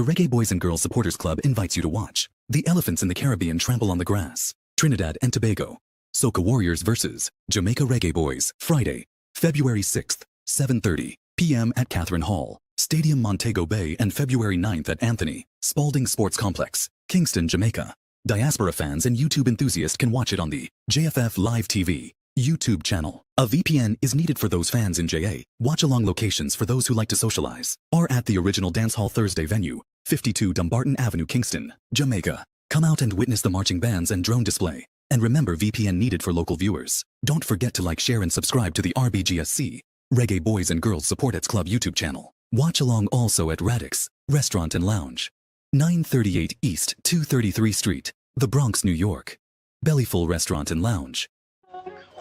The Reggae Boys and Girls Supporters Club invites you to watch the elephants in the Caribbean trample on the grass. Trinidad and Tobago. Soca Warriors vs. Jamaica Reggae Boys. Friday, February 6th, 7:30 p.m. at Catherine Hall, Stadium Montego Bay, and February 9th at Anthony Spalding Sports Complex, Kingston, Jamaica. Diaspora fans and YouTube enthusiasts can watch it on the JFF Live TV YouTube channel. A VPN is needed for those fans in JA. Watch-along locations for those who like to socialize are at the original Dance Hall Thursday venue, 52 Dumbarton Avenue, Kingston, Jamaica. Come out and witness the marching bands and drone display. And remember, VPN needed for local viewers. Don't forget to like, share, and subscribe to the RBGSC, Reggae Boys and Girls Supporters Club YouTube channel. Watch along also at Radix Restaurant and Lounge, 938 East 233 Street, The Bronx, New York. Bellyful Restaurant and Lounge.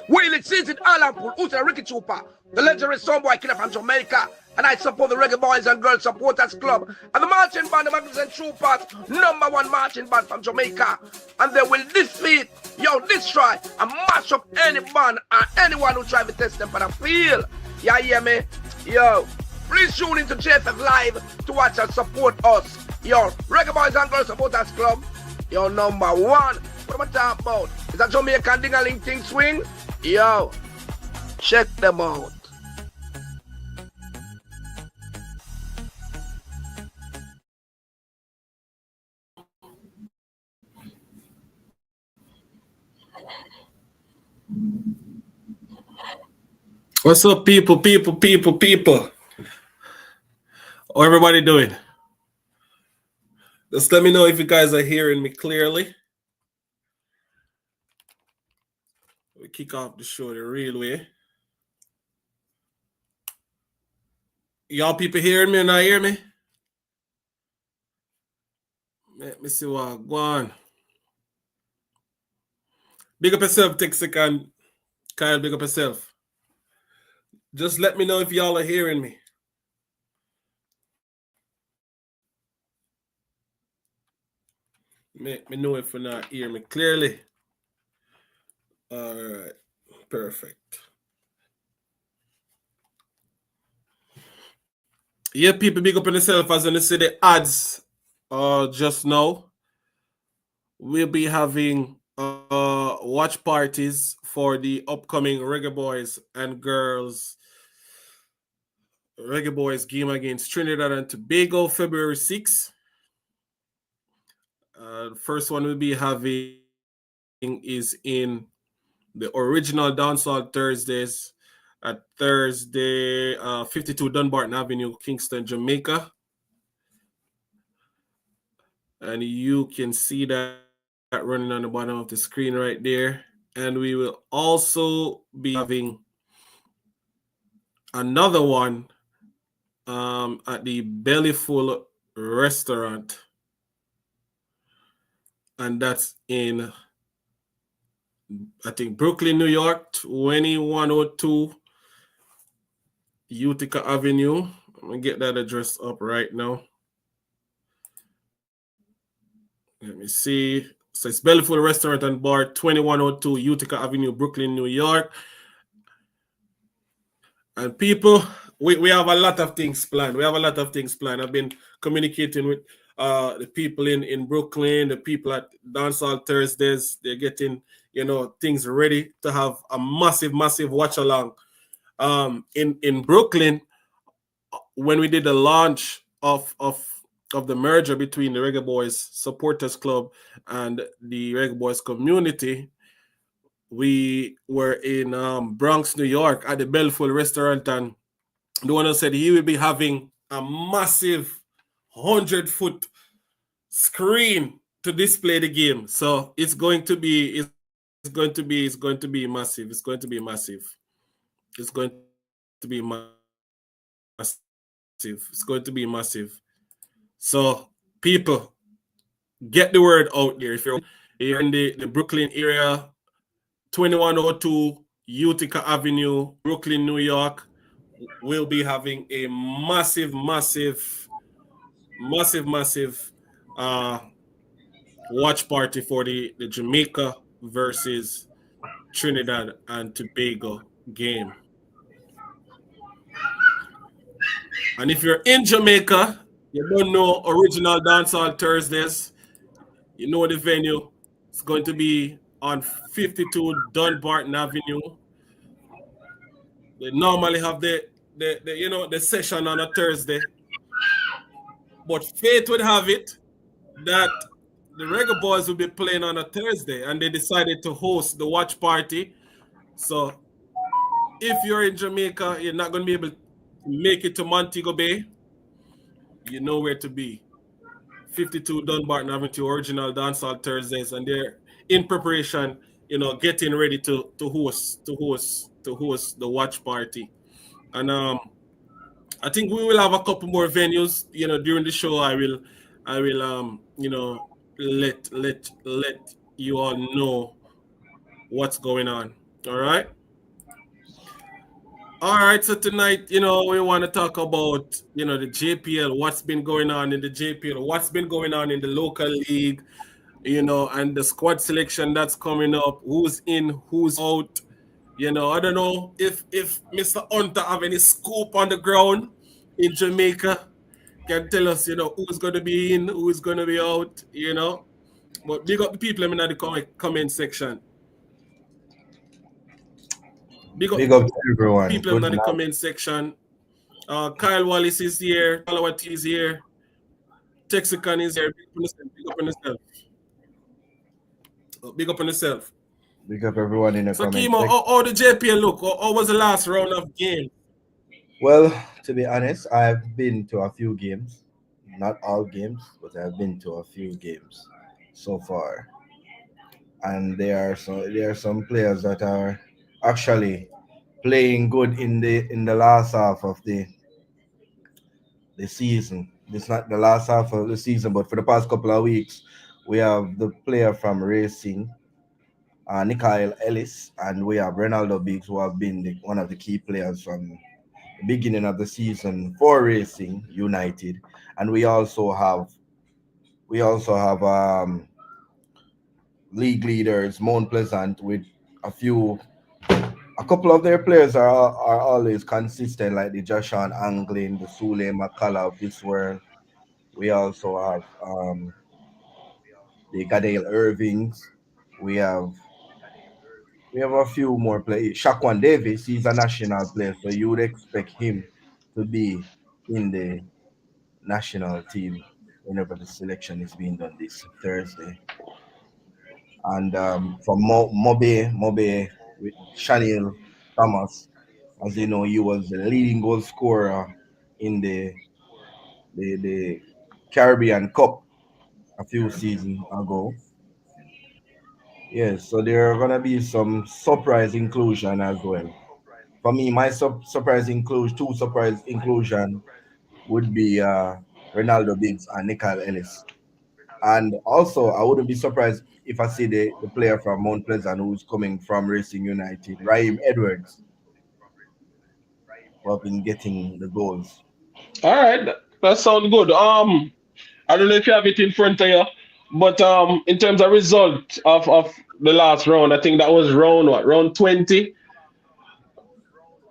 Well, it's in Alan Pool, who's a Ricky Trooper, the legendary Songboy killer from Jamaica, and I support the Reggae Boys and Girls Supporters Club and the marching band, the Magnificent Troopers, #1 marching band from Jamaica, and they will defeat, destroy, and mash up any band or anyone who try to test them for the field. Yeah, hear me? Please tune into JFF Live to watch and support us. Reggae Boys and Girls Supporters Club, #1. What am I talking about? Is that Jamaican ding-a-ling thing swing? Check them out. What's up, people? How everybody doing? Just let me know if you guys are hearing me clearly. We kick off the show the real way. Y'all people hearing me or not hear me? Let me see what go on. Big up yourself, take a second. Kyle, big up yourself. Just let me know if y'all are hearing me. Make me know if you're not hearing me clearly. All right, perfect. Yeah, people, big up on yourself. As you see the ads just now. We'll be having watch parties for the upcoming Reggae Boys and Girls Reggae Boys game against Trinidad and Tobago, February 6th. The first one we'll be having is in the original Dancehall Thursdays at 52 Dunbarton Avenue, Kingston, Jamaica. And you can see that running on the bottom of the screen right there. And we will also be having another one at the Bellyful Restaurant. And that's in, I think, Brooklyn, New York, 2102 Utica Avenue. I'm going to get that address up right now. Let me see. So it's Bellyful Restaurant and Bar, 2102 Utica Avenue, Brooklyn, New York. And people, we have a lot of things planned. I've been communicating with the people in Brooklyn, the people at Dancehall Thursdays. They're getting, things ready to have a massive watch along. In Brooklyn, when we did the launch of the merger between the Reggae Boys Supporters Club and the Reggae Boys community, we were in Bronx, New York at the Bellyful Restaurant, and the one who said he will be having a massive 100-foot screen to display the game. So it's going to be massive. So people, get the word out there. If you're in the Brooklyn area, 2102 Utica Avenue, Brooklyn, New York, we'll be having a massive watch party for the Jamaica versus Trinidad and Tobago game. And if you're in Jamaica, You don't know original dancehall Thursdays. You know the venue. It's going to be on 52 Dunbarton Avenue. They normally have the session on a Thursday. But fate would have it that the Reggae Boys will be playing on a Thursday, and they decided to host the watch party. So if you're in Jamaica, you're not going to be able to make it to Montego Bay. You know where to be. 52 Dunbarton Avenue, original dancehall Thursdays, and they're in preparation, getting ready to host the watch party. And I think we will have a couple more venues, during the show. I will let you all know what's going on. All right. All right, so tonight, we want to talk about, the JPL, what's been going on in the JPL, what's been going on in the local league, and the squad selection that's coming up, who's in, who's out. I don't know if Mr. Hunter have any scoop on the ground in Jamaica, can tell us, who's going to be in, who's going to be out, But big up the people in the comment section. Big up to everyone. people in the comment section. Kyle Wallace is here. Talawat is here. Texican is here. Big up on yourself. Big up on yourself. Big up everyone in the So, comment Kimo, section. how the JPL look? How was the last round of games? Well, to be honest, I've been to a few games. Not all games, but I've been to a few games so far. And there are some players that are actually playing good in the last half of the season. It's not the last half of the season, but for the past couple of weeks, we have the player from Racing, Nikhil Ellis, and we have Ronaldo Biggs, who have been one of the key players from the beginning of the season for Racing United, and we also have league leaders Mount Pleasant with a couple of their players are always consistent, like the Joshan Anglin, the Sule Makala of this world. We also have the Gadale Irvings. We have we have a few more players. Shaquan Davis, he's a national player, so you would expect him to be in the national team whenever the selection is being done this Thursday. And from Mobe with Chanel Thomas, as you know, he was the leading goal scorer in the Caribbean Cup a few seasons ago. Yes, so there are gonna be some surprise inclusion as well. For me, my two surprise inclusion would be Ronaldo Biggs and Nikhil Ellis. And also, I wouldn't be surprised if I see the player from Mount Pleasant who's coming from Racing United, Raheem Edwards, who have been getting the goals. All right, that sounds good. I don't know if you have it in front of you, but in terms of result of the last round, I think that was round what? Round 20.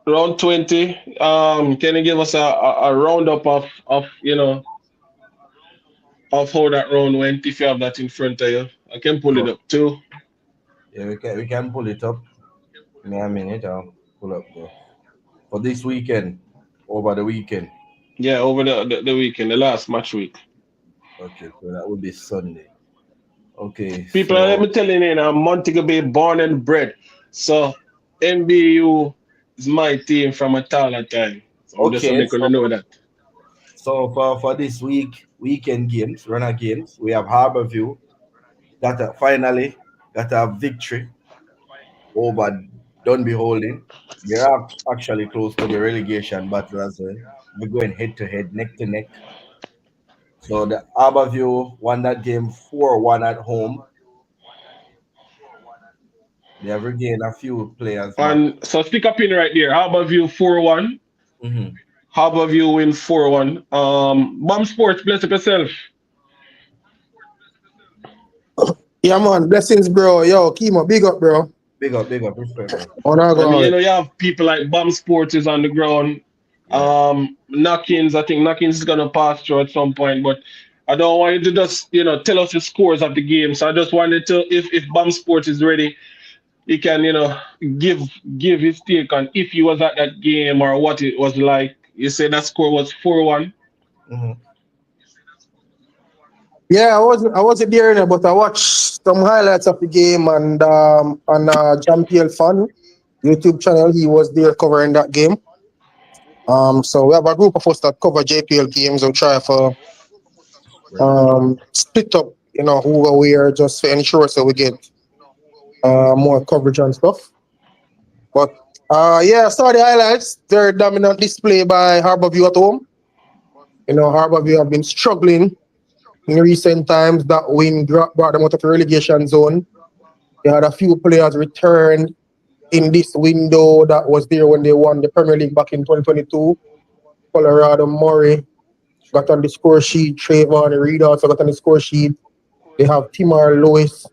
Round 20. Can you give us a roundup of how that round went if you have that in front of you? I can pull it So, up too. yeah, we can pull it up. Give me a minute, I'll pull up for this weekend, over the weekend. Yeah, over the weekend, the last match week. Okay, so that would be Sunday. Okay, People, let so me tell you, I'm Montego Bay born and bred. So MBU is my team from a taller time. So I'm just okay, making you know that. for this weekend games, runner games, we have Harborview that finally got a victory over Dunby Holding. They're actually close to the relegation battle as well. We're going head to head, neck to neck. So the Harborview won that game 4-1 at home. They have regained a few players back. And so stick a pin right there. Harborview 4-1. Hmm. Harborview win 4-1. Bomb Sports, bless up yourself. Yeah, man. Blessings, bro. Yo, Kimo, big up, bro. Big up, respect, bro. On our I mean, God. you have people like Bomb Sports is on the ground. Knockins, I think Knockins is gonna pass through at some point, but I don't want you to just tell us the scores of the game. So I just wanted to, if Bam Sports is ready, he can give give his take on if he was at that game or what it was like. You say that score was 4-1. Mhm. Yeah, I wasn't there, but I watched some highlights of the game and on Jampiel Fan YouTube channel. He was there covering that game. So we have a group of us that cover JPL games and try for Right. split up, who we are just to ensure so we get more coverage and stuff. But yeah, I saw the highlights. Very dominant display by Harborview at home. Harborview have been struggling in recent times. That win brought them out of the relegation zone. They had a few players return in this window that was there when they won the Premier League back in 2022. Colorado Murray got on the score sheet. Trayvon Reed also got on the score sheet. They have Timar Lewis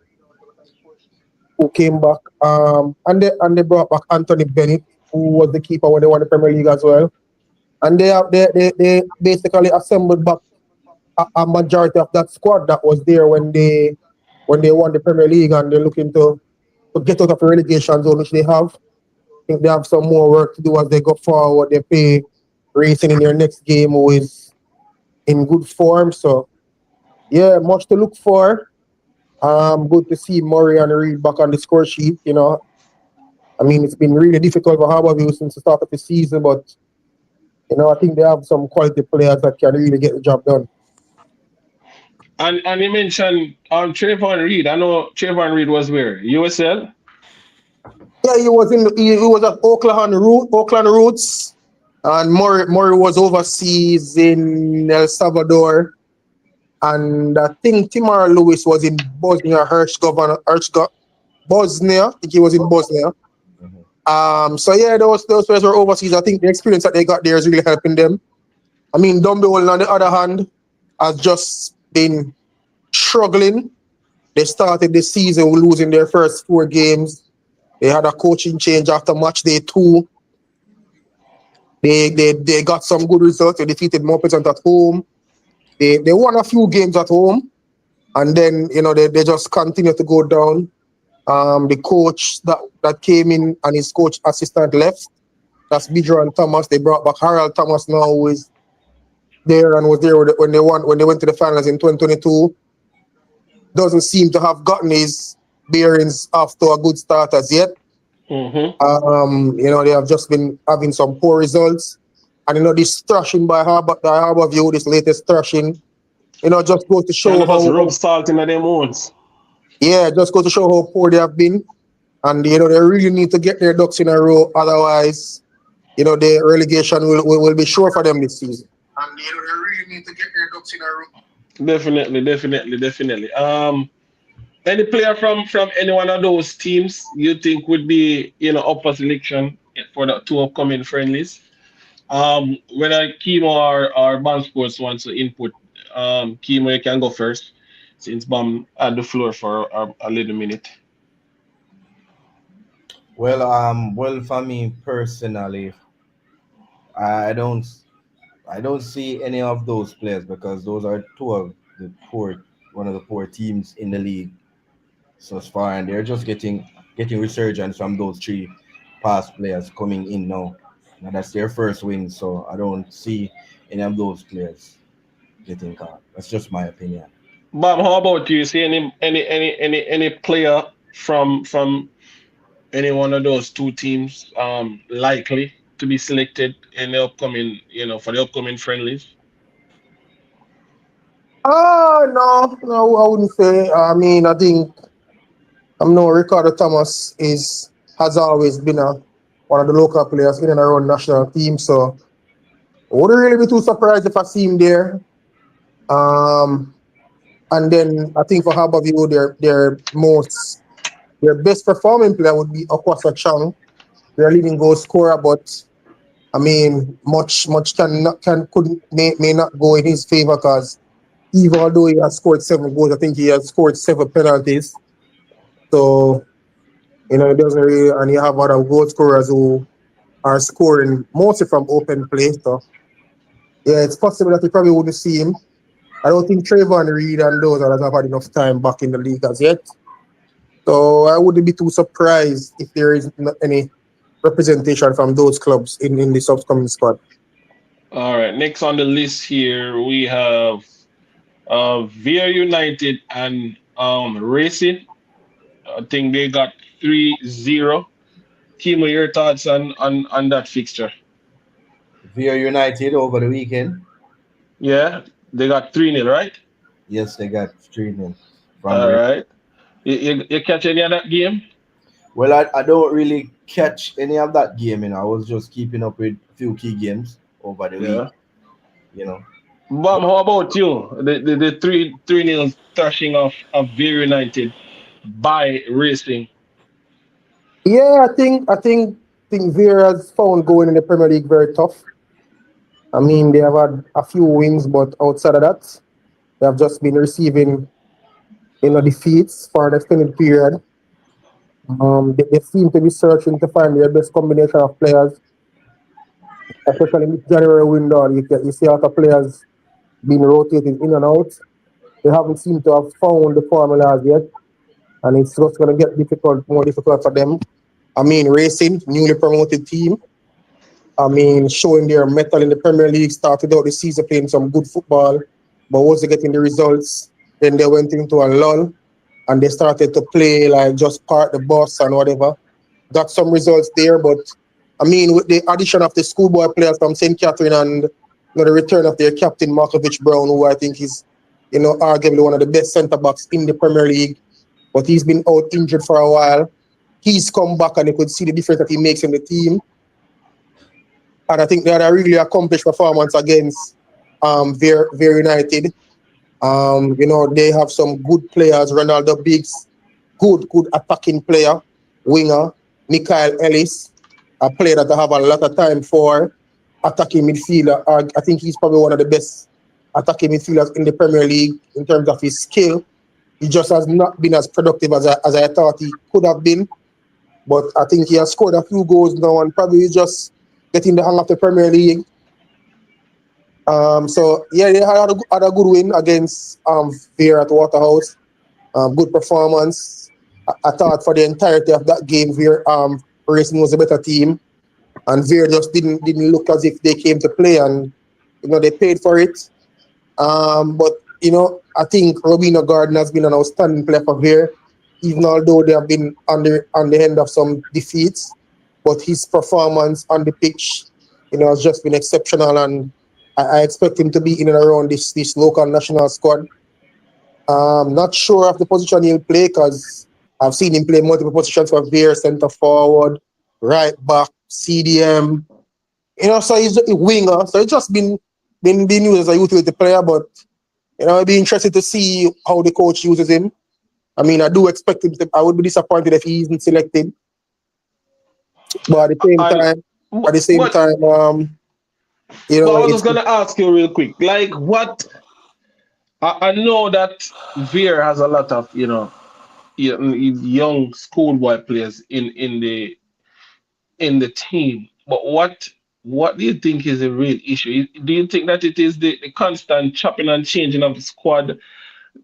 who came back. And they brought back Anthony Bennett, who was the keeper when they won the Premier League as well. And they basically assembled back a majority of that squad that was there when they won the Premier League, and they're looking to get out of the relegation zone, which they have. I think they have some more work to do as they go forward. They play Racing in their next game, who is in good form. So yeah, much to look for. Good to see Murray and Reed back on the score sheet. I mean, it's been really difficult for Harborview since the start of the season, but I think they have some quality players that can really get the job done. And you mentioned Trayvon Reed. I know Trayvon Reed was where? USL? Yeah, he was at Oakland Roots, and Murray was overseas in El Salvador, and I think Timar Lewis was in Bosnia Bosnia. I think he was in Bosnia. Mhm. So yeah, those players were overseas. I think the experience that they got there is really helping them. I mean, Dumble on the other hand has just been struggling. They started the season losing their first 4 games. They had a coaching change after match day 2. They got some good results. They defeated Moppetant at home. They won a few games at home, and then they just continue to go down. The coach that came in and his coach assistant left. That's Bidron Thomas. They brought back Harold Thomas now, who is there and was there when they went to the finals in 2022. Doesn't seem to have gotten his bearings after a good start as yet. Mm-hmm. They have just been having some poor results. And this thrashing by Harborview, this latest thrashing, just goes to Kind show of just rub how salt in them wounds. just goes to show how poor they have been. And they really need to get their ducks in a row, otherwise, the relegation will be sure for them this season. And they really need to get their ducks in a row. Definitely. Any player from any one of those teams you think would be up for selection for the 2 upcoming friendlies? Whether Kimo or Bam Sports wants to input, Kimo, you can go first since Bam had the floor for a little minute. Well, for me personally, I don't, I don't see any of those players because those are one of the poor teams in the league so far, and they're just getting resurgence from those 3 past players coming in now. And that's their first win, so I don't see any of those players getting caught. That's just my opinion. Bam, how about you? See any player from any one of those 2 teams likely to be selected in the upcoming, for the upcoming friendlies? No, I wouldn't say. I mean, I think Ricardo Thomas has always been one of the local players in and around national team, so I wouldn't really be too surprised if I see him there. Um, and then I think for Harborview, their best performing player would be Okwasa Chang, their leading goal scorer. But I mean, much couldn't may not go in his favor because even although he has scored 7 goals, I think he has scored 7 penalties. So it doesn't really, and you have other goal scorers who are scoring mostly from open play. So yeah, it's possible that you probably wouldn't see him. I don't think Trayvon Reed and those others have had enough time back in the league as yet. So I wouldn't be too surprised if there is not any representation from those clubs in this upcoming squad. All right, next on the list here we have Via United and Racing. I think they got 3-0. Kimo, your thoughts on that fixture? Via United over the weekend. Yeah, they got 3-0, right? Yes, they got 3-0 from All Ray. right. You catch any of that game? Well, I don't really catch any of that game, I was just keeping up with a few key games over the week, Yeah. you know. Bam, how about you? The 3-0 thrashing of Via United by Racing. Yeah, I think Vieira's found going in the Premier League very tough. I mean, they have had a few wins, but outside of that, they have just been receiving defeats for an extended period. They seem to be searching to find their best combination of players, especially in this January window. You see a lot of players being rotated in and out. They haven't seemed to have found the formulas yet, and it's just going to get more difficult for them. I mean, Racing, newly promoted team. I mean, showing their mettle in the Premier League, started out the season playing some good football, but wasn't getting the results. Then they went into a lull and they started to play like just park the bus and whatever. Got some results there, but I mean, with the addition of the schoolboy players from St. Catherine and the return of their captain Markovich Brown, who I think is arguably one of the best centre backs in the Premier League, but he's been out injured for a while. He's come back and you could see the difference that he makes in the team. And I think they had a really accomplished performance against Ver United. They have some good players. Ronaldo Biggs, good attacking player, winger. Mikael Ellis, a player that I have a lot of time for. Attacking midfielder. I think he's probably one of the best attacking midfielders in the Premier League in terms of his skill. He just has not been as productive as I thought he could have been. But I think he has scored a few goals now and probably just getting the hang of the Premier League. So yeah, they had a good win against Veer at Waterhouse. Good performance. I thought for the entirety of that game, Veer Racing was a better team, and Veer just didn't look as if they came to play, and they paid for it. But I think Robina Garden has been an outstanding player for Veer, even although they have been on the end of some defeats. But his performance on the pitch, has just been exceptional, and I expect him to be in and around this local national squad. Not sure of the position he'll play because I've seen him play multiple positions for Veer, centre forward, right back, CDM. So he's a winger. So he's just been used as a utility player, but I'd be interested to see how the coach uses him. I mean, I do expect him to. I would be disappointed if he isn't selected. But at the same And time, but, but I was it's just gonna ask you real quick, like what I know that Veer has a lot of young schoolboy players in the team, but what do you think is the real issue? Do you think that it is the constant chopping and changing of the squad?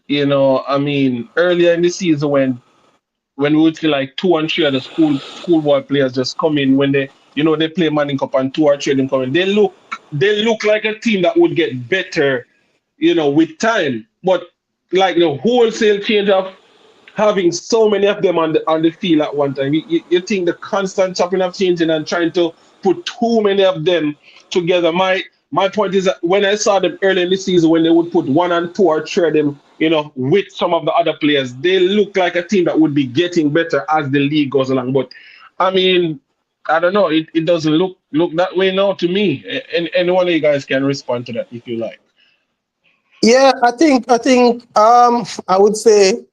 I mean, earlier in the season when we would see like two and three of the schoolboy players just come in when they play Manning Cup and two or three of them come in. They look like a team that would get better, with time. But like the wholesale change of having so many of them on the field at one time, you think the constant chopping of changing and trying to put too many of them together. My point is that when I saw them early in the season, when they would put one and two or three of them, with some of the other players, they look like a team that would be getting better as the league goes along. But I mean, I don't know. It doesn't look that way now to me. And any one of you guys can respond to that if you like. yeah. I think I would say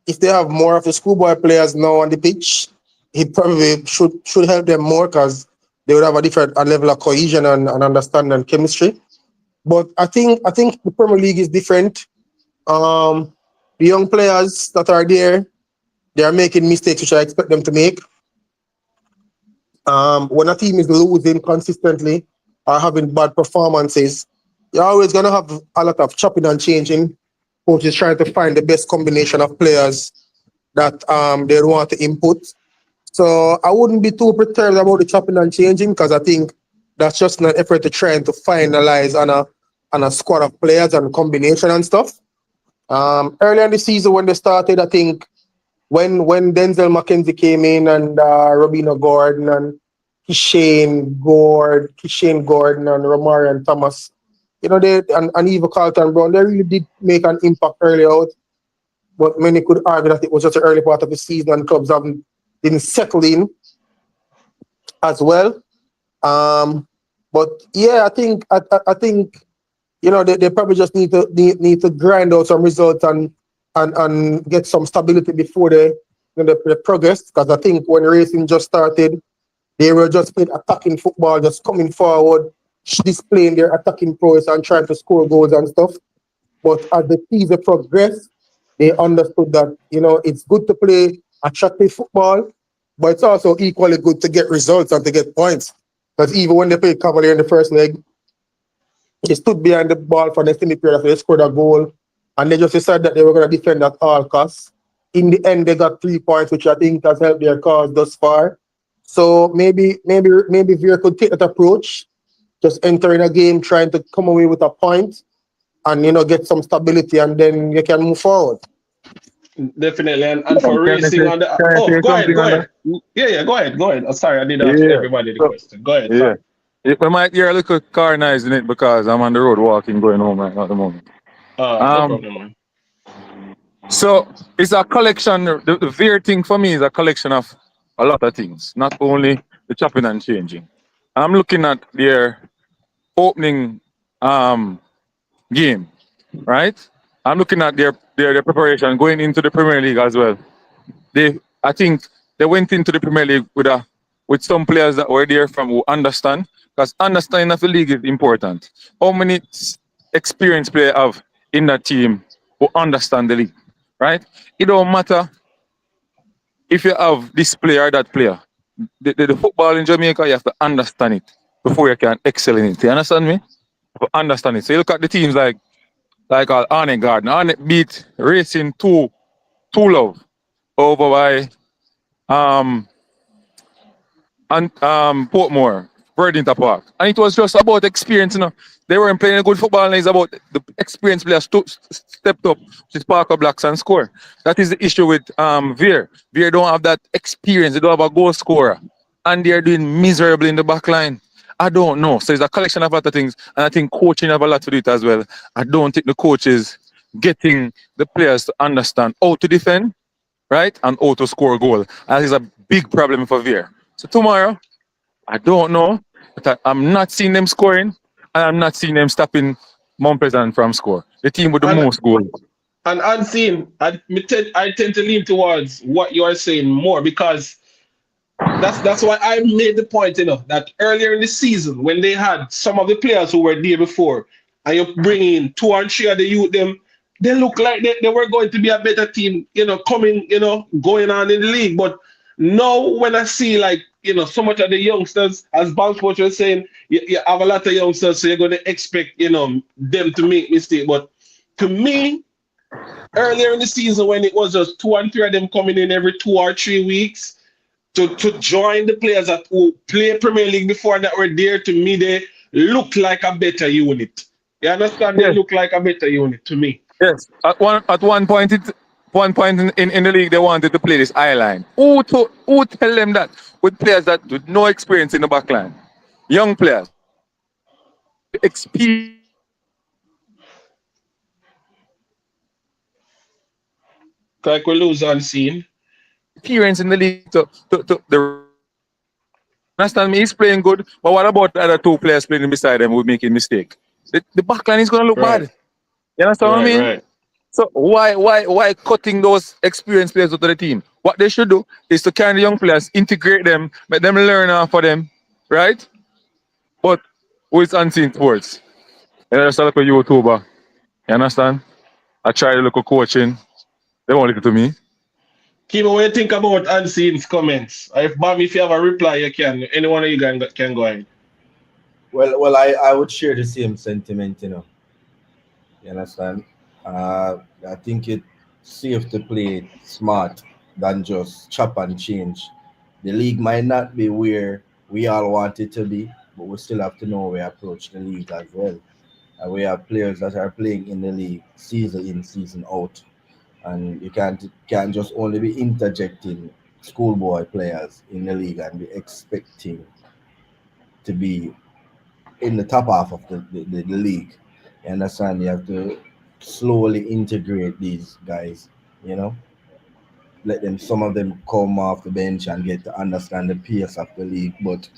if they have more of the schoolboy players now on the pitch, it probably should help them more because they would have a level of cohesion and understanding and chemistry. But I think the Premier League is different. Um, the young players that are there, they are making mistakes which I expect them to make. When a team is losing consistently or having bad performances, you're always gonna have a lot of chopping and changing. Coaches trying to find the best combination of players that they want to input. So I wouldn't be too perturbed about the chopping and changing because I think that's just an effort to try and to finalize on a squad of players and combination and stuff. Earlier in the season when they started, I think when Denzel McKenzie came in and Robina Gordon and Kishane Gordon and Romarian Thomas, they and Eva Carlton Brown, they really did make an impact early out. But many could argue that it was just the early part of the season and clubs haven't didn't settle in as well. But yeah, I think they probably just need to grind out some results and get some stability before they progress. Because I think when racing just started, they were just playing attacking football, just coming forward, displaying their attacking prowess and trying to score goals and stuff. But as the season progressed, they understood that it's good to play attractive football, but it's also equally good to get results and to get points. Because even when they played Cavalier in the first leg, they stood behind the ball for an extended period after they scored a goal, and they just decided that they were going to defend at all costs. In the end, they got 3 points, which I think has helped their cause thus far. So maybe Veer could take that approach, just entering a game, trying to come away with a point, and get some stability, and then you can move forward. Definitely, and for Can I racing say, on the can I oh, say go ahead, something go on that? ahead. Yeah, go ahead, go ahead. Oh, sorry, I did ask Yeah. everybody the So, question. Go ahead, yeah. sorry. We might hear a little car noise in it because I'm on the road walking, going home right now at the moment. No Um, problem, man. so it's a collection. The Veer thing for me is a collection of a lot of things, not only the chopping and changing. I'm looking at their opening game, right? I'm looking at their preparation going into the Premier League as well. I think they went into the Premier League with some players that were there from who understand, because understanding of the league is important. How many experienced players have in that team who understand the league, right? It don't matter if you have this player or that player. The football in Jamaica, you have to understand it before you can excel in it. You understand me? You have to understand it. So you look at the teams like Arne Garden. Arne beat Racing 2 love over by um and Portmore, Verdinter Park. And it was just about experience. They weren't playing a good football, and it's about the experienced players stepped up, which is Parker Blacks and score. That is the issue with Veer. Veer don't have that experience, they don't have a goal scorer. And they're doing miserably in the back line. I don't know. So it's a collection of other things, and I think coaching have a lot to do it as well. I don't think the coaches getting the players to understand how to defend, right? And how to score a goal. And that is a big problem for Veer. So tomorrow, I don't know, but I'm not seeing them scoring, and I'm not seeing them stopping Mount Pleasant from score. The team with the And most goals. and unseen, I tend to lean towards what you are saying more because that's why I made the point, that earlier in the season when they had some of the players who were there before, and you bring in 2 and 3 of the youth, they look like they were going to be a better team, coming, going on in the league. But now when I see like, so much of the youngsters, as Bounce Coach was saying, you have a lot of youngsters, so you're going to expect, them to make mistakes. But to me, earlier in the season when it was just 2 and 3 of them coming in every 2 or 3 weeks, to join the players that who play Premier League before that were there, to me, they look like a better unit. You understand? They Yes, look like a better unit to me. yes. At one point, in the league, they wanted to play this eye line. Who tell them that with players that with no experience in the back line, young players, experience Like we lose on scene. in the league to the understand me. He's playing good, but what about the other 2 players playing beside him who making mistake? The back line is gonna look Right, bad. You understand what I mean? right. So why cutting those experienced players out of the team? What they should do is to carry the young players, integrate them, make them learn off of them, right? But with unseen sports. You know, just a little YouTuber. You understand? I try to look at coaching. They won't listen to me. Kimo, what you think about Unseen's comments? If Bam, if you have a reply, you can. Any one of you guys can go ahead. Well, I would share the same sentiment, You understand? I think it's safe to play it smart than just chop and change. The league might not be where we all want it to be, but we still have to know we approach the league as well. And we have players that are playing in the league season in, season out. And you can't just only be interjecting schoolboy players in the league and be expecting to be in the top half of the league. You understand? You have to slowly integrate these guys, you know, let them some of them come off the bench and get to understand the pace of the league. But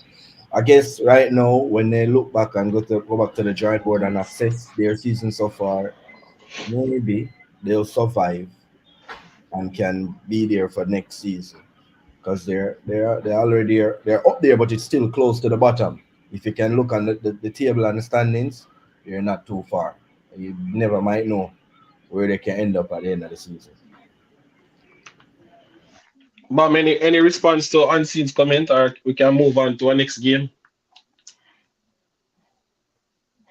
I guess right now when they look back and go back to the drawing board and assess their season so far, maybe they'll survive and can be there for next season because they're already they're up there, but it's still close to the bottom. If you can look on the table and the standings, you're not too far. You never might know where they can end up at the end of the season. Bam, any response to Unseen's comment, or we can move on to our next game?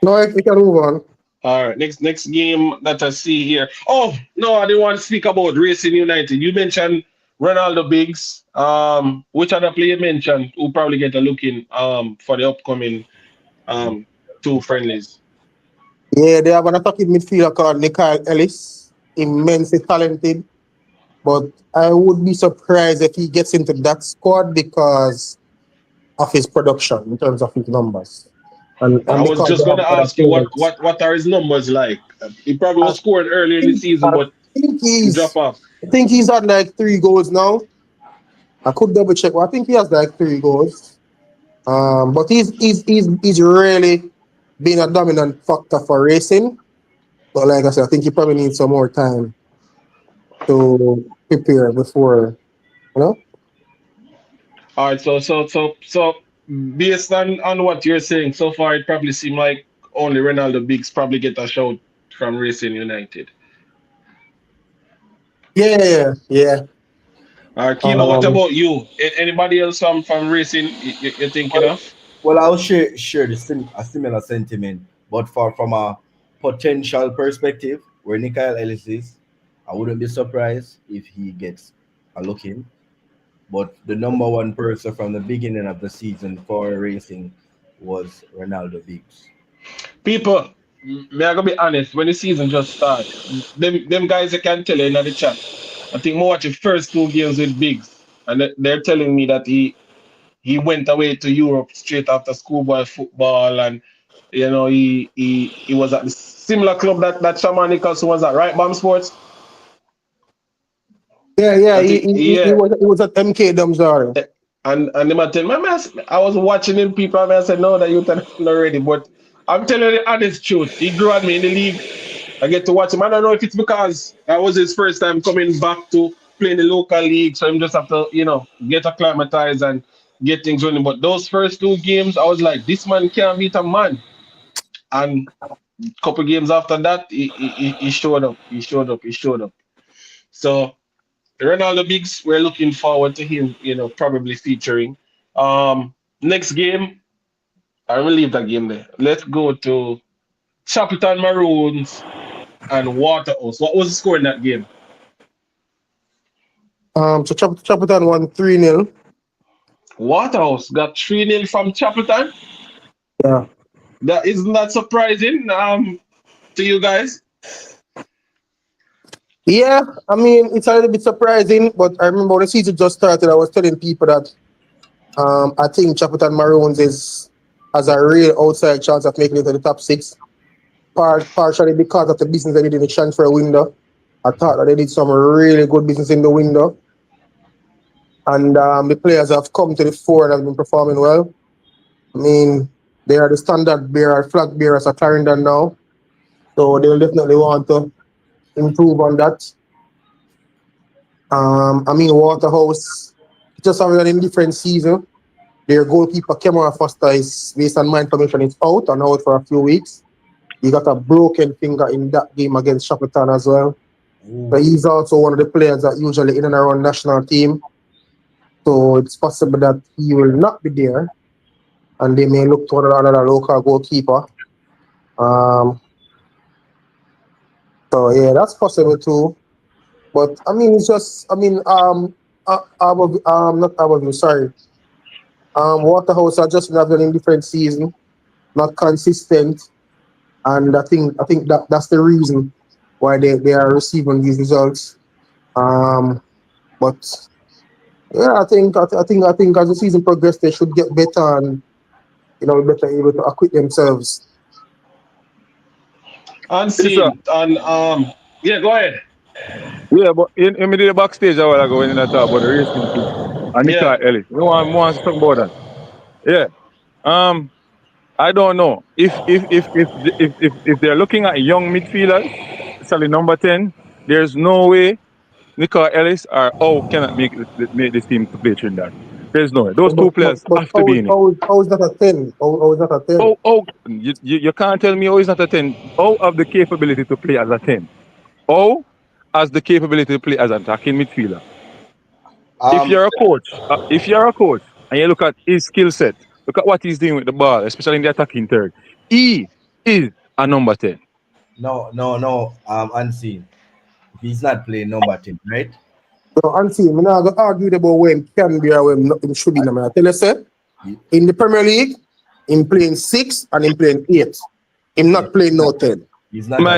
No, we can move on. All right, next game that I see here. Oh no, I didn't want to speak about Racing United. You mentioned Ronaldo Biggs. Which other player you mentioned who probably get a look in for the upcoming two friendlies? Yeah, they have an attacking midfielder called Nikhil Ellis, immensely talented. But I would be surprised if he gets into that squad because of his production in terms of his numbers. I And was because just they gonna have other ask you what players. what what are his numbers like? He probably I was scoring earlier in the season, I but think he drop off. I think he's had like 3 goals now. I could double check, but I think he has like 3 goals. But he's really been a dominant factor for racing. But like I said, I think he probably needs some more time to prepare before, you know. All right, so based on what you're saying so far, it probably seems like only Ronaldo Biggs probably get a shout from Racing United. Yeah. All right, Kimo, what Um, about you? Anybody else from Racing you thinking Well, of? well, I'll share a similar sentiment, but from a potential perspective, where Nikhil Ellis is, I wouldn't be surprised if he gets a look in. But the number one person from the beginning of the season for racing was Ronaldo Biggs. People, may I go be honest, when the season just start, them guys I can tell you in the chat. I think more watch the first two games with Biggs, and they're telling me that he went away to Europe straight after schoolboy football, and he was at the similar club that Shaman Nicholson was at, right? Bam Sports. yeah. I He, think he, he he yeah, was he was at MK Damsari. and them I tell me, I was watching him people, and I said no, that you already, but I'm telling you the honest truth. He grew on me in the league. I get to watch him. I don't know if it's because that was his first time coming back to playing the local league, so him just have to, get acclimatized and get things running. But those first two games, I was like, this man can't beat a man. And a couple games after that, he showed up. He showed up. He showed up. So Ronaldo Biggs, we're looking forward to him, probably featuring. Next game, I will leave that game there. Let's go to Chapitan Maroons and Waterhouse. What was the score in that game? So Chapitan won 3-0. Waterhouse got 3-0 from Chapitan. Yeah. That isn't that surprising to you guys? Yeah, I mean it's a little bit surprising, but I remember when the season just started, I was telling people that I think Chapitan Maroons has a real outside chance of making it to the top six. Partially because of the business they did in the transfer window. I thought that they did some really good business in the window. And the players have come to the fore and have been performing well. I mean, they are the standard bearer, flag bearers at Clarendon now. So they'll definitely want to improve on that. I mean, Waterhouse just having an indifferent season. Their goalkeeper, Cameron Foster, is based on my information, is out and out for a few weeks. He got a broken finger in that game against Shackleton as well. So he's also one of the players that usually in and around national team. So it's possible that he will not be there, and they may look to another local goalkeeper. So yeah, that's possible too. But I mean, it's just not Aberville, sorry. Waterhouse are just having a different season, not consistent, and I think that's the reason why they are receiving these results. But yeah, I think as the season progresses, they should get better and better able to acquit themselves. Yes, sir. Unseen and yeah, go ahead. Yeah, but in me did the backstage a while ago when I talk about the racing team and Yeah. Nikai Ellis. You know what I want to talk about that? Yeah. Um, I don't know if they're looking at young midfielders, especially number 10. There's no way Nikai Ellis or cannot make this team to play Trinidad. There's no way. Those two players But have to be in it. how is that a 10? How is that a 10? You can't tell me he's not a 10. Have the capability to play as a 10. O has the capability to play as an attacking midfielder. If Um, you're a coach, and you look at his skill set, look at what he's doing with the ball, especially in the attacking third. He is a number 10. no. Unseen. He's not playing number 10, right? So, Auntie, I'm not going to argue about when can be or when nothing should be. I tell you, sir, in the Premier League, him playing 6 and him playing 8. Him not playing no 10. He's not. a 10.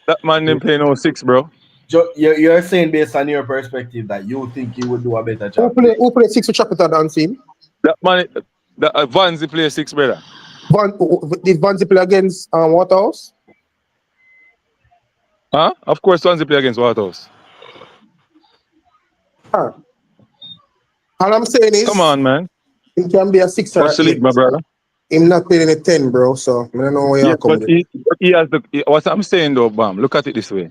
That man ain't playing 06, bro. You're saying based on your perspective that you think he would do a better job. Who play 6 for Chapter Auntie? That man, Vanzi play 6, brother. Did Vanzi play against Waterhouse? Huh? Of course, Vanzi play against Waterhouse. Huh. All I'm saying is, Come on, man. he can be a 6 or Watch the 8. league, my brother. Him not playing a 10, bro. So I don't know where you're coming But from. he has what I'm saying though, Bam. Look at it this way.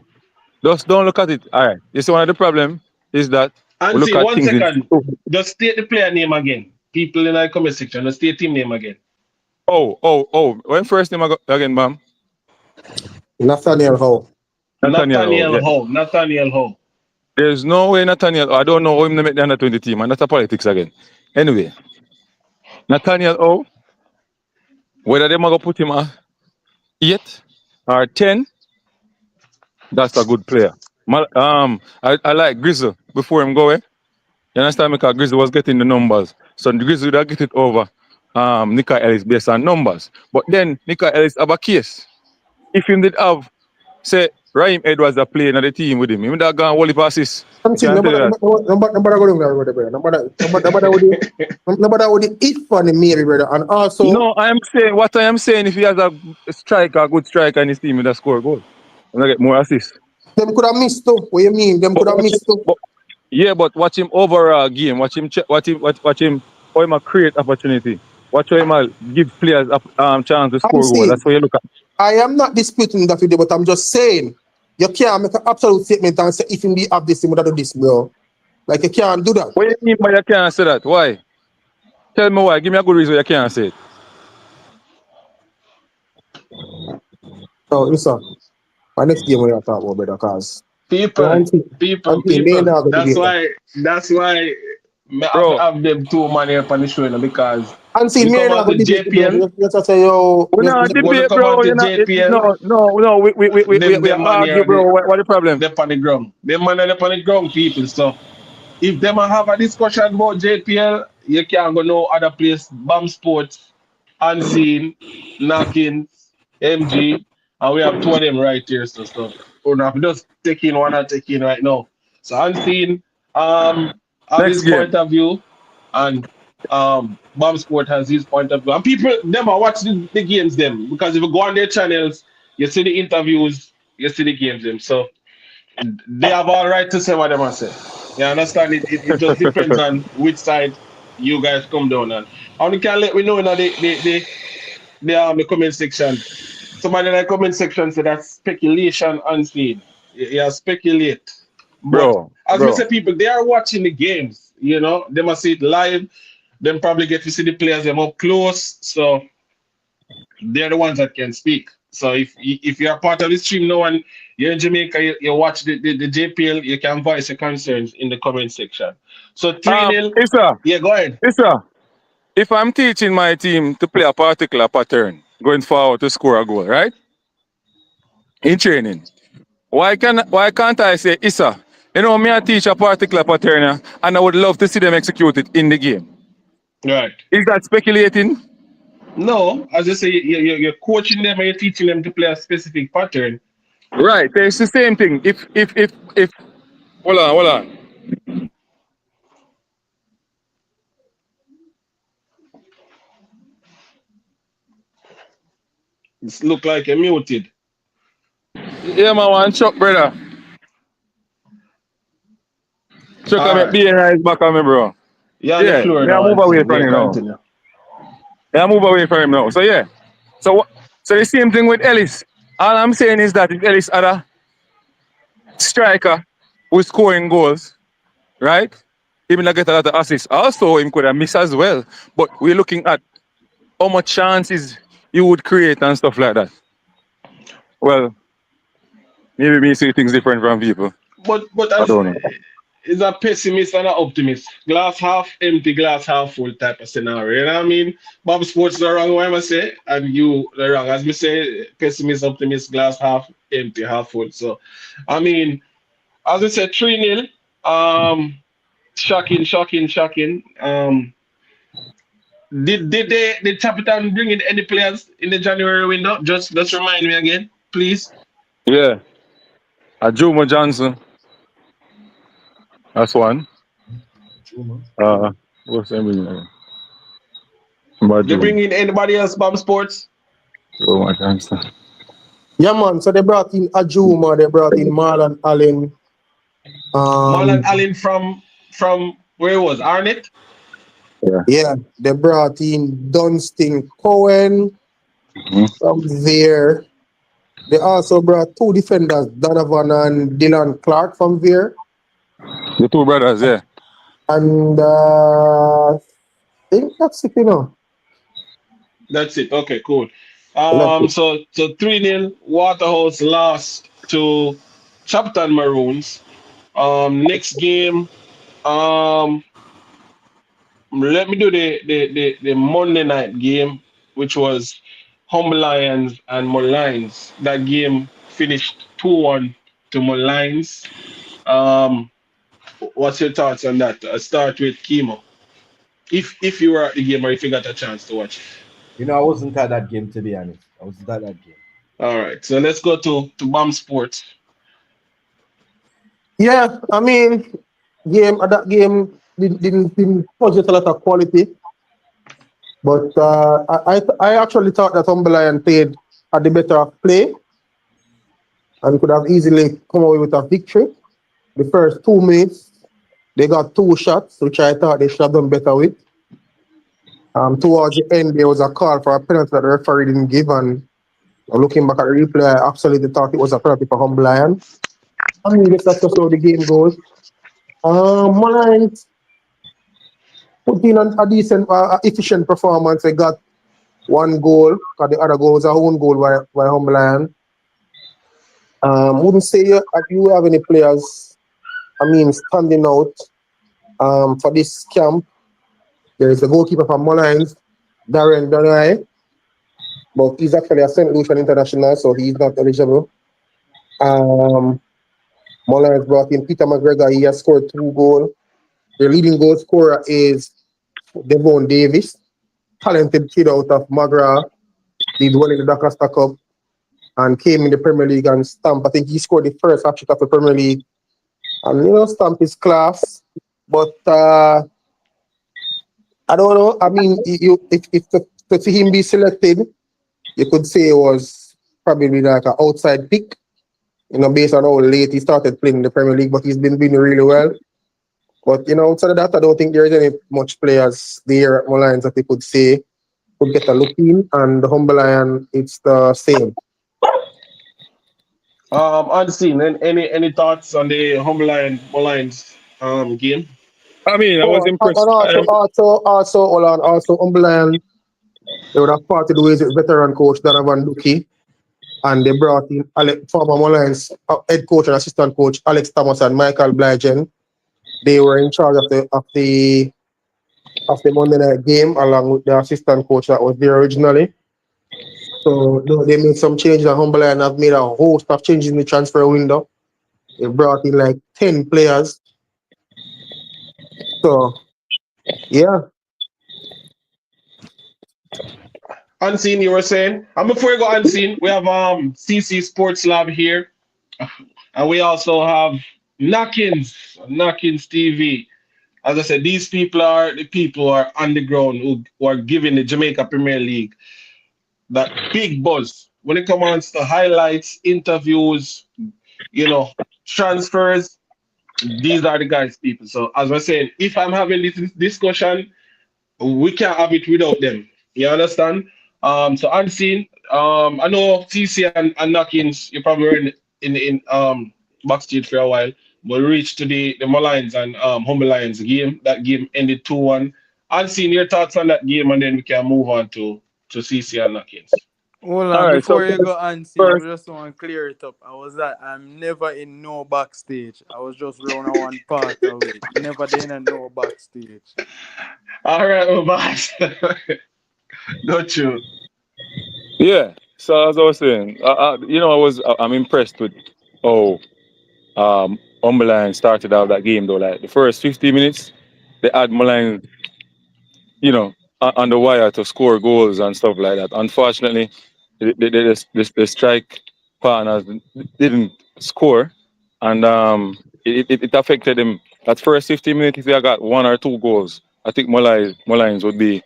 Just don't look at it. All right. You see, one of the problem is that we look Unseen, at one things in. second. Just state the player name again. People in the comment section, just state team name again. When first name again, Bam? Nathaniel Howe. Nathaniel Howe, yeah. Nathaniel Howe. There's no way Nathaniel. I don't know how him to make the under 20 team, and that's a politics again. Anyway, Nathaniel Howe, whether they're gonna put him at 8 or 10, that's a good player. I like Grizzle before him going. You understand? Because Grizzle was getting the numbers, so Grizzle would get it over Nikai Ellis based on numbers. But then Nikai Ellis have a case. If him did have, say, Raheem Edwards are playing on the team with him, he would have gone all the passes. Nobody would if on the Mary, brother. And also, No, what I am saying, if he has a striker, a good striker in his team, he'll score goal. And I get more assists. them could have missed too. What you mean? Them could have missed too. But watch him overall game. Watch him. How him create opportunity. Watch how him give players chance to score goal. That's what you look at. I am not disputing that with you, but I'm just saying you can't make an absolute statement and say if him be have this, he would have do this, bro. Like you can't do that. What do you mean by you can't say that? Why? Tell me why. Give me a good reason you can't say it. So listen, my next game we are talking about, brother, because People. That's why I have them two man here on the show now, because Unseen, we come out to JPL. Just say yo. We not debate, bro. No. We argue, bro. What the problem? They're on the ground. Them man are on the ground, people. So if them have a discussion about JPL, you can't go no other place. BAM Sports, Unseen, Knocking, MG, and we have two of them right here. So we're just taking one and taking right now. So Unseen, have his point of view, and BAM Sport has his point of view. And people, them are watching the games, them, because if you go on their channels, you see the interviews, you see the games, them. So they have all right to say what they must say. You understand? It just depends on which side you guys come down on. And you can let me know in the comment section. Somebody in the comment section said that's speculation Unseen. You speculate. But as we say, people, they are watching the games. You know, they must see it live. Then probably get to see the players them up close. So they're the ones that can speak. So if you're part of the stream now and you're in Jamaica, you watch the JPL, you can voice your concerns in the comment section. So 3-0. Issa, Yeah, go ahead. Issa, if I'm teaching my team to play a particular pattern going forward to score a goal, right? In training, why can't I say, Issa, you know, me I teach a particular pattern and I would love to see them execute it in the game. Right. Is that speculating? No, as I say, you're coaching them and you're teaching them to play a specific pattern. Right. It's the same thing. If hold on. It look like you're muted. Yeah, man, one chuck, brother. Chuck, All I'm right. being right back on me, bro. You're on the Yeah, floor may I now, move away Anthony. from Yeah, him now. continue. May I move away from him now. So yeah. So the same thing with Ellis. All I'm saying is that if Ellis had a striker who's scoring goals, right? Even not get a lot of assists. Also, him could have missed as well. But we're looking at how much chances you would create and stuff like that. Well, maybe me see things different from people. But I as don't know. is a pessimist and an optimist. Glass half empty, glass half full type of scenario. You know what I mean? Bob Sports the wrong way I say, and you the wrong. As we say, pessimist, optimist, glass half empty, half full. So I mean, as I said, 3-0. Shocking, shocking, shocking. Did Capitan bring in any players in the January window? Just remind me again, please. Yeah. A Juma Johnson. That's one. Juma. What's the name? About They Juma. bring in anybody else, Bob Sports? Juma Johnson. Yeah, man. So they brought in Ajuma, they brought in Marlon Allen. Marlon Um, Allen from where it was Arnett. Yeah. yeah, they brought in Dunstan Cohen Mhm. from there. They also brought two defenders, Donovan and Dylan Clark from there. The two brothers, yeah. And I think that's it, you know. That's it. Okay, cool. That's it. So 3-0. Waterhouse lost to Chapton Maroons. Next game. Um, let me do the Monday night game, which was Humble Lions and Mullines. That game finished 2-1 to Mullines. Um, what's your thoughts on that? I start with Chemo. If you were at the game or if you got a chance to watch it. You know, I wasn't at that game, to be honest. I wasn't at that game. All right, so let's go to BAM Sports. Yeah, I mean, that game didn't possess a lot of quality. But I actually thought that Humberline played at the better of play and could have easily come away with a victory. The first 2 minutes, they got two shots, which I thought they should have done better with. Towards the end, there was a call for a penalty that the referee didn't give, and looking back at the replay, I absolutely thought it was a penalty for Humberline. I mean, that's just how the game goes. Mullines put in a decent, efficient performance. They got one goal, because the other goal was a own goal by Humberline. Wouldn't say you have any players, I mean, standing out for this camp. There is the goalkeeper from Mullines, Darren Donai, but he's actually a St. Lucian international, so he's not eligible. Mullines brought in Peter McGregor, he has scored 2 goals. The leading goal scorer is Devon Davis, talented kid out of Magra, did well in the Dakar Cup and came in the Premier League and Stamp. I think he scored the first hat-trick of the Premier League. And, you know, Stamp is class. But I don't know. I mean, if to see him be selected, you could say it was probably like an outside pick, you know, based on how late he started playing in the Premier League, but he's been doing really well. But, you know, outside of that, I don't think there's any much players there at Mullines that they could say could get a look in. And the Humble Lion, it's the same. Unseen. Any thoughts on the Humble Lion Mullines game? I mean, I was Oh, and impressed. also, hold on, also Humble Lion, they would have parted ways with veteran coach Donovan Duki. and they brought in former Mullins head coach and assistant coach Alex Thomas and Michael Blygen. They were in charge of the Monday night game along with the assistant coach that was there originally. So they made some changes and Humble and have made a host of changes in the transfer window. They brought in like 10 players. So yeah. Unseen, you were saying. And before you go unseen, we have CC Sports Lab here. And we also have Knockins TV. As I said, these people are the people who are on the ground who are giving the Jamaica Premier League that big buzz. When it comes to highlights, interviews, you know, transfers, these are the guys, people. So as I said, if I'm having this discussion, we can't have it without them. You understand? So unseen. I know TC and Knockins, you probably were in backstage for a while, but we reached to the Lions and Humble Lions game. That game ended 2-1. Unseen, your thoughts on that game, and then we can move on to CC and Knockins. Hold All on, right. So before you go unseen, I first, just want to clear it up. I was that I'm never in no backstage. I was just round one part of it. Never there in no backstage. All right, my boss. Got you. yeah. So as I was saying, I'm impressed with how Umberline started out that game though. Like the first 50 minutes, they had Mullines, on the wire to score goals and stuff like that. Unfortunately, the strike partners didn't score, and it affected him. That first 50 minutes, if they got one or two goals, I think Mullines would be,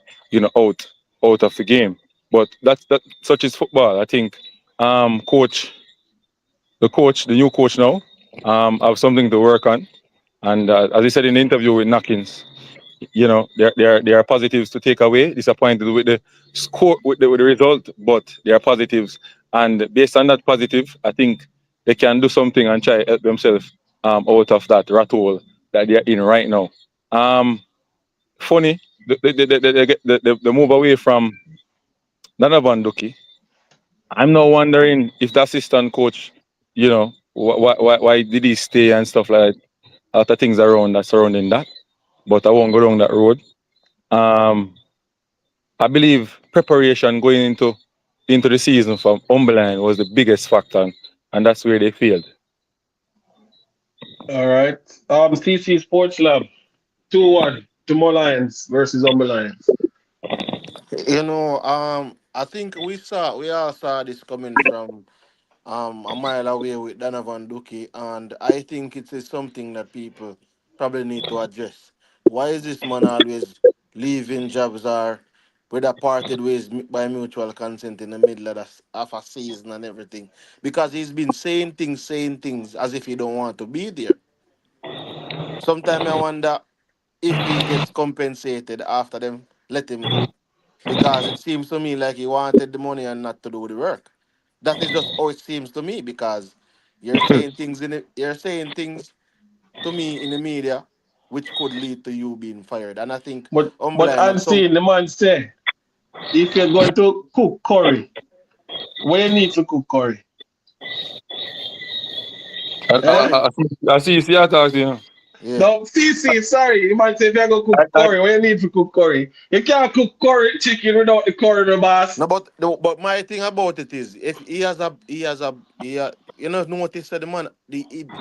out of the game. But that such is football. I think coach, the new coach now, have something to work on. And as I said in the interview with Knockins, there are positives to take away. Disappointed with the score, with the result, but there are positives, and based on that positive, I think they can do something and try help themselves out of that rat hole that they're in right now. Um, Funny, the move away from Donovan Ducky. I'm now wondering if the assistant coach, why did he stay and stuff like that. A lot of things around that surrounding that, but I won't go down that road. Um, I believe preparation going into the season for Umberline was the biggest factor, and that's where they failed. All right. CC Sports Lab, 2-1 to Lions versus Humble Lions. I think we all saw this coming from a mile away with Donovan Duki, and I think it is something that people probably need to address. Why is this man always leaving jobs or whether parted ways by mutual consent in the middle of a season and everything? Because he's been saying things as if he don't want to be there. Sometimes I wonder if he gets compensated after them let him go. Because it seems to me like he wanted the money and not to do the work. That is just how it seems to me because you're saying things to me in the media which could lead to you being fired. And I think But Umberline have some unseen, the man say, if you're going to cook curry, where you need to cook curry? Eh? I see you see I talk to you. yeah. No, CC, sorry. You might say if you're going to cook I, curry, where you need to cook curry? You can't cook curry chicken without the curry, the boss. No, but my thing about it is if notice that the man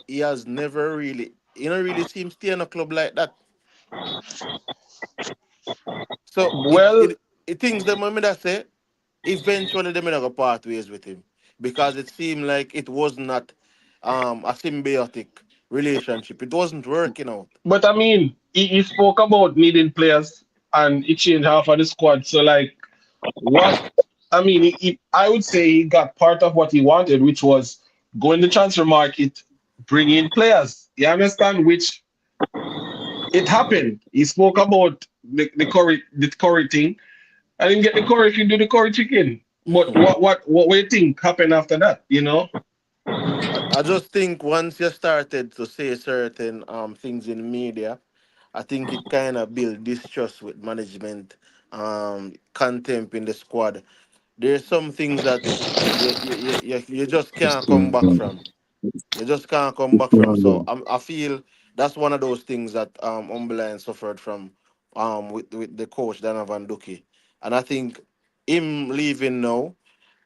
he has never really really seems stay in a club like that. So Well, it things that me that say eventually they may not go part ways with him because it seemed like it was not a symbiotic relationship. It wasn't working out. but I mean, he spoke about needing players and he changed half of the squad. So, like, what I mean, I would say he got part of what he wanted, which was go in the transfer market, bring in players. You understand? Which it happened. He spoke about the curry thing, and then get the curry if you do the curry chicken. But what do you think happened after that? You know? I just think once you started to say certain things in the media, I think it kind of built distrust with management, contempt in the squad. there's some things that you just can't come back from. You just can't come back from. So I feel that's one of those things that Umberline suffered from with the coach Donovan Duki. And I think him leaving now,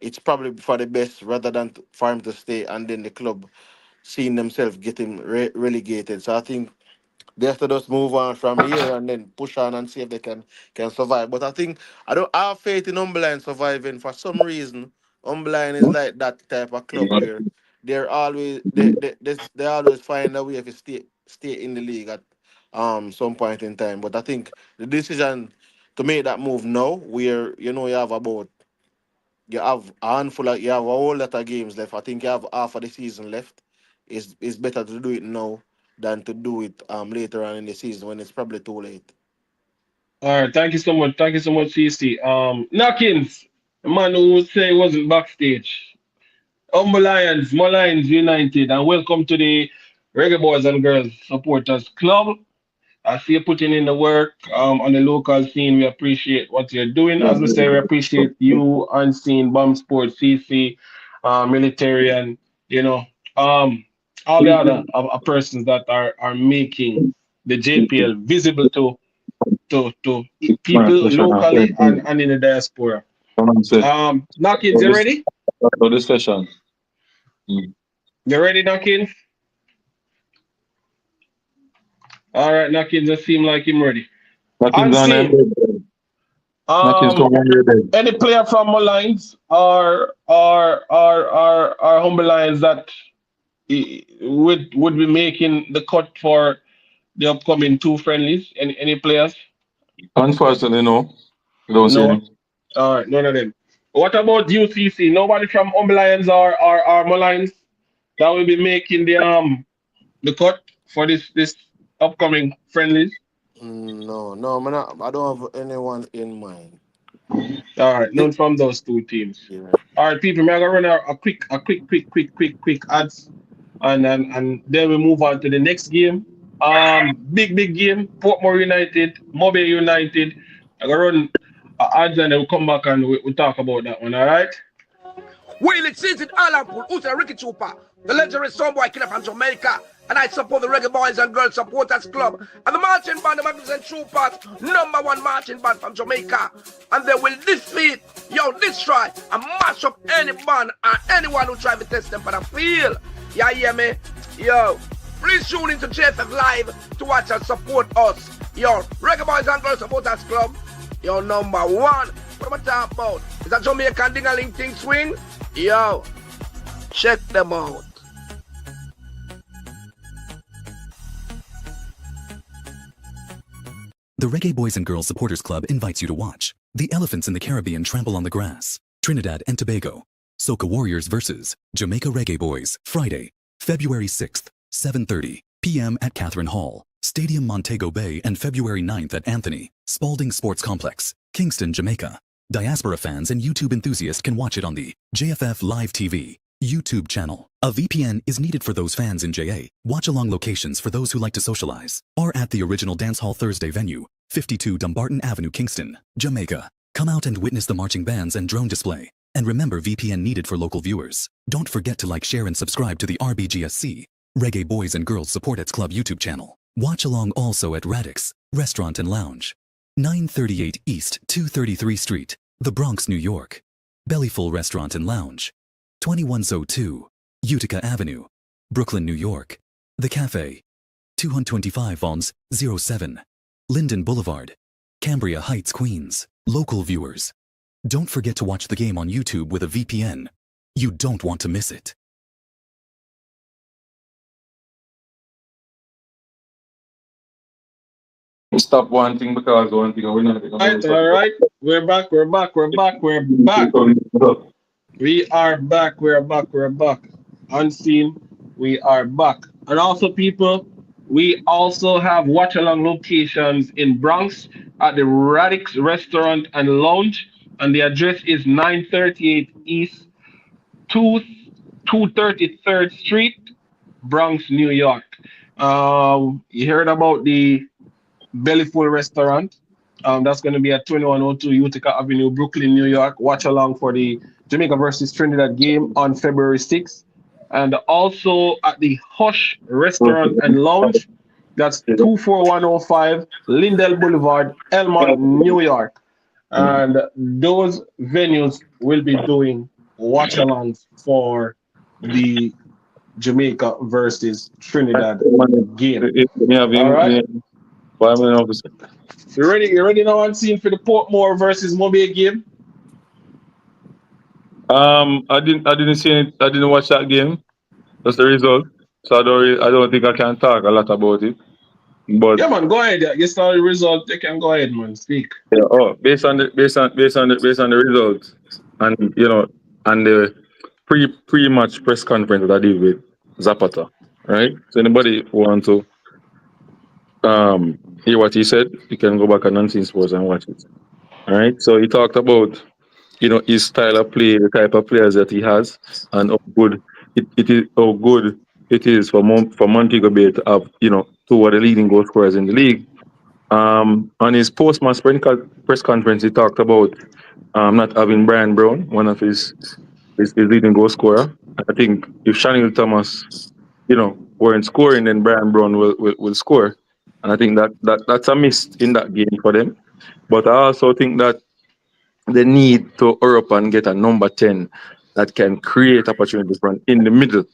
it's probably for the best rather than for him to stay and then the club seeing themselves getting relegated. So I think they have to just move on from here and then push on and see if they can survive. But I think I have faith in Umberline surviving. For some reason, Umberline is like that type of club where they're always they always find a way to stay in the league at some point in time. But I think the decision to make that move now, where you have a whole lot of games left. I think you have half of the season left. It's better to do it now than to do it later on in the season when it's probably too late. All right, thank you so much. Thank you so much, CC. Knockins, the man who say he wasn't backstage. Humble Lions, Lions United, and welcome to the Reggae Boys and Girls Supporters Club. I see you putting in the work on the local scene. We appreciate what you're doing. As we say, we appreciate you, Unseen, Bomb Sport, CC, Military, and you know, um, all the other persons that are making the JPL visible to people locally and in the diaspora. Knockins, you ready? For this session. You ready, Knockins? All right, Knockins, it seem like him ready. Unseen. Any player from Malines or Humble Lions that would be making the cut for the upcoming two friendlies? Any players? Unfortunately, no. Don't see No. any. All right, none of them. What about UCC? Nobody from Humble Lions or Malines that will be making the cut for this upcoming friendlies? No, man, I don't have anyone in mind. All right, none from those two teams. Yeah. All right, people, I'm gonna run a quick ads, and then we move on to the next game. Big game, Portmore United, Mobile United. I'm gonna run ads and then we'll come back and we talk about that one. All right. Well, it says in Alampool, who's a Ricky Trooper, the legendary soundboy killer from Jamaica, and I support the Reggae Boys and Girls Supporters Club, and the marching band, the Magnificent Troopers, #1 marching band from Jamaica, and they will defeat, destroy, and mash up any band or anyone who try to test them for the field. Yeah, hear me? Yo, please tune into JFF Live to watch and support us. Yo, Reggae Boys and Girls Supporters Club, yo, #1. What am I talking about? Is that Jamaican ding-a-ling thing swing? Yo, check them out. The Reggae Boys and Girls Supporters Club invites you to watch The Elephants in the Caribbean Trample on the Grass, Trinidad and Tobago, Soca Warriors vs. Jamaica Reggae Boys, Friday, February 6th, 7:30 p.m. at Catherine Hall, Stadium Montego Bay, and February 9th at Anthony Spalding Sports Complex, Kingston, Jamaica. Diaspora fans and YouTube enthusiasts can watch it on the JFF Live TV YouTube channel. A VPN is needed for those fans in JA. Watch-along locations for those who like to socialize are at the original Dance Hall Thursday venue, 52 Dumbarton Avenue, Kingston, Jamaica. Come out and witness the marching bands and drone display. And remember, VPN needed for local viewers. Don't forget to like, share, and subscribe to the RBGSC, Reggae Boys and Girls Supporters Club YouTube channel. Watch along also at Radix Restaurant and Lounge, 938 East 233 Street, The Bronx, New York. Bellyful Restaurant and Lounge, 2102 Utica Avenue, Brooklyn, New York. The Cafe, 225 Volms 07, Linden Boulevard, Cambria Heights, Queens. Local viewers, don't forget to watch the game on YouTube with a VPN. You don't want to miss it. Stop one thing because one thing we're not All right. We're back. We are back. Unseen, we are back. And also, people, we also have watch along locations in Bronx at the Radix Restaurant and Lounge. And the address is 938 East 233rd Street, Bronx, New York. You heard about the Bellyful Restaurant That's going to be at 2102 Utica Avenue, Brooklyn, New York. Watch along for the Jamaica versus Trinidad game on February 6th. And also at the Hush Restaurant and Lounge. That's 24105 Lindell Boulevard, Elmont, New York. And those venues will be doing watch alongs for the Jamaica versus Trinidad game. Me have All him, right. 5 million officer. You ready? You ready now on scene for the Portmore versus Mobile game? I didn't see it. I didn't watch that game. That's the result. So I don't think I can talk a lot about it. But Yeah, man, go ahead. Yeah. You saw the result. You can go ahead, man. Speak. yeah, based on the results, and and the pre-match press conference that I did with Zapata, right? So anybody who want to hear what he said, you can go back on Unseen Sports and watch it. All right. So he talked about his style of play, the type of players that he has, and how good it is for Montego Bay to have two of the leading goal scorers in the league. On his post-match press conference, he talked about not having Brian Brown, one of his leading goal scorer. I think if Shanil Thomas, weren't scoring, then Brian Brown will score. And I think that's a miss in that game for them. But I also think that they need to hurry up and get a number 10 that can create opportunity front in the middle.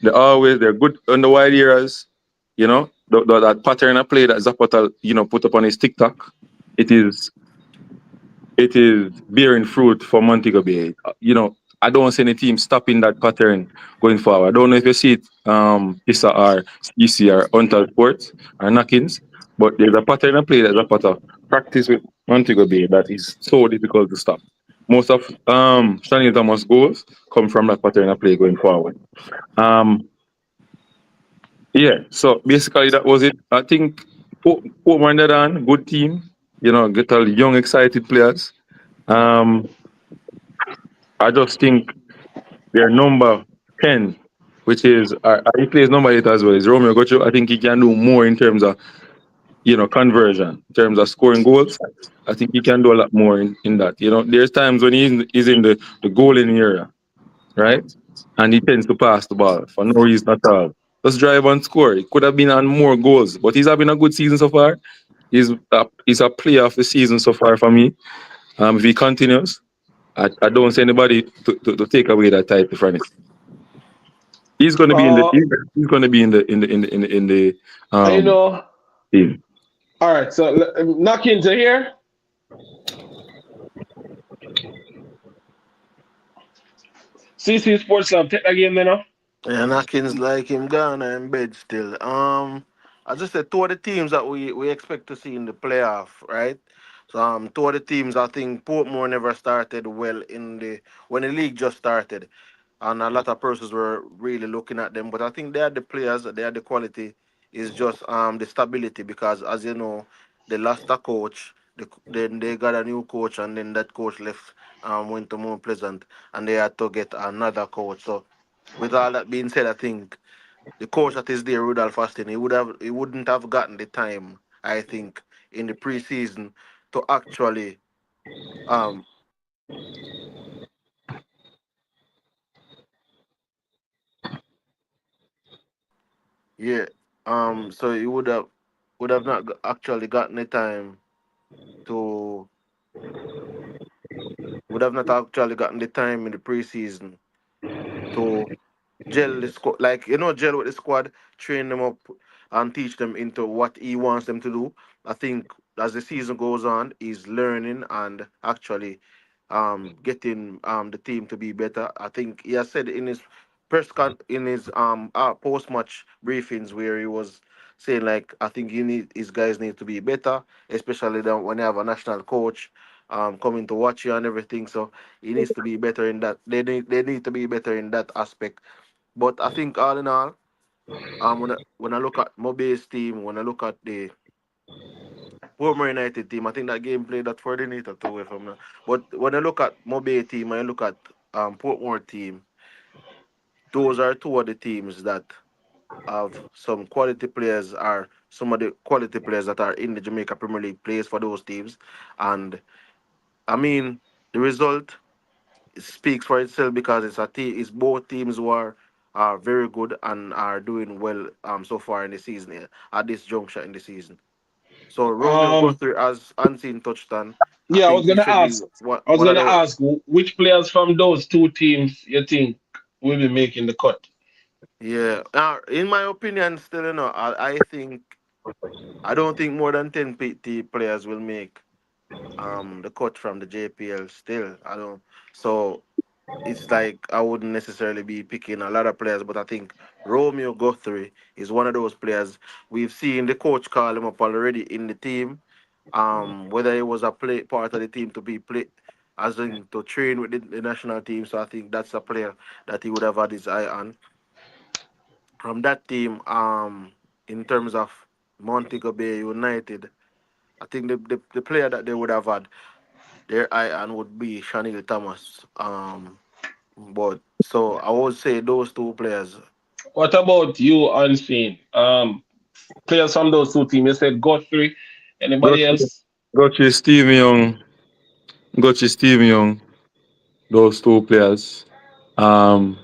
They're good on the wide areas, that pattern of play that Zapata, put up on his TikTok. It is it is bearing fruit for Montego Bay. I don't see any team stopping that pattern going forward. I don't know if you see it, Issa or EC or Hunter Sports or Knockins, but there's a pattern of play that Zapata practice with Montego Bay that is so difficult to stop. Most of Stanley Thomas goals come from that pattern of play going forward. Um, yeah, so basically that was it. I think Port on good team. Get all young, excited players. Um, I just think their number 10, which is he plays number 8 as well, is Romeo Gocho. I think he can do more in terms of conversion, in terms of scoring goals. I think he can do a lot more in that. There's times when he's in the goaling area, right? And he tends to pass the ball for no reason at all. Just drive and score. He could have been on more goals, but he's having a good season so far. He's a player of the season so far for me. If he continues, I don't see anybody to take away that title from him. He's going to be in the Uh, he's going to be in the you um know, team. all right. So knock into here. CC Sports Lab. Take that game then, now. And Atkins like him gone in bed still. I just said two of the teams that we expect to see in the playoff, right? So two of the teams I think Portmore never started well in the when the league just started. And a lot of persons were really looking at them. But I think they are the players, they are the quality. Is just the stability because as you know, they lost a coach, then they got a new coach, and then that coach left went to Mount Pleasant, and they had to get another coach. So with all that being said, I think the coach that is there, Rudolph Austin, he wouldn't have gotten the time, I think, in the preseason to actually um yeah so he would have not actually gotten the time to would have not actually gotten the time in the preseason to gel the squad, like gel with the squad, train them up, and teach them into what he wants them to do. I think as the season goes on, he's learning and actually getting the team to be better. I think he has said in his in his post match briefings where he was saying like I think his guys need to be better, especially when you have a national coach coming to watch you and everything. So he needs to be better in that. They need to be better in that aspect. But I think all in all, when I look at Mobe's team, when I look at the Portmore United team, I think that game played that coordinator too, if I'm not. But when I look at Mobe team, I look at Portmore team. Those are two of the teams that have some quality players are some of the quality players that are in the Jamaica Premier League plays for those teams. And I mean, the result speaks for itself because it's both teams who are very good and are doing well so far in the season at this juncture in the season. So Romeo Um, Guthrie, as Unseen touched on, I yeah, think he should be I was one of gonna the. ask which players from those two teams you think will be making the cut. Yeah. In my opinion, still, I think I don't think more than 10 PT players will make the cut from the JPL. Still, I don't. So it's like I wouldn't necessarily be picking a lot of players, but I think Romeo Guthrie is one of those players. We've seen the coach call him up already in the team. Whether it was a play part of the team to be play as in to train with the national team. So I think that's a player that he would have had his eye on from that team. In terms of Montego Bay United, I think the player that they would have had their eye on would be Shanil Thomas. But so I would say those two players. What about you, Unseen? Players from those two teams. You said Godfrey. Anybody Gotcha, else? gotcha, Steve Young, gotcha, Steve Young. Those two players. Um,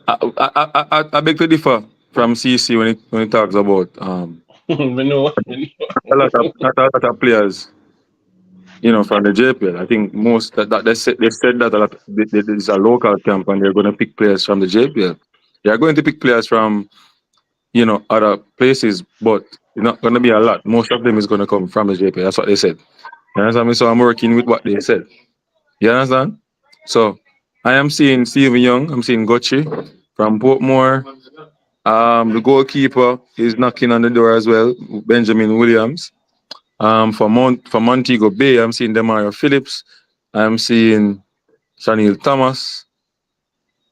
I beg to differ from CC when it talks about we know. We not a lot of players, from the JPL. I think most that they said that a lot. It's a local camp and they're going to pick players from the JPL. They are going to pick players from other places, but it's not going to be a lot. Most of them is going to come from the JPL. That's what they said. You understand me? So I'm working with what they said. You understand? So I am seeing Stephen Young. I'm seeing Gotchi from Portmore. The goalkeeper is knocking on the door as well, Benjamin Williams. For Montego Bay, I'm seeing Demario Phillips. I'm seeing Shanil Thomas.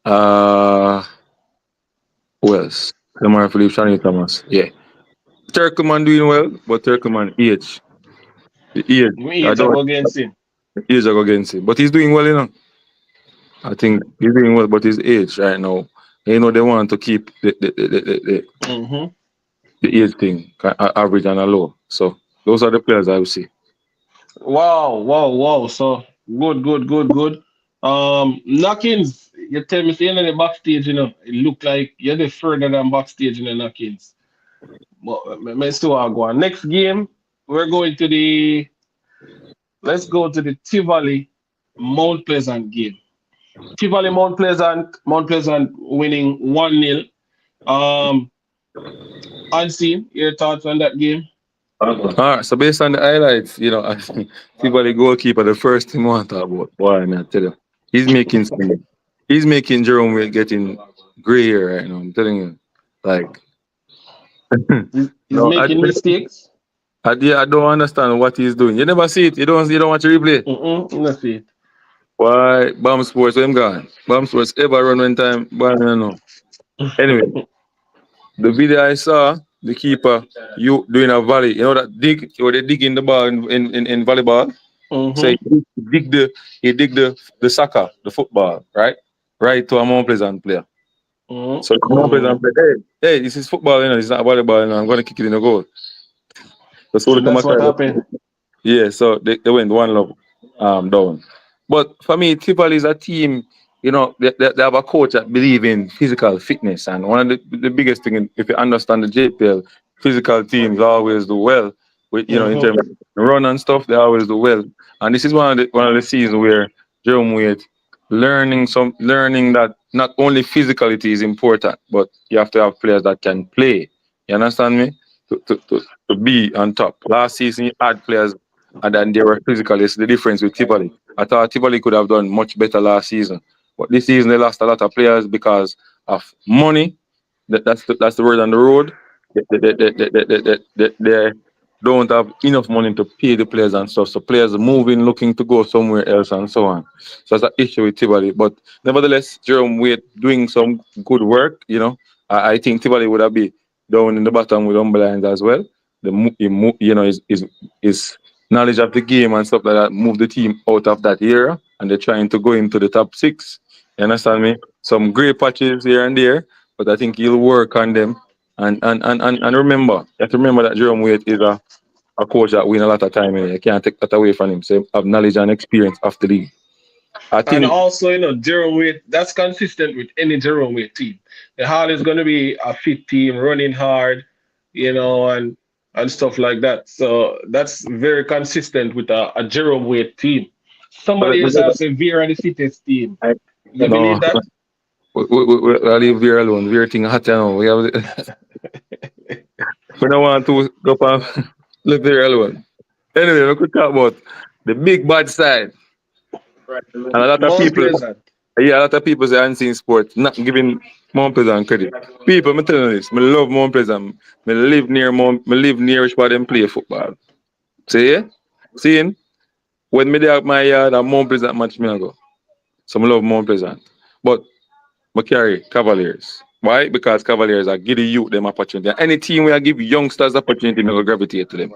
Uh, who else? Demario Phillips, Shanil Thomas. Yeah. Turkman doing well, but Turkman age. The age. I need to don't go against him. the age I go against him. But he's doing well. I think he's doing well, but his age right now. They want to keep Hmm. the age thing average and a low. So those are the players I would see. Wow, wow, wow. So good, good, good, good. Knockings, you tell me, saying in the backstage, it look like you're the further than backstage in the knockings. But let's still go on. Next game, we're going to let's go to the Tivoli Mount Pleasant game. Tivoli Mount Pleasant winning 1-0. Um, Unseen, your thoughts on that game? All right. So based on the highlights, I think people the goalkeeper, the first thing I want to talk about. Boy, man, I tell you, he's making some, he's making Jerome Wade getting gray hair right now. I'm telling you, like, He's no, making mistakes. I don't understand what he's doing. You never see it. You don't watch the replay. Let's see it. Why Bam Sports where him gone? Bam Sports ever run one time? Boy, I don't know. Anyway, the video I saw, the keeper, you doing a volley. You know that dig where they dig in the ball in volleyball? So Mm-hmm. he dig the soccer, the football, right? Right to a Mount Pleasant player. So the Mount Mm-hmm. Pleasant player, hey, this is football, it's not volleyball, I'm gonna kick it in the goal. So the And come that's what aside. happened. Yeah, so they went one love down. But for me, Tivoli is a team, they have a coach that believe in physical fitness. And one of the biggest thing, if you understand the JPL, physical teams always do well. With in Mm-hmm. terms of run and stuff, they always do well. And this is one of the seasons where Jerome Wade learning that not only physicality is important, but you have to have players that can play. You understand me? To be on top. Last season, you had players and then they were physical. It's the difference with Tivoli. I thought Tivoli could have done much better last season. But this season, they lost a lot of players because of money. That's the word on the road. They don't have enough money to pay the players and stuff. So players are moving, looking to go somewhere else and so on. So that's an issue with Tivoli. But nevertheless, Jerome Wade doing some good work. I think Tivoli would have been down in the bottom with Umberland as well. His knowledge of the game and stuff like that move the team out of that era, and they're trying to go into the top six. You understand me? Some great patches here and there, but I think he'll work on them And remember, you have to remember that Jerome Waite is a coach that win a lot of time. You can't take that away from him. So have knowledge and experience of the league. I And think also, Jerome Waite, that's consistent with any Jerome Waite team. The Hard is going to be a fit team, running hard, and stuff like that. So that's very consistent with a Jerome Waite team. but Somebody else has said Vera the fittest team. You no, believe that? I leave Vera alone. Vera thing hot now. We have we don't want to go on leave Vera alone. Anyway, we could talk about the big bad side. And a lot of Mount people, Pleasant. yeah, a lot of people say unseen sport, not giving Mount Pleasant credit. People, I'm telling you this, I love Mount Pleasant. I live near where them play football. See, yeah? Seeing when me there at my yard and Mount Pleasant match me I go. So I love Mount Pleasant. But I carry Cavaliers. Why? Because Cavaliers are give the youth them opportunity. And any team where I give youngsters opportunity, I will gravitate to them.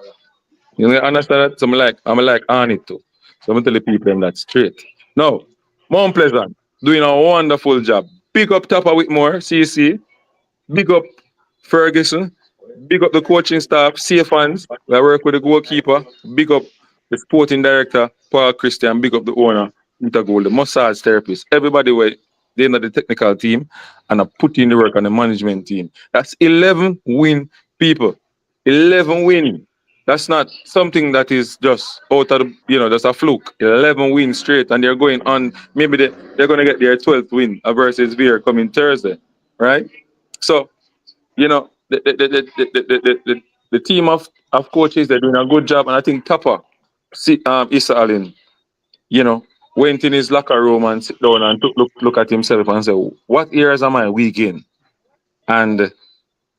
You know, understand that? So I'm like on it too. So I'm tell the people them that straight. Now, Mount Pleasant doing a wonderful job. Pick up Tapa Whitmore, CC. Big up Ferguson. Big up the coaching staff, safe hands. I work with the goalkeeper. Big up the sporting director, Paul Christian. Big up the owner, Intergold, the massage therapist. Everybody were they know the technical team and I put in the work on the management team. That's 11 win people. 11 win. That's not something that is just out of that's a fluke. 11 wins straight and they're going on. Maybe they're going to get their 12th win versus Veer coming Thursday, right? So the team of coaches, they're doing a good job, and I think Tapa, Issa Allen, you know, went in his locker room and sit down and look at himself and said, "What areas am I weak in?" And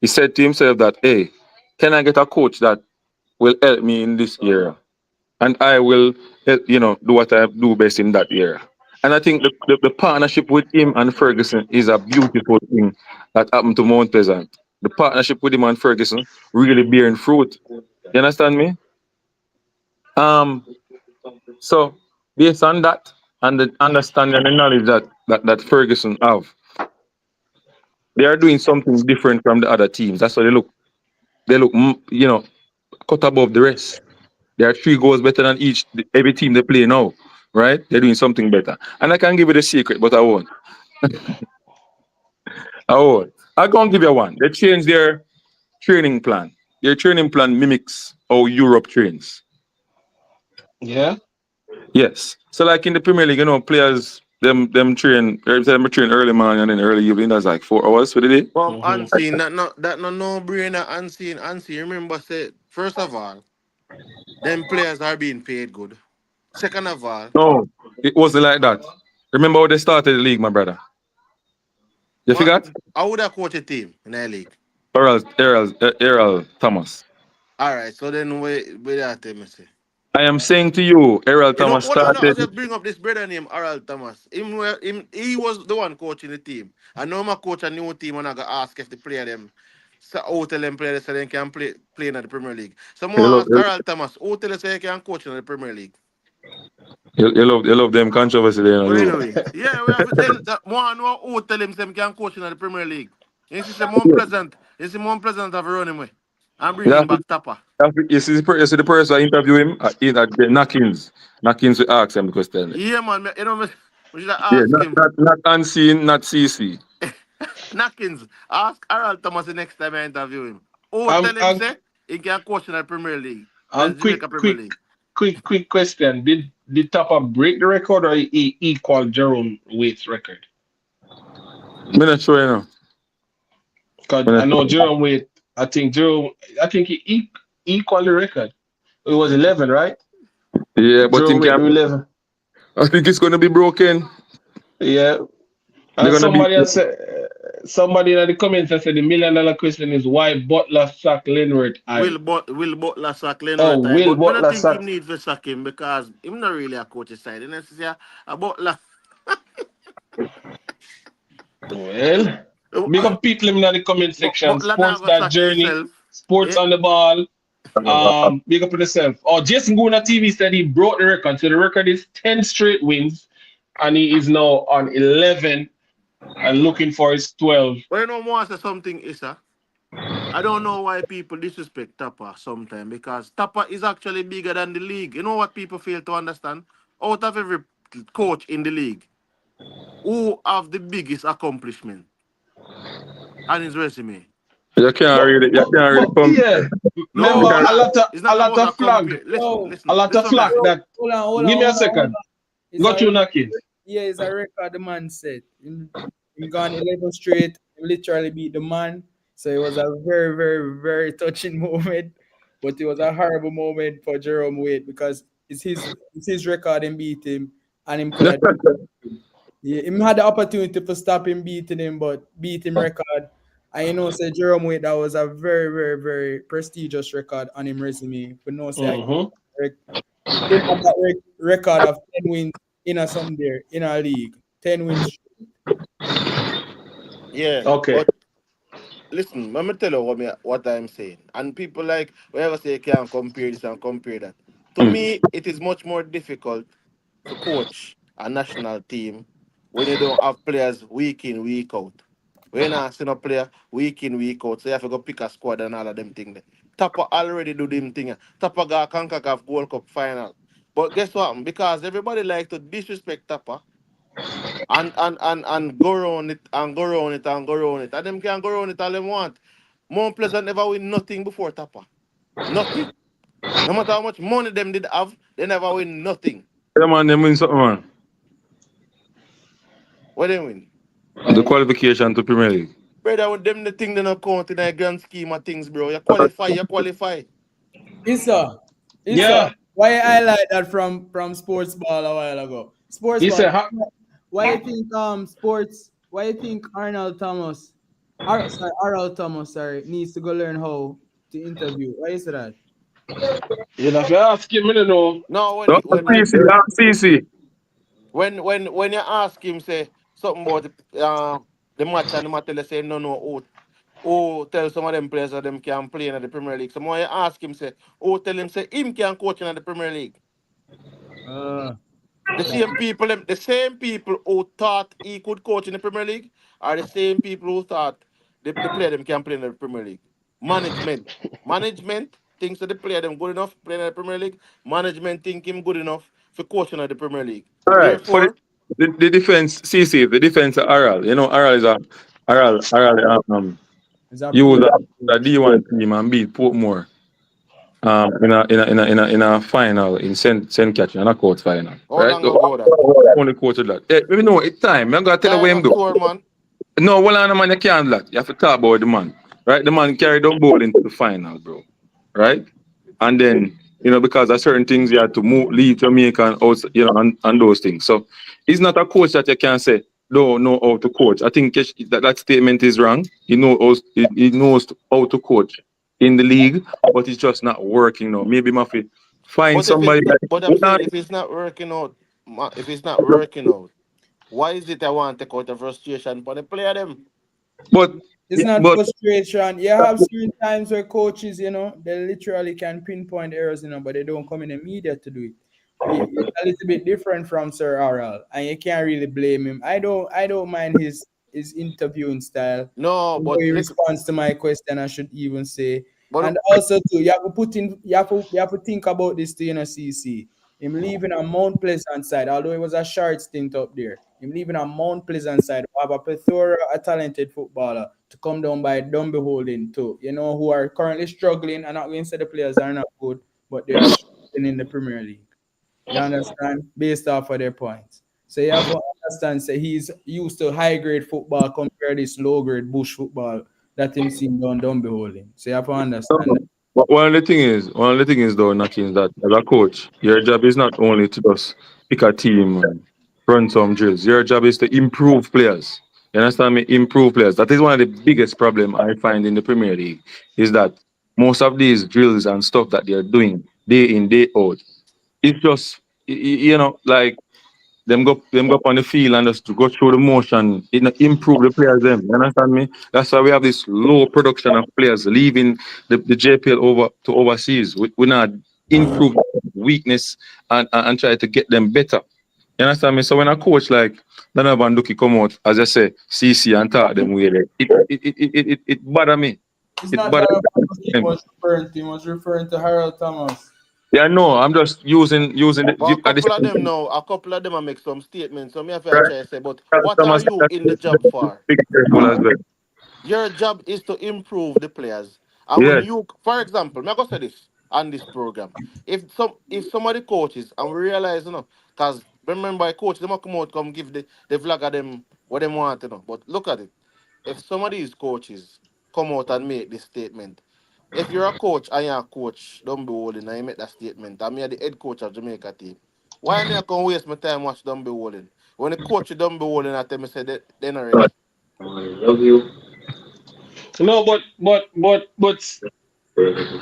he said to himself that, "Hey, can I get a coach that will help me in this area, and I will, do what I do best in that area." And I think the partnership with him and Ferguson is a beautiful thing that happened to Mount Pleasant. The partnership with him and Ferguson really bearing fruit. You understand me? Um, so based on that and the understanding and the knowledge that Ferguson have, they are doing something different from the other teams. That's why they look cut above the rest. They are 3 goals better than every team they play now, right? They're doing something better. And I can give you the secret, but I won't. I won't. I can't give you one. They changed their training plan. Their training plan mimics how Europe trains. Yeah. Yes. So like in the Premier League, players them train every time they train early morning and then early evening. That's like 4 hours for the day. Well, Hmm. unseen, that no brainer, unseen. Remember, say first of all, them players are being paid good. Second of all, No, it wasn't like that. Remember how they started the league, my brother? You what forgot? I would have coach a team in the league. Errol Thomas. All right, so then we that tell me say. I am saying to you, Errol You know Thomas what? I started. just bring up this brother named Harold Thomas. He was the one coaching the team. I know my coach a new team and I got ask if the player them so how tell them play so they can play in the Premier League. So You more love, ask Harold Thomas, who tell us they can coach in the Premier League. you love them controversy there, But you. anyway, yeah, we have to tell that one know who tell him them can coach in the Premier League. You see some unpleasant. You see more unpleasant have run him away. And bring Yeah, him back Tapa. you see the person I interview him at the Knockins. Knockins will ask him the question. Yeah man, we should Yeah, ask not, him. not, not unseen, not CC. Nakins, ask Harold Thomas the next time I interview him. Oh, Um, tell him, um, say, he can coach in the Premier League, the um, quick, Jamaica Premier quick, League. quick question. Did Tapa break the record or he equal Jerome Waite's record? I'm not sure, Because I'm I not know sure. I think he equal the record. It was 11, right? Yeah, but Jerome him Waite can do 11. I think it's gonna be broken. Yeah. They're And gonna be somebody in the comments has said the $1 million question is why Butler sack Leonard I. Will Butler sack Oh, Leonard time, will but I don't Butler think sack? him need to sack him because him not really a coach's side. And it's yeah, a Butler. Well, big up people in the comment section. Butler not Sports gonna that sack journey, himself. sports Yeah, on the ball. Big up to yourself. Oh, Jason Guna TV said he broke the record. So the record is 10 straight wins, and he is now on 11 and looking for his 12. but you know more say something, Issa. I don't know why people disrespect Tapa sometimes because Tapa is actually bigger than the league. You know what people fail to understand? Out of every coach in the league, who have the biggest accomplishment on his resume? You can't really Yeah, compare. remember You No, can't, relax. It's a not lot about a of flag, compare. Listen, Yo, a listen, lot of listen, what me flag say. that. hold on, hold Give on, me a hold on, hold second. on. It's Got a you knocking. yeah, it's a record the man set. Him gone 11 straight. He literally beat the man. So it was a very, very, very touching moment. But it was a horrible moment for Jerome Wade because it's his record and beat him and him could have yeah, him had the opportunity to stop him beating him, but beat him record. And say Jerome Wade, that was a very, very, very prestigious record on him resume. But no say Mm-hmm. him have that record of 10 wins in a some there in our league. 10 wins. Yeah, Okay. but listen, let me tell you what I'm saying. And people like whenever say you can't compare this and compare that. To me, it is much more difficult to coach a national team when you don't have players week in, week out. When you're not seeing a player week in, week out, so you have to go pick a squad and all of them things. Tapa already do them thing. Tapa got CONCACAF Gold Cup final. But guess what? Because everybody like to disrespect Tapa and go around it and go around it and go around it. And them can go around it all they want. Mount Pleasant never win nothing before Tapa. Nothing. No matter how much money them did have, they never win nothing. yeah, man, them win something, man. What they win? The qualification to Premier League. Brother, with them the thing they not count in a grand scheme of things, bro. You qualify, you qualify. Issa, Yeah. why you highlight that from sports ball a while ago? Sports He ball. said, Why you think sports? Why you think Arnold Thomas, Arnold Thomas, sorry, needs to go learn how to interview? Why is that? you have to ask him, you know. No, No, CC, CC. when you ask him say something about the match and the match tell you say who tell some of them players that them can play in the Premier League. Someone you ask him say who tell him say him can coach in the Premier League. Uh, The same people who thought he could coach in the Premier League are the same people who thought the player them can play in the Premier League. Management. Management thinks that the player them good enough playing in the Premier League. Management think him good enough for coaching at the Premier League. All right. For Therefore, the defense, CC, the defense of Aral. You know, Aral is Aral is that use pro? a D1 team and beat Portmore in a final in Saint Catherine, in a court final. how Right? long ago that? Only quoted that. Hey, maybe no, it's time. I'm gonna tell you what him do. Dinosaur man. No, well, on man, you can't do that. You have to talk about the man. Right? The man carried the ball into the final, bro. Right? And then, because of certain things you have to move, leave Jamaica and also, and those things. So he's not a coach that you can say, don't know how to coach. I think that statement is wrong. He knows how to coach in the league, but it's just not working now. Maybe Mafi find But if it somebody but I'm saying that if it's not working out, if it's not working out, why is it I want to take out the frustration for the player them? but It's not but frustration. You have certain times where coaches, they literally can pinpoint errors, but they don't come in the media to do it. It's a little bit different from Sir Oral, and you can't really blame him. I don't mind his interviewing style. No, The way but he look, responds to my question, I should even say. but And also too, you have to think about this too, CC. Him leaving on Mount Pleasant side, although it was a short stint up there. Him leaving on Mount Pleasant side, we have a plethora, a talented footballer to come down by dumb beholding too. Who are currently struggling. I'm not going to say the players are not good, but they are struggling in the Premier League. You understand? Based off of their points. So you have to understand, say he's used to high grade football compared to this low grade bush football that him seen down beholding. So you have to understand that. But one of the thing is though, Naki, is that as a coach, your job is not only to just pick a team and run some drills. Your job is to improve players. You understand me? Improve players. That is one of the biggest problem I find in the Premier League, is that most of these drills and stuff that they're doing day in, day out, it's just like them go up on the field and just to go through the motion, improve the players them. You understand me? That's why we have this low production of players leaving the JPL over to overseas. We not improve weakness and try to get them better. You understand me? So when a coach like Donovan Duki come out, as I say, CC and talk them way, it bother me. It's It, not but Darren he was referring to. He was referring to Harold Thomas. yeah, no, I'm just using But a at the couple of same them time. now, a couple of them are make some statements. So me have to Right. try to say, but what are Thomas, you in the job for? be careful as well. Your job is to improve the players. And when Yes. you, for example, me I go say this on this program. If some of the coaches and we realize, because remember coaches, they might come out, come give the vlogger them what they want, But look at it. If some of these coaches come out and make this statement, if you're a coach and you're a coach, don't be holding and you make that statement, I'm the head coach of Jamaica team. Why am I going to waste my time watch don't be holding? When the coach don't be holding, I tell me say they're not ready. No, but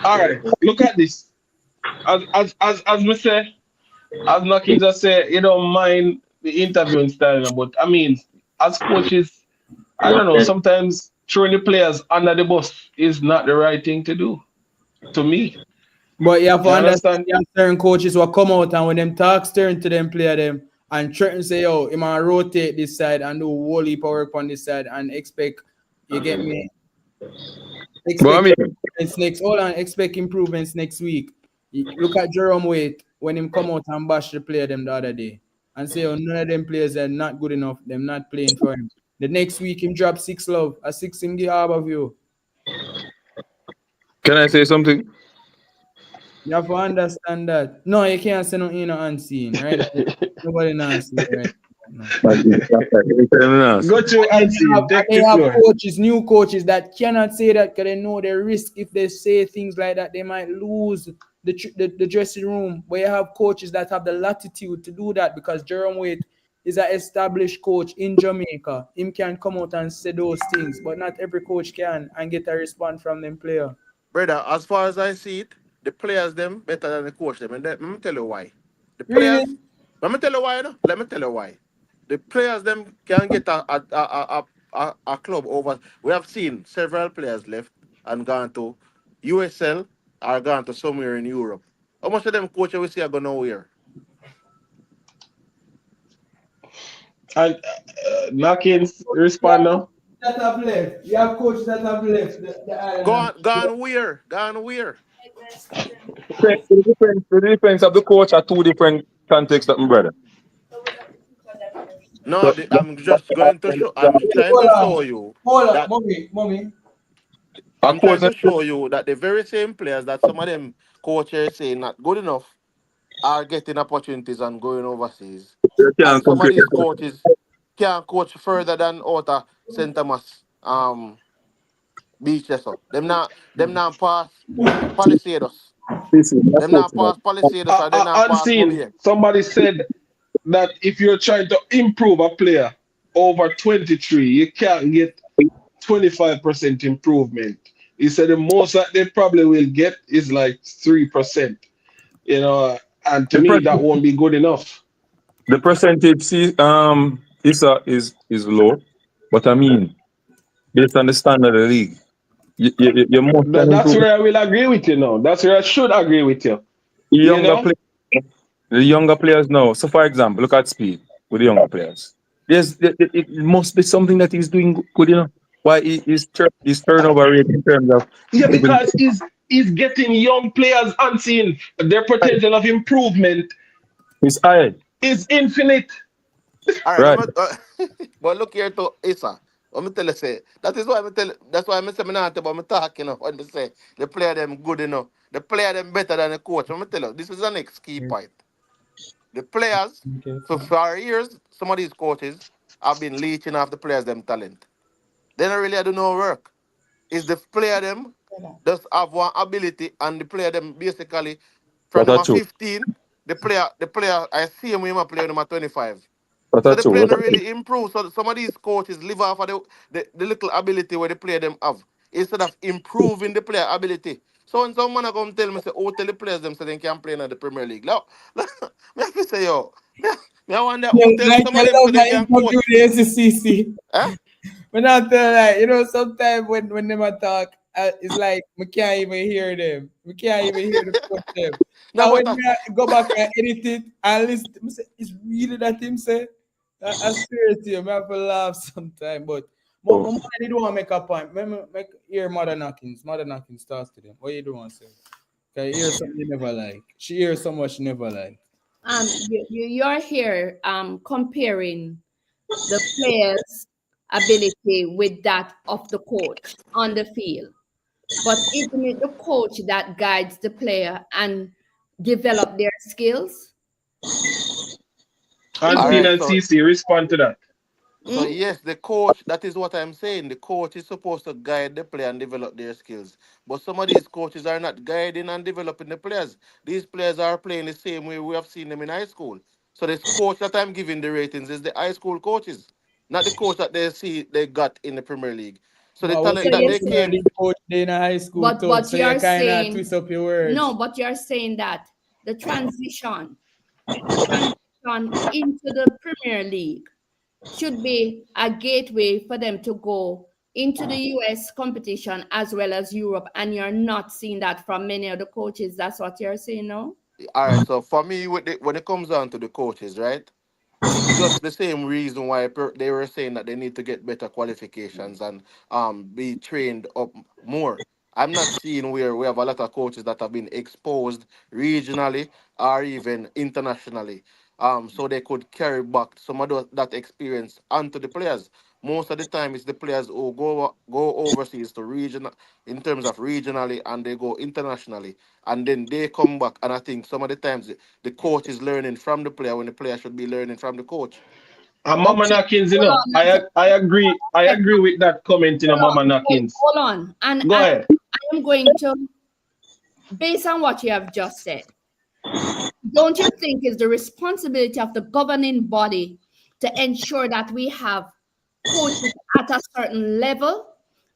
all right. Look at this. As we say, as Naki just say, you don't mind the interviewing style, but I mean, as coaches, I don't know. Sometimes throwing the players under the bus is not the right thing to do. To me, But you have to you understand, understand? you have certain coaches will come out and when them talk turn to them player them and threaten say, yo, you might rotate this side and do a whole heap of work on this side and expect, you get me, But I expect mean, improvements next. Hold on, expect improvements next week. Look at Jerome Waite when him come out and bash the player them the other day and say, oh, none of them players are not good enough. Them not playing for him. The next week him drop 6 love, a 6 him give Harbour View. can I say something? You have to understand that. No, you can't say nothing unseen, right? Nobody knows it right now. Go to unseen. And Take they the have floor. coaches, new coaches that cannot say that because they know the risk. If they say things like that, they might lose the dressing room. But you have coaches that have the latitude to do that because Jerome Waite is an established coach in Jamaica. Him can come out and say those things, but not every coach can and get a response from them player. Brother, as far as I see it, the players them better than the coach them. And let me tell you why. The Really? players, let me tell you why. No? Let me tell you why. The players them can get a club over. We have seen several players left and gone to USL or gone to somewhere in Europe. How much of them coaches we see are going nowhere? And Knockins respond now. That have left. You have coaches that have left the island. Gone where? Gone where? The defense of the coach are two different contexts, that my brother. No, So, I'm just going to show. I'm trying Hold to on. show you Hold on. that Mommy. a I'm coach, trying to show you that the very same players that some of them coaches say not good enough are getting opportunities and going overseas. they And can't some of compete. these coaches can coach further than outer St. Thomas beach. So them not pass Palisados. Listen, that's Them not fortunate. pass Palisados or them not pass Unseen. Bouvier. Somebody said that if you're trying to improve a player over 23, you can't get 25% improvement. He said the most that they probably will get is like 3%. And to The, me, that per- won't be good enough. the percentage is low, but I mean, based on the standard of the league, you must can That's improve. where I will agree with you now. That's where I should agree with you. The You younger know? players, the younger players now. So, for example, look at speed with the younger players. It must be something that he's doing good, Why his turnover rate in terms of Yeah, even because he's getting young players unseen. Their potential of improvement his high, is infinite. All right, right? but look here to Issa. Let me tell you, say that is why I tell. That's why I say me not about me talking. When they say the player them good enough, the player them better than the coach. Let me tell you, this is the next key point. The players, for years, some of these coaches have been leeching off the players them talent. They don't really do no work. Is the player them just have one ability and the player them basically from That's number true. 15, the player I see him when I play number 25. So That's the true. player not really improve. So some of these coaches live off of the little ability where the player them have instead of improving the player ability. So when some man come tell me say, oh, tell the players them so they can play in the Premier League. Now, me have to say yo, me I wonder Yeah, who tell like some I of them so love they that can interview with coach. the SCC. Eh? But not like sometimes when them a talk, it's like we can't even hear them. We can't even hear the coach them. No, And but when me a go back and edit it and listen, me say, it's really that him say. I swear to you, I have to laugh sometimes. But Mama, they don't want to make a point. Make hear Mother Knockings. Mother Knockings talks to them. What you doing, sir? Can you hear something you never like? She hears so much she never like. You're here comparing the player's ability with that of the coach on the field. But isn't it the coach that guides the player and develop their skills? Unseen and CC, respond to that. So yes, the coach, that is what I'm saying. The coach is supposed to guide the player and develop their skills. But some of these coaches are not guiding and developing the players. These players are playing the same way we have seen them in high school. So this coach that I'm giving the ratings is the high school coaches, not the coach that they see they got in the Premier League. So the But we talent So that you're they Premier saying, came, League coach day in high school too. but So you you're kind of saying twist up your words. no, but you're saying that the transition into the Premier League should be a gateway for them to go into the US competition as well as Europe, and you're not seeing that from many of the coaches. That's what you're saying, no? all right. So for me, when it comes down to the coaches, right? It's just the same reason why they were saying that they need to get better qualifications and be trained up more. I'm not seeing where we have a lot of coaches that have been exposed regionally or even internationally. So they could carry back some of that experience onto the players. Most of the time, it's the players who go overseas to region in terms of regionally, and they go internationally, and then they come back. And I think some of the times the coach is learning from the player when the player should be learning from the coach. And Mama Okay, Knockins, hold on. I agree. I agree with that comment, Hold Mama on, Knockins. hold on. And Go I ahead. am going to, based on what you have just said, don't you think it's the responsibility of the governing body to ensure that we have coaches at a certain level?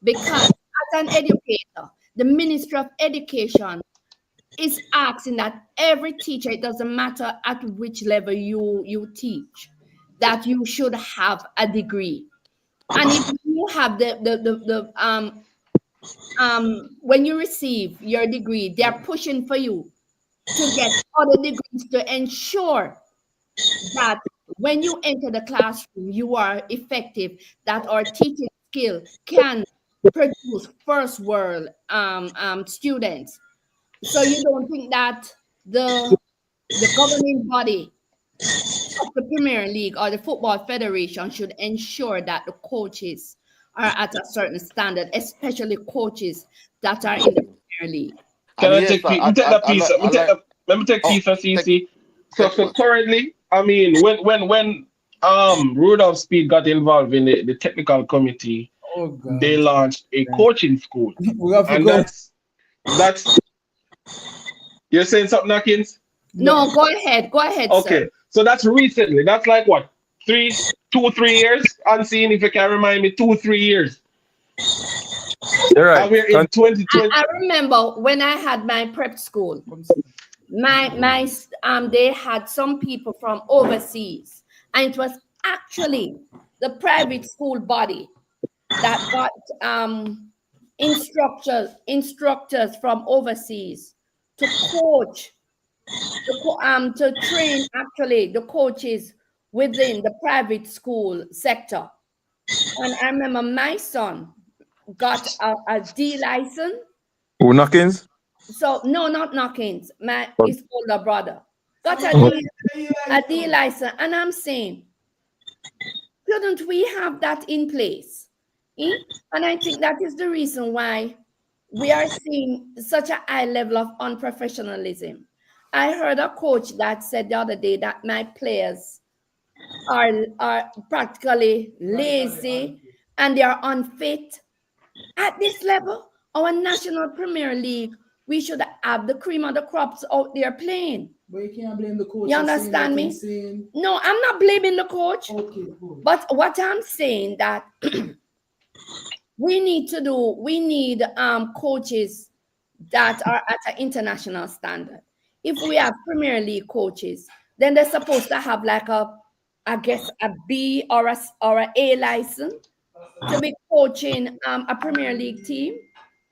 Because as an educator, the Ministry of Education is asking that every teacher, it doesn't matter at which level you teach, that you should have a degree. And if you have when you receive your degree, they're pushing for you to get other degrees to ensure that when you enter the classroom, you are effective, that our teaching skill can produce first world students. So you don't think that the governing body of the Premier League or the Football Federation should ensure that the coaches are at a certain standard, especially coaches that are in the Premier League? Can And I yes, take me take that piece? I like. Let me take Oh, piece of take CC. take So much. currently, I mean, when Rudolph Speed got involved in the technical committee, Oh they God. launched a coaching school, We have to and go. that's you're saying something, Knockins? No, go ahead, sir. Okay, so that's recently. That's like what 3 years. Unseen, if you can remind me, 2 3 years. You're right. And we're in 2020. I remember when I had my prep school, they had some people from overseas, and it was actually the private school body that got instructors from overseas to coach to train actually the coaches within the private school sector. And I remember my son got a D license. Who Knockins? So no, not Knockings. But His older brother got but a D license, and I'm saying, shouldn't we have that in place? And I think that is the reason why we are seeing such a high level of unprofessionalism. I heard a coach that said the other day that my players are practically lazy and they are unfit. At this level, our National Premier League, we should have the cream of the crops out there playing. But you can't blame the coach. You understand me? No, I'm not blaming the coach. Okay, good. But what I'm saying that we need coaches that are at an international standard. If we have Premier League coaches, then they're supposed to have like a B or a A license to be coaching a Premier League team.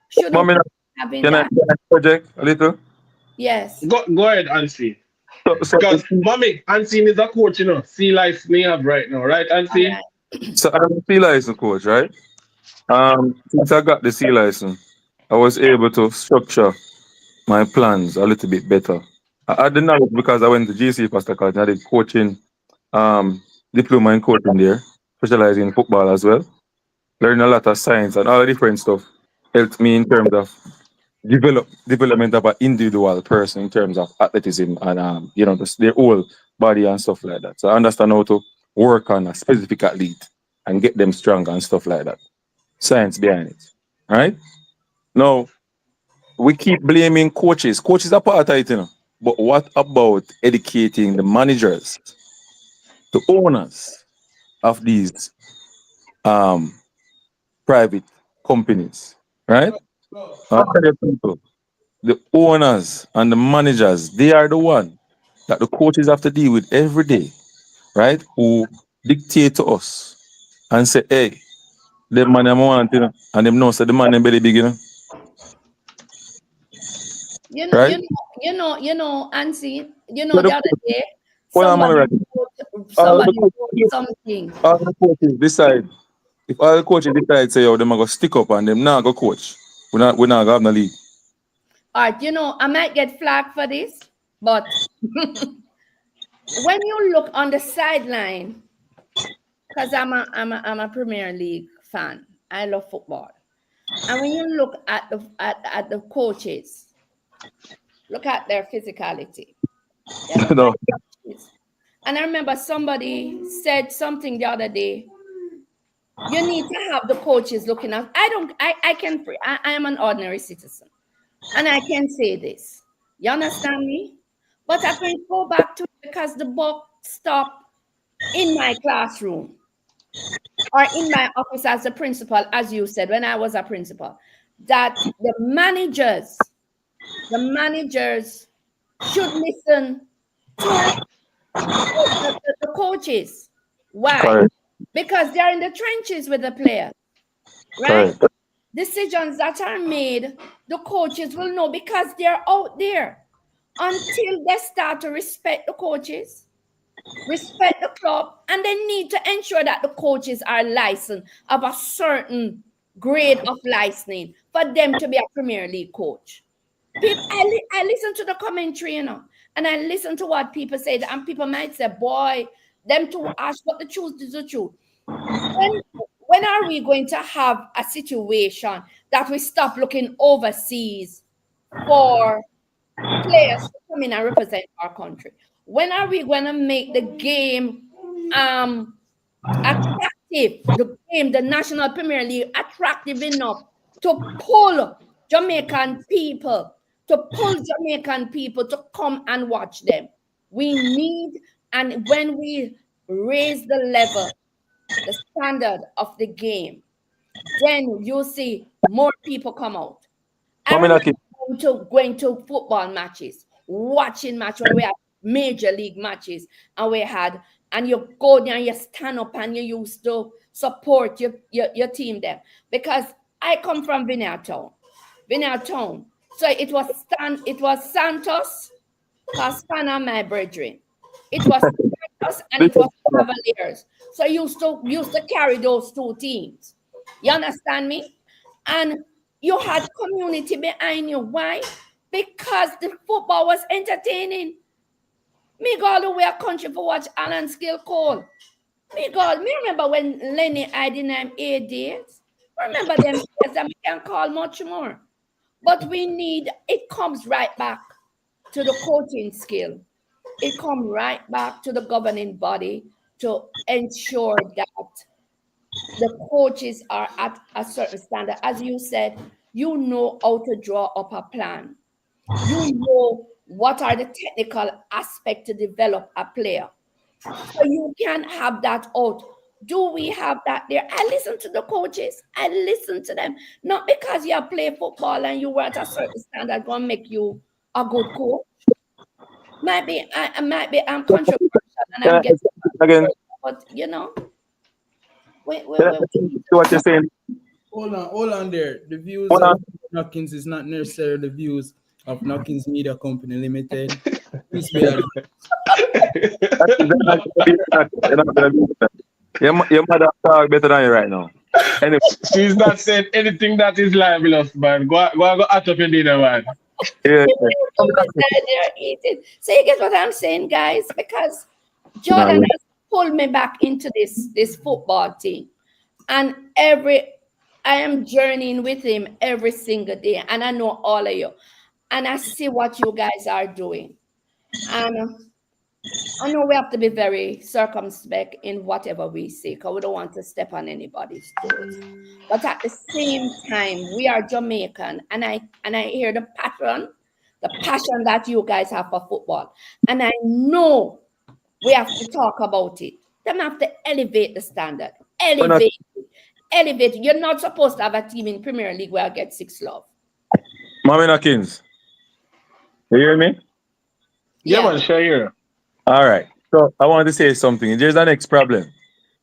Shouldn't Mommy, we be having can I that? project a little? Yes. Go ahead, Unseen. So Because mommy, Unseen is a coach, C life may have right now, right, All Unseen? right. So I'm a C license coach, right? Since I got the C license, I was able to structure my plans a little bit better. I had the knowledge because I went to GC Pastor College. I did coaching, diploma in coaching there, specializing in football as well. Learned a lot of science and all the different stuff. Helped me in terms of development of an individual person in terms of athleticism and just their whole body and stuff like that. So I understand how to work on a specific athlete and get them stronger and stuff like that. Science behind it. Right? Now we keep blaming coaches. Coaches are part of it, But what about educating the managers, the owners of these um private companies? Right? Tell you people, the owners and the managers, they are the one that the coaches have to deal with every day, right? Who dictate to us and say, hey, them man I'm want, and them know so the man them belly big, You know, right? Ansi, So the the other day, hold on, somebody right. All the somebody wrote coaches, something. all the coaches decide. If all the coaches decide say, yo, them are gonna stick up and them not go coach, we not gonna have no league. All right, I might get flagged for this, but when you look on the sideline, because I'm a Premier League fan, I love football, and when you look at the coaches, look at their physicality. They look No. like coaches. And I remember somebody said something the other day. You need to have the coaches looking out. I am an ordinary citizen. And I can say this. You understand me? But I can go back to it because the buck stopped in my classroom or in my office as a principal, as you said, when I was a principal, that the managers should listen to the coaches. Why? Correct. Because they're in the trenches with the players, right? Correct. Decisions that are made, the coaches will know because they're out there. Until they start to respect the coaches, respect the club, and they need to ensure that the coaches are licensed of a certain grade of licensing for them to be a Premier League coach. I listen to the commentary, and I listen to what people say, and people might say, boy, them too harsh, but the truth is the truth. When are we going to have a situation that we stop looking overseas for players to come in and represent our country? When are we going to make the game attractive, the National Premier League attractive enough to pull Jamaican people, to come and watch them? We need, and when we raise the level, the standard of the game, then you'll see more people come out. I Mami remember Naki, going to football matches, watching match when we had major league matches, and you go there and you stand up and you used to support your team there. Because I come from Vineyard Town. So it was Santos, Castana, my brethren. It was Santos and it was Cavaliers. So I used to carry those two teams. You understand me? And you had community behind you. Why? Because the football was entertaining. Me go all the way a country for watch Alan Skill Cole. Me remember when Lenny I didn't have 8 days. Remember them days that we can call much more. But it comes right back to the coaching skill. It comes right back to the governing body to ensure that the coaches are at a certain standard. As you said, you know how to draw up a plan. You know what are the technical aspects to develop a player. So you can have that out. Do we have that there? I listen to the coaches. I listen to them. Not because you play football and you were at a certain standard going to make you a good coach. I'm controversial and I'm getting again, but what you're saying. Hold on there. The views Hold of on. Knockins is not necessarily the views of Knockins Media Company Limited. Please be advised. You're not gonna be that. Your mother talk better than you right now. Anyway, She's not saying anything that is libelous, man. Go at up your dinner, man. yeah, yeah. They're eating. So you get what I'm saying, guys? Because Nah, Jordan has pulled me back into this football thing. And I am journeying with him every single day. And I know all of you. And I see what you guys are doing. And I know we have to be very circumspect in whatever we say, because we don't want to step on anybody's toes. But at the same time, we are Jamaican, and I hear the passion that you guys have for football. And I know we have to talk about it. Them have to elevate the standard. we're not, Elevate. You're not supposed to have a team in Premier League where I get 6 love. Mommy Knockins, you hear me? Yeah, Yeah. man, share here. All right. So I wanted to say something. There's the next problem.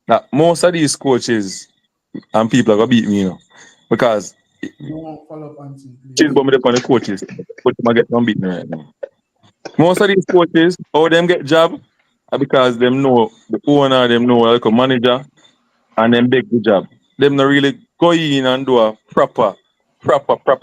Now, most of these coaches and people are gonna beat me, because You won't follow up on team, she's please. going to the coaches, but them get them beat me right now. Most of these coaches, how them get job, are because them know the owner, them know like a manager, and them beg the job. Them not really go in and do a proper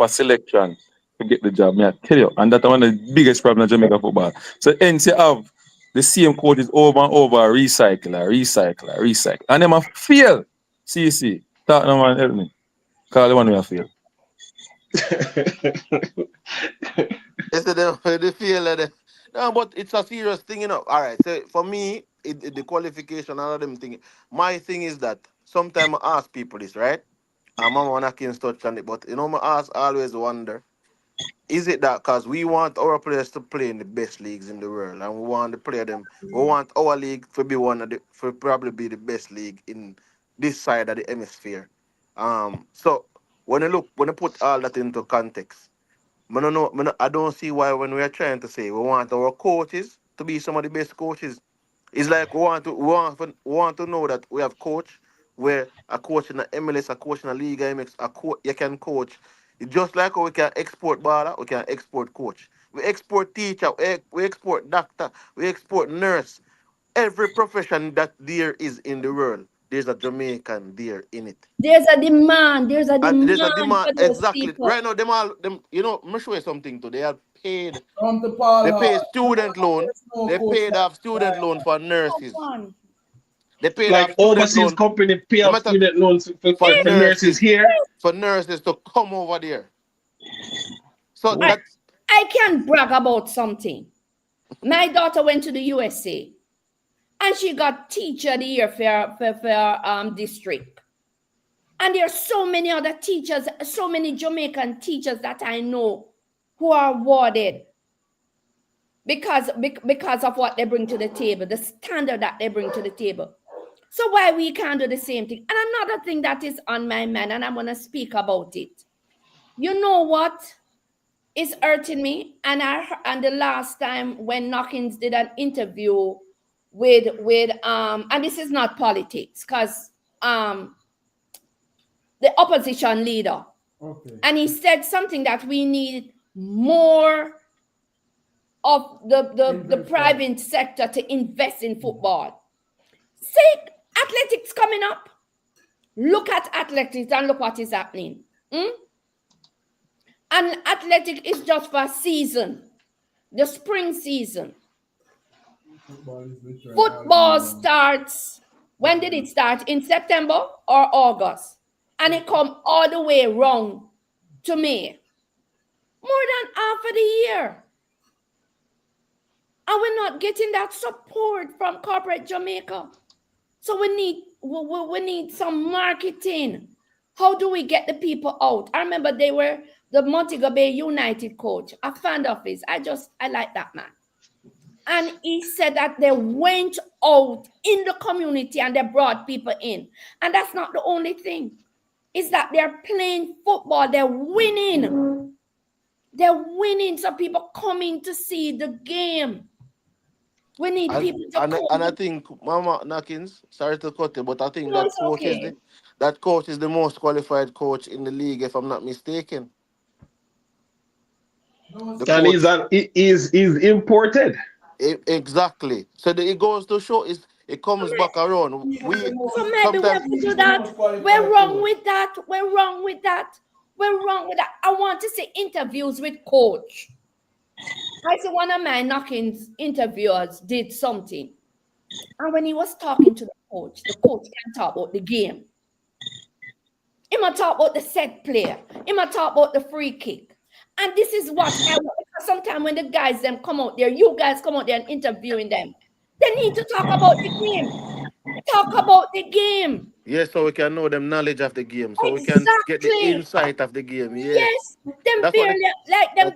selection to get the job. Me I tell you, and that's one of the biggest problems in Jamaica football. So hence you have the same coaches over and over, recycle, and them a fail. See, talk no man help me. Call the one who a fail. They say they feel like that. No, but it's a serious thing, you know. All right. So for me, the qualification, all of them thing. My thing is that sometimes I ask people this, right? I'm not can touch on it, but you know, always wonder, is it that because we want our players to play in the best leagues in the world, and we want to play them, we want our league to be one of the, for probably be the best league in this side of the hemisphere. So when you put all that into context, I don't see why when we are trying to say we want our coaches to be some of the best coaches, it's like we want to know that we have coach where a coach in the MLS, a coach in the Liga MX, you can coach. It's just like how we can export baller, we can export coach. We export teacher, we export doctor, we export nurse. Every profession that there is in the world, there's a Jamaican there in it. There's a demand. There's a And there's a demand demand for those exactly people. right now. Let me show you something too. They are paid. Come to Paul They Hall. pay student loan. There's no They coach paid like off student that. loan for Come nurses. on. They paid off Like student overseas loan. company pay No off matter student loans for for nurses nurses, here. for nurses to come over there. So I, that's I can brag about something. My daughter went to the USA and she got teacher of the year for district. And there are so many other teachers, so many Jamaican teachers that I know who are awarded because of what they bring to the table, the standard that they bring to the table. So why we can't do the same thing? And another thing that is on my mind, and I'm going to speak about it. You know what is hurting me? And the last time when Knockins did an interview with and this is not politics, because the opposition leader, Okay. and he said something that we need more of the private sector to invest in football. See, athletics coming up. Look at athletics and look what is happening. And athletic is just for a season, the spring season. Football starts. When did it start? In September or August? And it come all the way round to May. More than half of the year. And we're not getting that support from corporate Jamaica. So we need some marketing. How do we get the people out? I remember they were the Montego Bay United coach, a fan of his. I like that man. And he said that they went out in the community and they brought people in. And that's not the only thing. It's that they're playing football. They're winning. They're winning. So people coming to see the game. We need people to come. and I think Mama Knockins, sorry to cut you, but I think No, it's okay. that coach is the most qualified coach in the league, if I'm not mistaken. The And coach he's imported. exactly. So it goes to show is it comes back around. We So maybe we sometimes have to do that. We're wrong with that. We're wrong with that. We're wrong with that. I want to see interviews with coach. I see one of my knockings interviewers did something. And when he was talking to the coach can talk about the game. He might talk about the set player. He might talk about the free kick. And this is what I want. Because sometimes when the guys them come out there, you guys come out there and interviewing them, they need to talk about the game. Talk about the game. yes, so we can know them knowledge of the game, so we can get the Exactly. insight of the game. Yes, Yes. Them that's what. barely like them,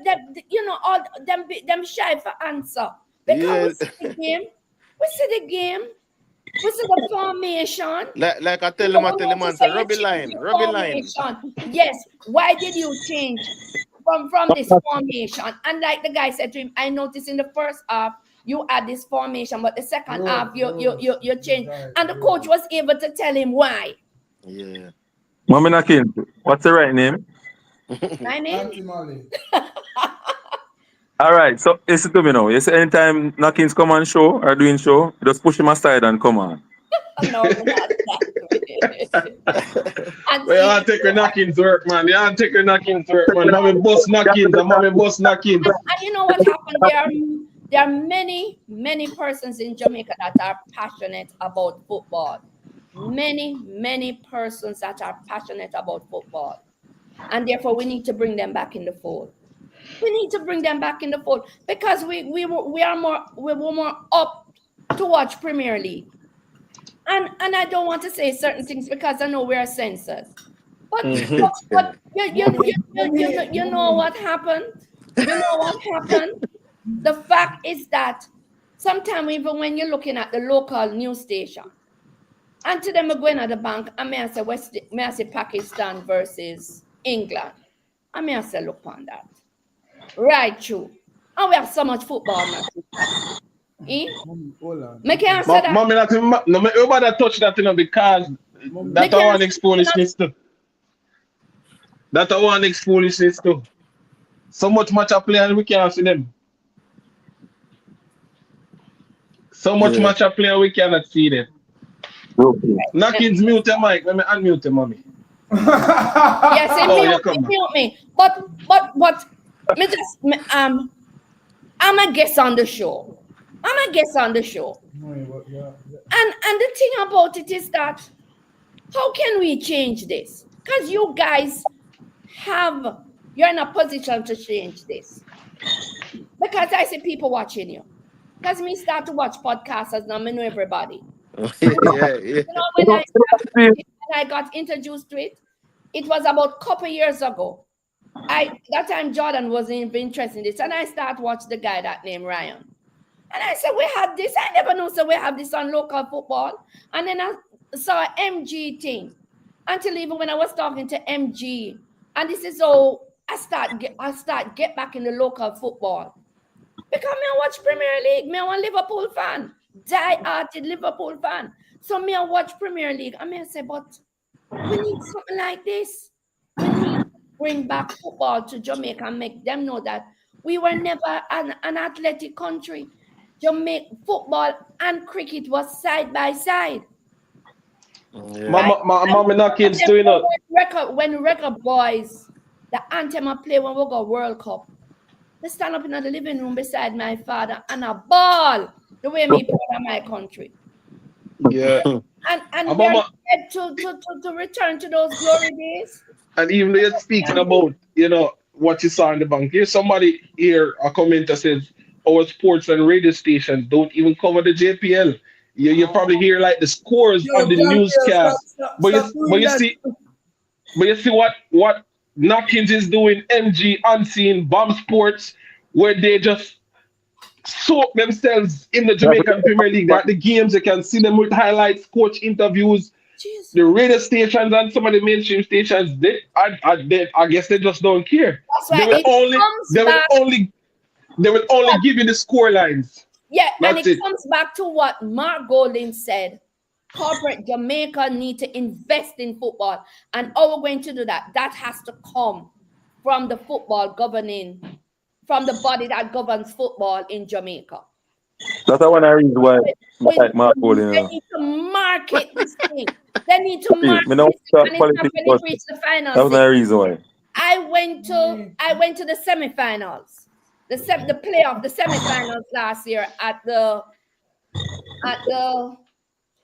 all them shy for answer. Because we Yeah, see the game. We see the game. We see the formation. like I You tell him, don't I tell know him, to man, say say, you Robbie change line, your Robbie line. formation. Yes. Why did you change from this formation? And like the guy said to him, I noticed in the first half you had this formation, but the second half you changed. And the coach was able to tell him why. Yeah. Mommy Nakin, what's the right name? My name? All right, so listen to me now. You say anytime Nakins come on show or doing show, just push him aside and come on. No, not that. And We see, all take your knockings to work, man. You all take your knockings to work, man. Mommy boss knockings and mommy boss knockings. and you know what happened? There are many persons in Jamaica that are passionate about football. Many persons that are passionate about football. And therefore we need to bring them back in the fold. We need to bring them back in the fold because we were more up to watch Premier League. And I don't want to say certain things because I know we are censored. But you know what happened? You know what happened? The fact is that sometimes even when you're looking at the local news station, and to them going at the bank, I may say Pakistan versus England. I may say look on that. Right true. And we have so much football matches. Eh? Make you answer that. Mommy, no, nobody touch that, because that's our next foolishness too. That's our next foolishness too. So much match I play and we can't see them. So much match I play and we cannot see them. Knockings mute your mic. Let me unmute your mommy. Yes, mute me. But me just I'm a guest on the show. And the thing about it is that how can we change this? Because you guys you're in a position to change this. Because I see people watching you. Because me start to watch podcasters now, I know everybody. Yeah. You know, when I got introduced to it, it was about a couple years ago. That time Jordan wasn't even interested in this, and I start watching the guy that named Ryan. And I said, we have this. I never knew, so we have this on local football. And then I saw MG thing. Until even when I was talking to MG, and this is how I start get back in the local football. Because me I watch Premier League. Me I want Liverpool fan. Die-hearted Liverpool fan. So me I watch Premier League. I say, but we need something like this. We need to bring back football to Jamaica and make them know that we were never an athletic country. Jamaica football and cricket was side by side. Yeah. Mama Knockins doing it. When record boys, the anthem I play when we go World Cup, they stand up in the living room beside my father and a ball the way me proud of my country. Yeah. And we're to return to those glory days. And even though you're speaking about, what you saw in the bank, here's somebody here, a commenter says, our sports and radio stations don't even cover the JPL. You probably hear like the scores of the newscast. But you see what Knockins is doing, MG, Unseen, Bomb Sports, where they just soak themselves in the Jamaican Premier League. That the games, you can see them with highlights, coach interviews. Jeez. The radio stations and some of the mainstream stations, I guess they just don't care. That's right. They will only give you the score lines. Yeah, and it comes back to what Mark Golding said. Corporate Jamaica need to invest in football. And how we're going to do that? That has to come from the football from the body that governs football in Jamaica. That's one reason why With, like Mark Bowling, they need to market this thing. They need to me market don't this thing, talk and it's not politics, when but it reaches the final that was stage. the reason why. I went to the semifinals, the playoff, the semifinals last year at the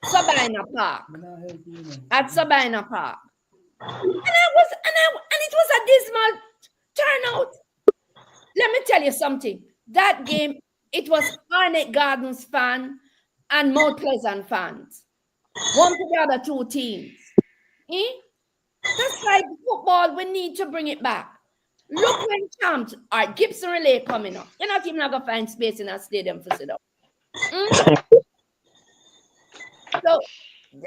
Sabina Park. At Sabina Park. And it was a dismal turnout. Let me tell you something. That game, it was Arnett Gardens fan and Mount Pleasant fans. One to the other two teams. Eh? That's like football. We need to bring it back. Look when champs are Gibson Relay coming up. You're not even gonna find space in a stadium for sit up. So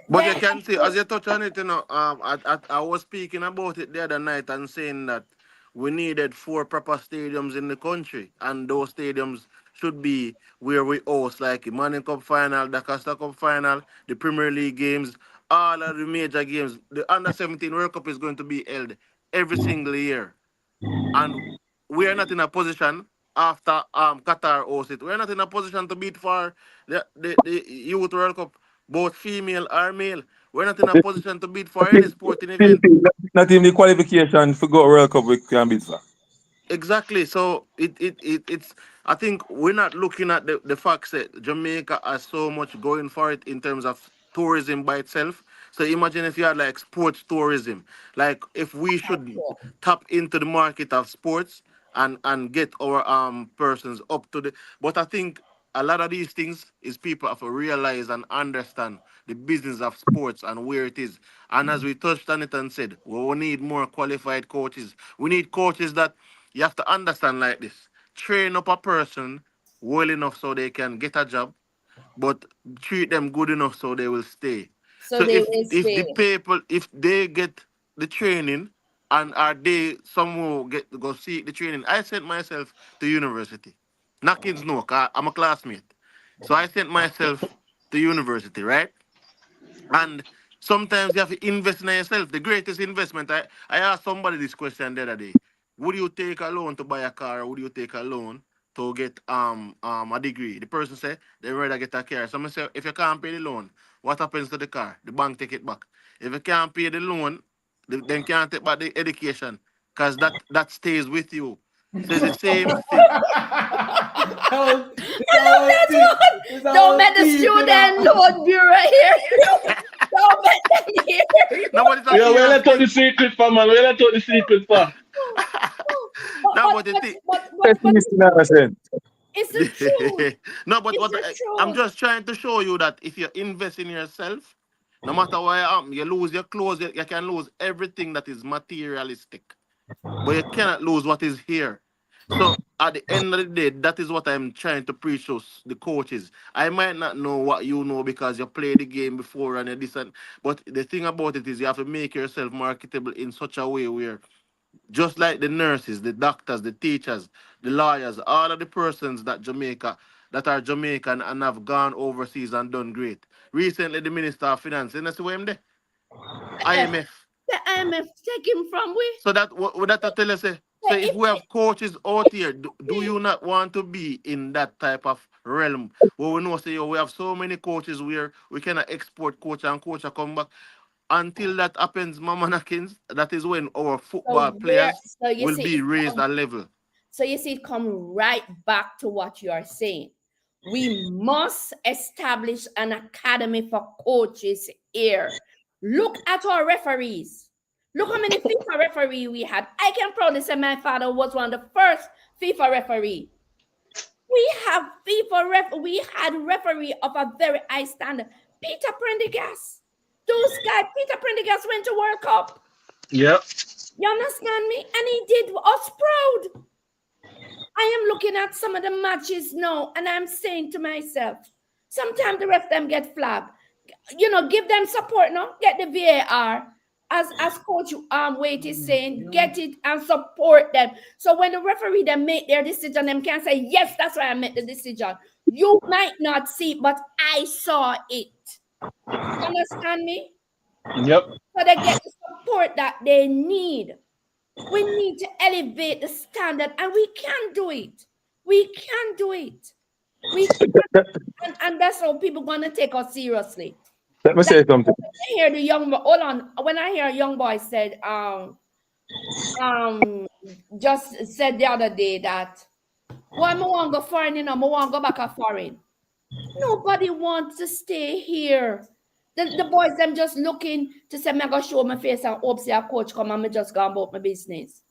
But you can see, as you touch on it, I was speaking about it the other night and saying that we needed 4 proper stadiums in the country, and those stadiums should be where we host, like the Manning Cup final, the Costa Cup final, the Premier League games, all of the major games. The Under 17 World Cup is going to be held every single year, and we are not in a position after Qatar hosts it. We are not in a position to beat for the Youth World Cup, both female or male. We're not in a position to bid for any sporting event. Not even the qualification for go World Cup we can beat for. Exactly. So it's I think we're not looking at the facts that Jamaica has so much going for it in terms of tourism by itself. So imagine if you had like sports tourism. Like if we should tap into the market of sports and get our persons up to the, but I think a lot of these things is people have to realize and understand the business of sports and where it is. And as we touched on it and said, we will need more qualified coaches. We need coaches that you have to understand like this. Train up a person well enough so they can get a job, but treat them good enough so they will stay. So So they will if the stay. people, if they get the training and are they somehow get go seek the training, I sent myself to university. Knockings no, 'cause I'm a classmate. So I sent myself to university, right? And sometimes you have to invest in yourself. The greatest investment. I asked somebody this question the other day. Would you take a loan to buy a car, or would you take a loan to get a degree? The person said they rather get a car. Someone say if you can't pay the loan, what happens to the car? The bank take it back. If you can't pay the loan, then can't take back the education. Because that stays with you. So it's the same thing. Don't let the student loan bureau here. Don't let them hear you. No, but it's a Yeah, we'll serious let out the thing. secret for man. We'll let out the secret for. No, but the thing. Pessimist in a sense. It's the truth. No, but It's what the I'm truth. just trying to show you that if you invest in yourself, no matter what you lose your clothes, you can lose everything that is materialistic, but you cannot lose what is here. So at the end of the day, that is what I'm trying to preach to the coaches. I might not know what you know because you played the game before and you this and, but the thing about it is you have to make yourself marketable in such a way where just like the nurses, the doctors, the teachers, the lawyers, all of the persons that are Jamaican and have gone overseas and done great. Recently, the Minister of Finance, you know, see where him there? IMF. The IMF take him from we. So that what that I tell you say. So if If we have coaches out here, do you not want to be in that type of realm? Where we know say yo, we have so many coaches where we cannot export coach and come back. Until that happens, Mama Nakins, that is when our football players so you will see be it raised come, a level. so you see it come right back to what you are saying. We must establish an academy for coaches here. Look at our referees. Look how many FIFA referee we had. I can proudly say my father was one of the first FIFA referee. We have we had referee of a very high standard. Peter Prendergast. Those guys, Peter Prendergast went to World Cup. Yep. You understand me? And he did us proud. I am looking at some of the matches now, and I'm saying to myself, sometimes the rest of them get flagged. You know, give them support, no? Get the VAR. As Coach Wait is saying, get it and support them. So when the referee them make their decision, them can say, yes, that's why I made the decision. You might not see it, but I saw it. Understand me? Yep. So they get the support that they need. We need to elevate the standard, and we can do it. We can do it. We and that's how people gonna take us seriously. Let me Like say something. I hear the young hold on. When I hear a young boy said, um, just said the other day that why I want to go foreign, I want to go back a foreign. Nobody wants to stay here. The boys them just looking to say me go show my face and hope say a coach come and me just go about my business.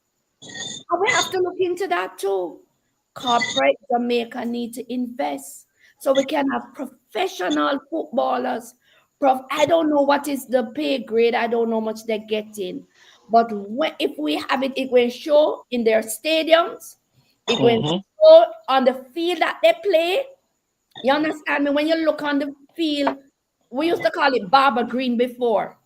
And we have to look into that too. Corporate Jamaica need to invest so we can have professional footballers. I don't know what is the pay grade. I don't know how much they're getting. But if we have it, it will show in their stadiums. It will Mm-hmm. show on the field that they play. You understand me? When you look on the field, we used to call it Barber Green before.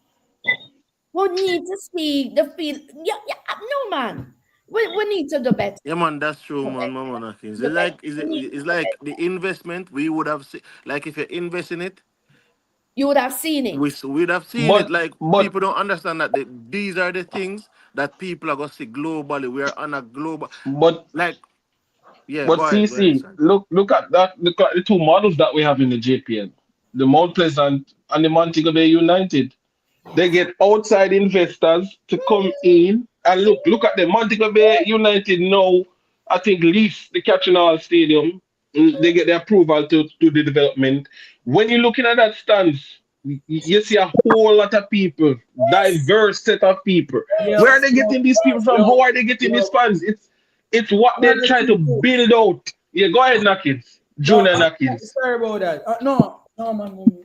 We need to see the field. Yeah, yeah, no man. We need to do better. Yeah, man, that's true, Do man. better. Mama Nakins. Do It's better. like is We it? need to It's do like better. the investment we would have seen. Like if you invest in it, You would have seen it. we'd have seen it. But Like but people don't understand that these are the things that people are gonna see globally. We are on a global. but Like yeah, but go ahead, CC, son. look at that. Look at the two models that we have in the JPN, the Mount Pleasant and the Montego Bay United. They Yes. get outside investors to come in and look at the Montego Bay United now. I think lease the Catching Hall Stadium. They get the approval to do the development. When you're looking at that stance, you see a whole lot of people, Yes. diverse set of people. Where are Yes. they getting these people from? Yo, How are they getting these yo, funds? It's what they're another trying to thing too. build out. Yeah, go ahead, Nakins. No, Junior Nakins. sorry about that. No, man.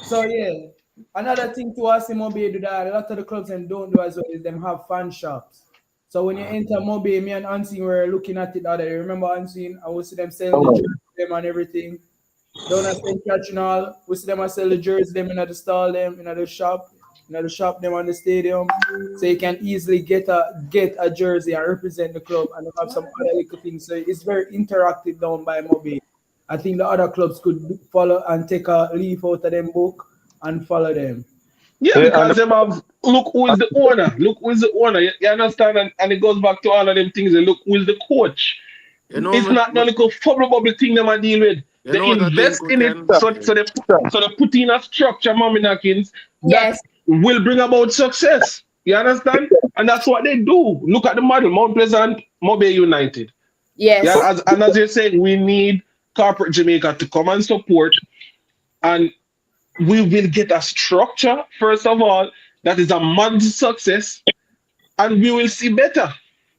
So yeah, another thing to ask in Mobile do that a lot of the clubs them don't do as well is them have fan shops. So when you enter Mobile, me and Ansin were looking at it the other day. Remember Ansin? I would see them selling the Oh, jerseys them and everything. Down at St. Catching all, we see them a sell the jerseys them in the stall them in the shop them on the stadium. So you can easily get a jersey and represent the club and they have some other little things. So it's very interactive down by Mobile. I think the other clubs could follow and take a leaf out of them book and follow them. Yeah, yeah, and because them have look who is the owner. Look who is the owner. You understand? And it goes back to all of them things. Look who is the coach. You know, It's not no little fubble bubble thing them a deal with. you They know what I think invest we in it, can. stop, so they put in a structure, mommy knockings, that Yes. will bring about success. You understand? And that's what they do. Look at the model, Mount Pleasant, Mobile United. Yeah, Yes. as you're saying, we need corporate Jamaica to come and support, and we will get a structure first of all that is a man's success, and we will see better.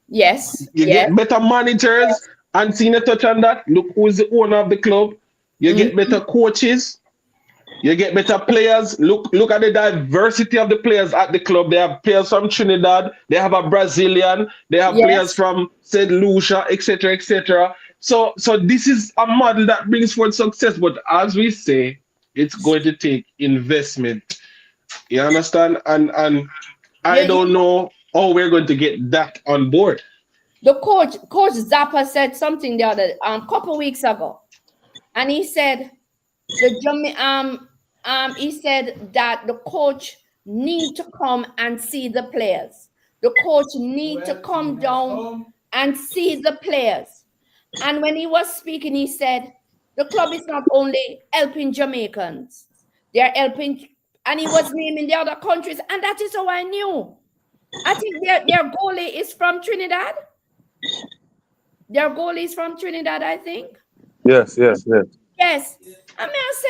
Yes. You Yes. get better managers, and seeing a touch on that. Look who is the owner of the club. You Mm. get better coaches. You get better players. Look at the diversity of the players at the club. They have players from Trinidad. They have a Brazilian. They have players Yes. from St. Lucia, etc., etc. So this is a model that brings forth success. But as we say, it's going to take investment. You understand? And I You don't know how we're going to get that on board. the coach Zappa said something the other couple weeks ago, and he said he said that the coach need to come and see the players. The coach need to Well, come down and see the players. And when he was speaking, he said the club is not only helping Jamaicans, they're helping, and he was naming the other countries, and that is how I knew. I think their goalie is from Trinidad. Their goalie is from Trinidad, I think. yes, yes, yes. Yes. I mean, I say,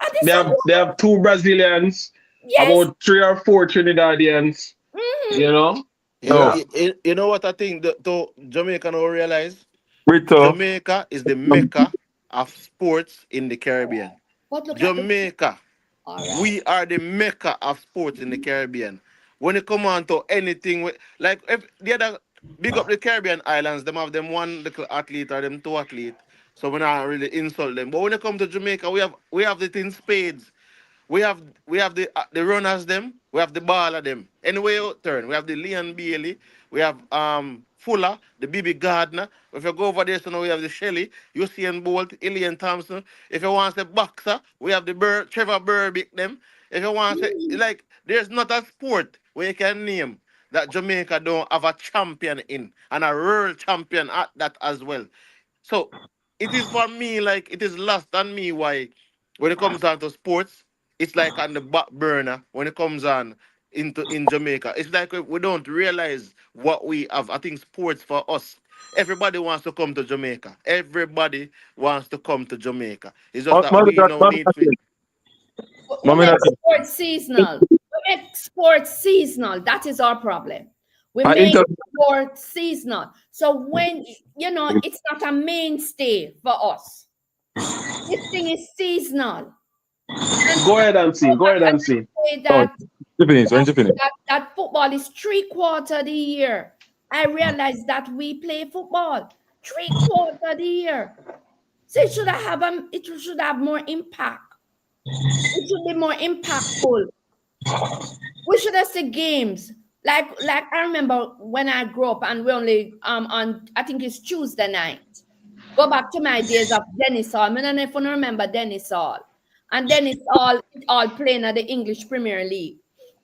I did some. They have two Brazilians, Yes. about 3 or 4 Trinidadians. Hmm. You know, You know, yeah. No, you know what I think the Jamaica now realize? Brito. Jamaica is the mecca of sports in the Caribbean. But look at the. Jamaica, All right. we are the mecca of sports in the Caribbean. When it come on to anything, like if the other big up the Caribbean islands, them have them one little athlete or them two athlete. So we not really insult them. But when it come to Jamaica, we have it in spades. We have the runners them. We have the baller them. Anyway, out turn. We have the Leon Bailey. We have Fuller, the BB Gardner. If you go over there, so now we have the Shelley, Usain Bolt, Ilian Thompson. If you want the boxer, we have the Trevor Burbick them. If you want to like, there's not a sport where you can name that Jamaica don't have a champion in and a world champion at that as well. So it is for me like it is lost on me why when it comes down to sports, it's like on the back burner when it comes on into in Jamaica. It's like we don't realize what we have. I think sports for us. Everybody wants to come to Jamaica. Everybody wants to come to Jamaica. It's just that Mommy, we now need to. We mommy, make not sports seasonal. We make sports seasonal. That is our problem. We I make interview. sports seasonal. So when it's not a mainstay for us. This thing is seasonal. And Go ahead and see. Go ahead and see. say Oh, that you finish. When you finish? that football is 3/4 of the year. I realize that we play football 3/4 of the year. So it should have more impact. It should be more impactful. We should have seen games. Like I remember when I grew up and we only on I think it's Tuesday night. Go back to my days of Dennis Hall. I don't know if you remember Dennis Hall. And Dennis all playing at the English Premier League.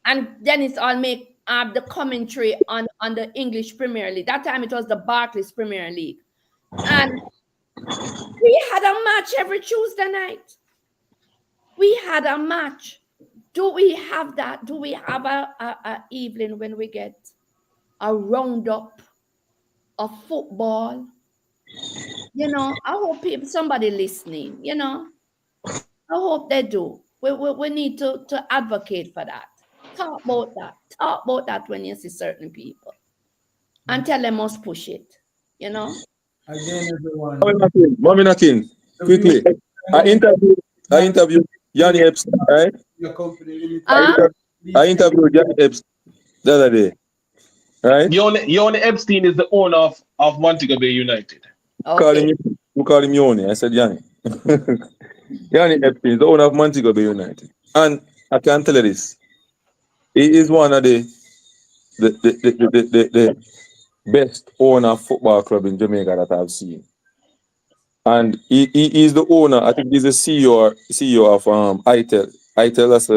And Dennis all make the commentary on the English Premier League. That time it was the Barclays Premier League. And we had a match every Tuesday night. We had a match. Do we have that? Do we have a evening when we get a roundup of football? I hope somebody listening, I hope they do. We need to advocate for that. Talk about that. Talk about that when you see certain people. And tell them must push it, Again, everyone. Mommy Nakin, quickly. I interviewed Yanni Epstein, right? Your company I interviewed Yanni Epstein the other day, right? Yoni Epstein is the owner of Montego Bay United. Okay. Who call him Yoni? I said Yanni. Yanni Epstein is the owner of Montego Bay United. And I can tell you this. He is one of the best owner of football club in Jamaica that I've seen. And he is the owner, I think he's the CEO of ITEL. ITEL, that's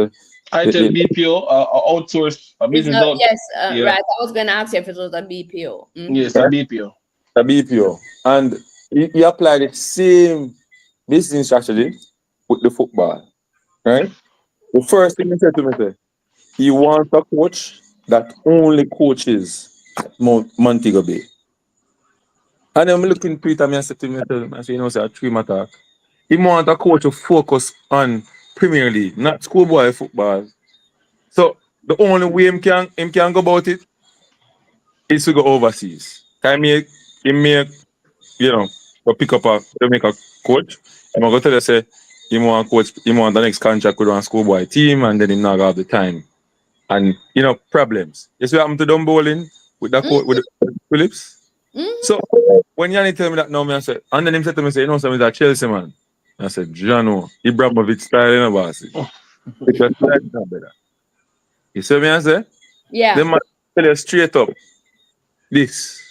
I tell BPO, outsource a It's business not, out. yes, Yeah. right. I was going to ask you if it was a BPO. Yes, a BPO. a BPO. And he applied the same business strategy with the football. Right? The first thing he said to me, he wants a coach that only coaches at Montego Bay. And I'm looking to it and I said to him, I say, a dream attack. He wants a coach to focus on Premier League, not schoolboy football. So the only way him can go about it is to go overseas. He make go pick up a coach. I'm gonna tell you say he want coach, he want the next contract with one schoolboy team and then he not have the time. And problems. You see what happened to Dumb Bowling with that coach with the Phillips? So when Yanni tell me that now, I said, and then him said to me, say, something that Chelsea man. I said, Jano, Ibrahimovic style, boss. Because that's not better. You see me, I say? Yeah. They might tell you straight up this.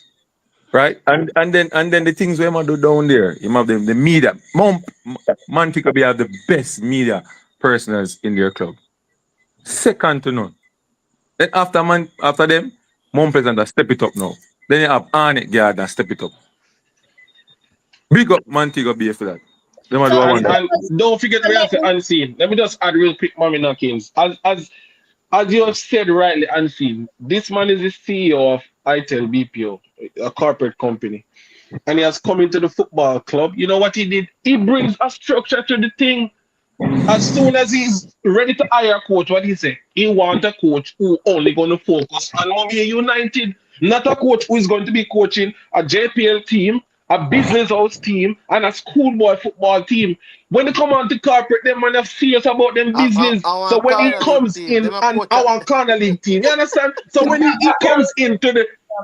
Right? And then the things we might do down there, you have the media. Montego Bay have the best media personals in their club. Second to none. Then after them, Mount Pleasant step it up now. Then you have Arnett Garden step it up. Big up Montego Bay for that. Them are the one. And don't forget we have to unseen. Let me just add real quick, Mommy Knockins. As you have said rightly, unseen, this man is the CEO of ITEL BPO, a corporate company. And he has come into the football club. You know what he did? He brings a structure to the thing. As soon as he's ready to hire a coach, what he say? He want a coach who only going to focus on Mumbai United, not a coach who is going to be coaching a JPL team, a business house team, and a schoolboy football team. When they come on to corporate, them man are serious about them business. Our So when he corner league comes team, in them a and coach our corner league team, you understand? So when he comes into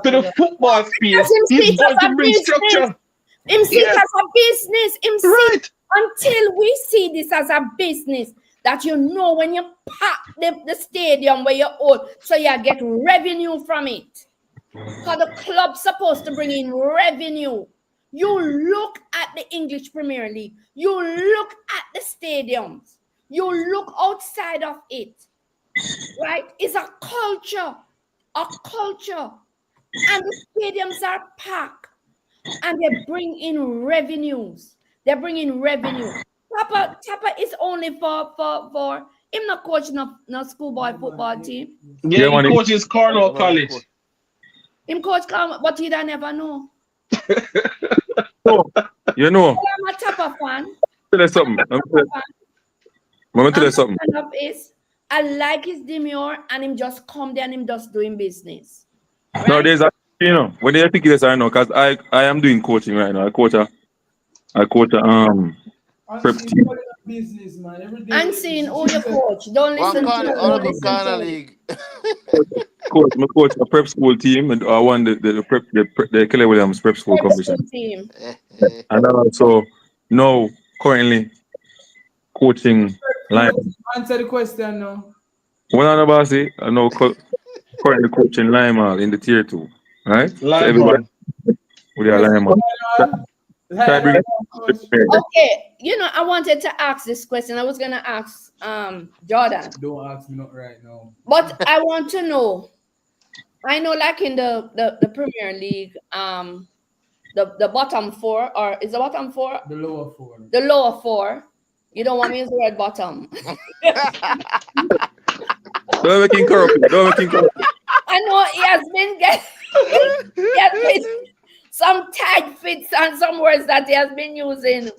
the football space, Him see he's it as going a to bring business. structure. Him see it Yeah. as a business. Him see Right. until we see this as a business that when you pack the stadium where you own, so you get revenue from it. Because the club's supposed to bring in revenue. You look at the English Premier League. You look at the stadiums. You look outside of it. Right? It's a culture. A culture. And the stadiums are packed. And they bring in revenues. They're bringing revenue. Chopper is only for him not coach no schoolboy football team. Yeah, Yeah, he man. coaches Cornwall Come on, College. coach. Him coach come, but he don't never know. So, you know, I'm a Chopper fan. tell you something. I'm gonna tell I'm you something. fan of his. I like his demure and him just come there and him just doing business. Right? Nowadays, you know, when they think this, I know, because I am doing coaching right now. I coach a prep team. Business, man. Every day. And seeing who you coach. Don't listen to Honorable Corner me. League. Coach a prep school team, and I won the Kelly Williams prep school Prep competition. school team. And also now currently coaching line. Answer the question now. One on the bossy, I know currently coaching Lima in the tier 2. Right? So Lime everybody with their Lima. Try bring it to the fair. Okay, you know, I wanted to ask this question. I was gonna ask Jordan, Don't ask me not right now. but I want to know. I know, like in the Premier League, the bottom four, or is the bottom four The lower four. the lower four? You don't want me to use the word bottom. Don't make him corrupt. Don't make him corrupt. I know he has been getting some tight fits and some words that he has been using.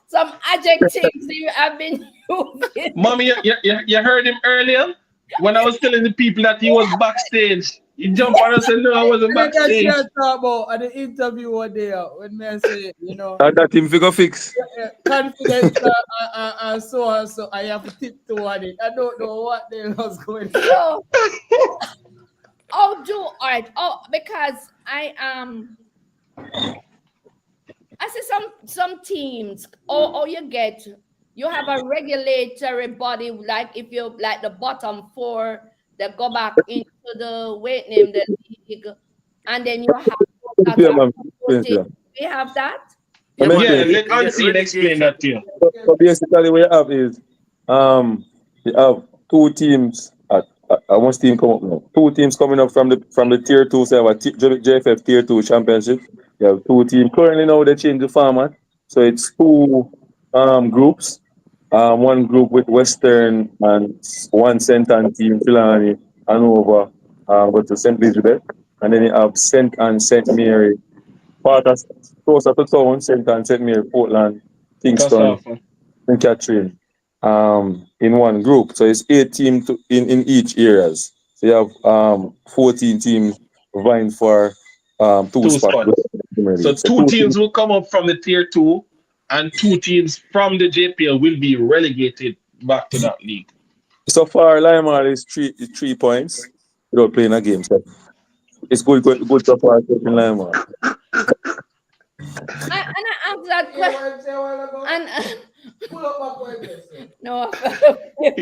Some adjectives he have been using. Mommy, you heard him earlier when I was telling the people that he was backstage. He jumped on us and no, I wasn't backstage. That's talk about at the interview one day when me say, you know, That team figure fix. confidence and so on. So I have to tiptoe on it. I don't know what the hell was going on. So, because I see some teams, you have a regulatory body, like if you like the bottom four that go back into the weight name, the league, and then you have we have that. Yeah, let Unseen explain that to you. So basically, what you have is you have two teams. One team come up now. Two teams coming up from the tier 2. So you have a JFF tier 2 championship. You have two teams. Currently now they change the format. So it's two groups. One group with Western and one St. team, Trelawney, Hanover, go to St. Elizabeth. And then you have St. and St. Mary, part of closer to town, St. Mary, Portland, Kingston, and Catherine, in one group. So it's 8 teams in each areas. So you have 14 teams vying for two spots. So two teams will come up from the tier 2, and 2 teams from the JPL will be relegated back to that league. So far, Lima is 3 points without playing a game. So it's good so far in Lima. And I asked that question. No.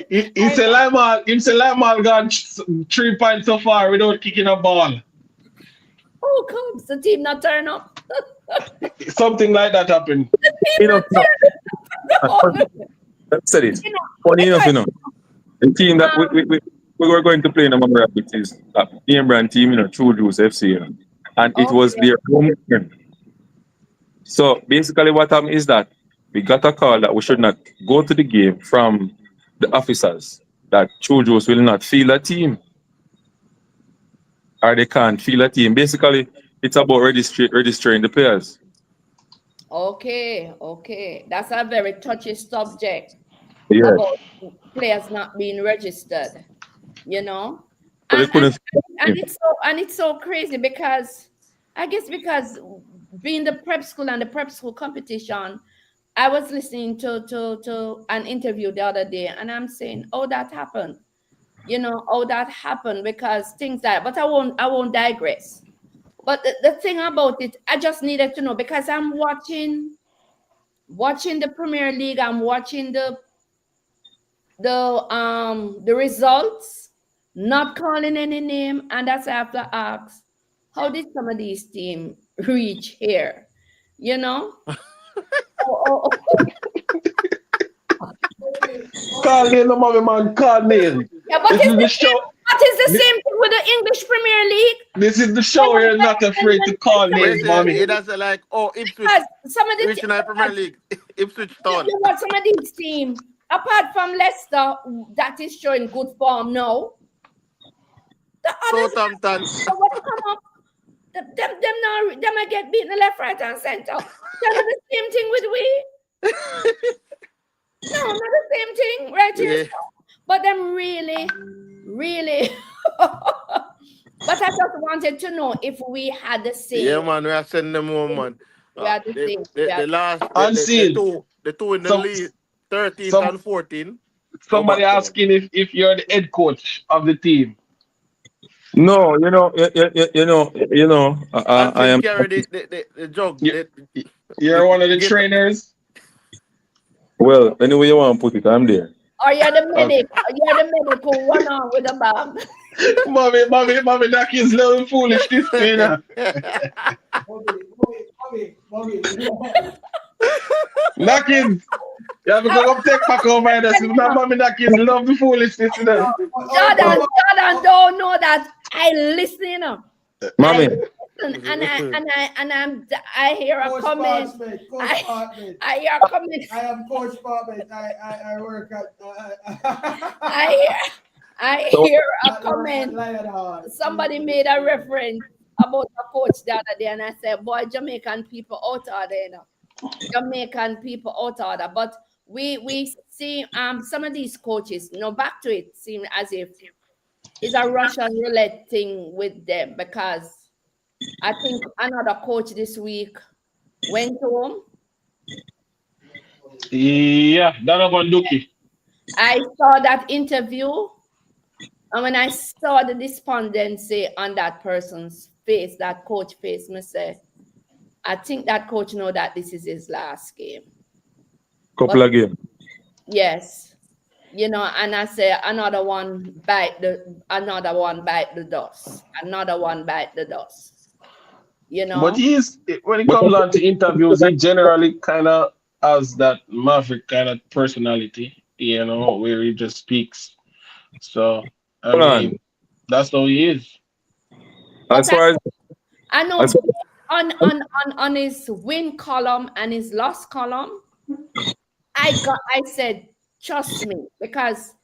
He said Lima got 3 points so far without kicking a ball. Oh, comes the team not turn up. Something like that happened. Said it. Funny enough, the team that we were going to play in the Mummy Rapids is a name brand team, True Juice FC, and it was their home game. So basically, what happened is that we got a call that we should not go to the game from the officers, that True Juice will not feel a team, or they can't feel a team. Basically, it's about registering the players. Okay. That's a very touchy subject. Yeah. About players not being registered, So and it's so crazy because being the prep school and the prep school competition, I was listening to an interview the other day, and I'm saying, that happened, because things like. But I won't digress. But the thing about it, I just needed to know, because I'm watching the Premier League. I'm watching the results, not calling any name, and that's why I have to ask, how did some of these teams reach here? Call name, the mommy man, call name. Yeah, but what is the the same thing with the English Premier League. This is the show where you're not afraid to call names, mommy. It does like, oh, Ipswich, Because some of the regional Premier League, Ipswich Town. you know, some of these teams, apart from Leicester, that is showing good form now. The others Southampton. what come up, them I get beaten left, right, and center. Tell the same thing with we. No, not the same thing, right here. Yeah. But them really. But I just wanted to know if we had the same. Yeah, man, we are sending them home, man. We are the same. The last, Unseen. the two in the league, 13th some- and 14. Somebody Go back asking if you're the head coach of the team. No, I am. Carry the jug. Yeah. You're one of the trainers. Well, anyway you want to put it, I'm there. Or you're the medic. You're the medic who run on with the bag. Mommy, that kid's little foolish this way now. Nakins, you have to go up take back over there. So now mommy Nakins love the foolishness. Jordan don't know that I listen, you know. Mommy. I hear a Coach comment. Parchment, I hear a comment. I am Coach Parchment. I work at. I hear a comment. Somebody made a reference about a coach the other day, and I said, "Boy, Jamaican people out of there, you know. Jamaican people out of there." But we see some of these coaches, you know, back to it, seem as if it's a Russian roulette thing with them, because I think another coach this week went home. Yeah, Donovan Duki. I saw that interview, and when I saw the despondency on that person's face, that coach face, I say, I think that coach know that this is his last game. Couple of games. Yes. You know, and I say another one bite the dust. Another one bite the dust. You know. But when it comes on to interviews, he generally kind of has that maverick kind of personality, you know, where he just speaks. So I mean, that's how he is. As far as I know on his win column and his loss column, I said, trust me, because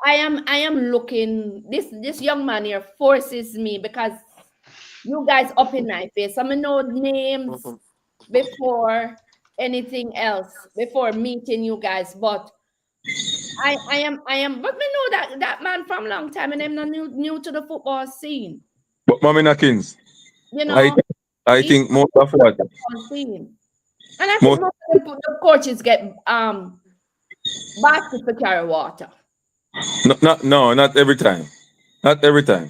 I am looking, this young man here forces me, because you guys up in my face. I know names before anything else, before meeting you guys, but I am, but we know that man from long time, and I'm not new to the football scene. But Mommy Nakins, You know, I think most of what? And I think most of the coaches get baskets to carry water. No, not every time. Not every time.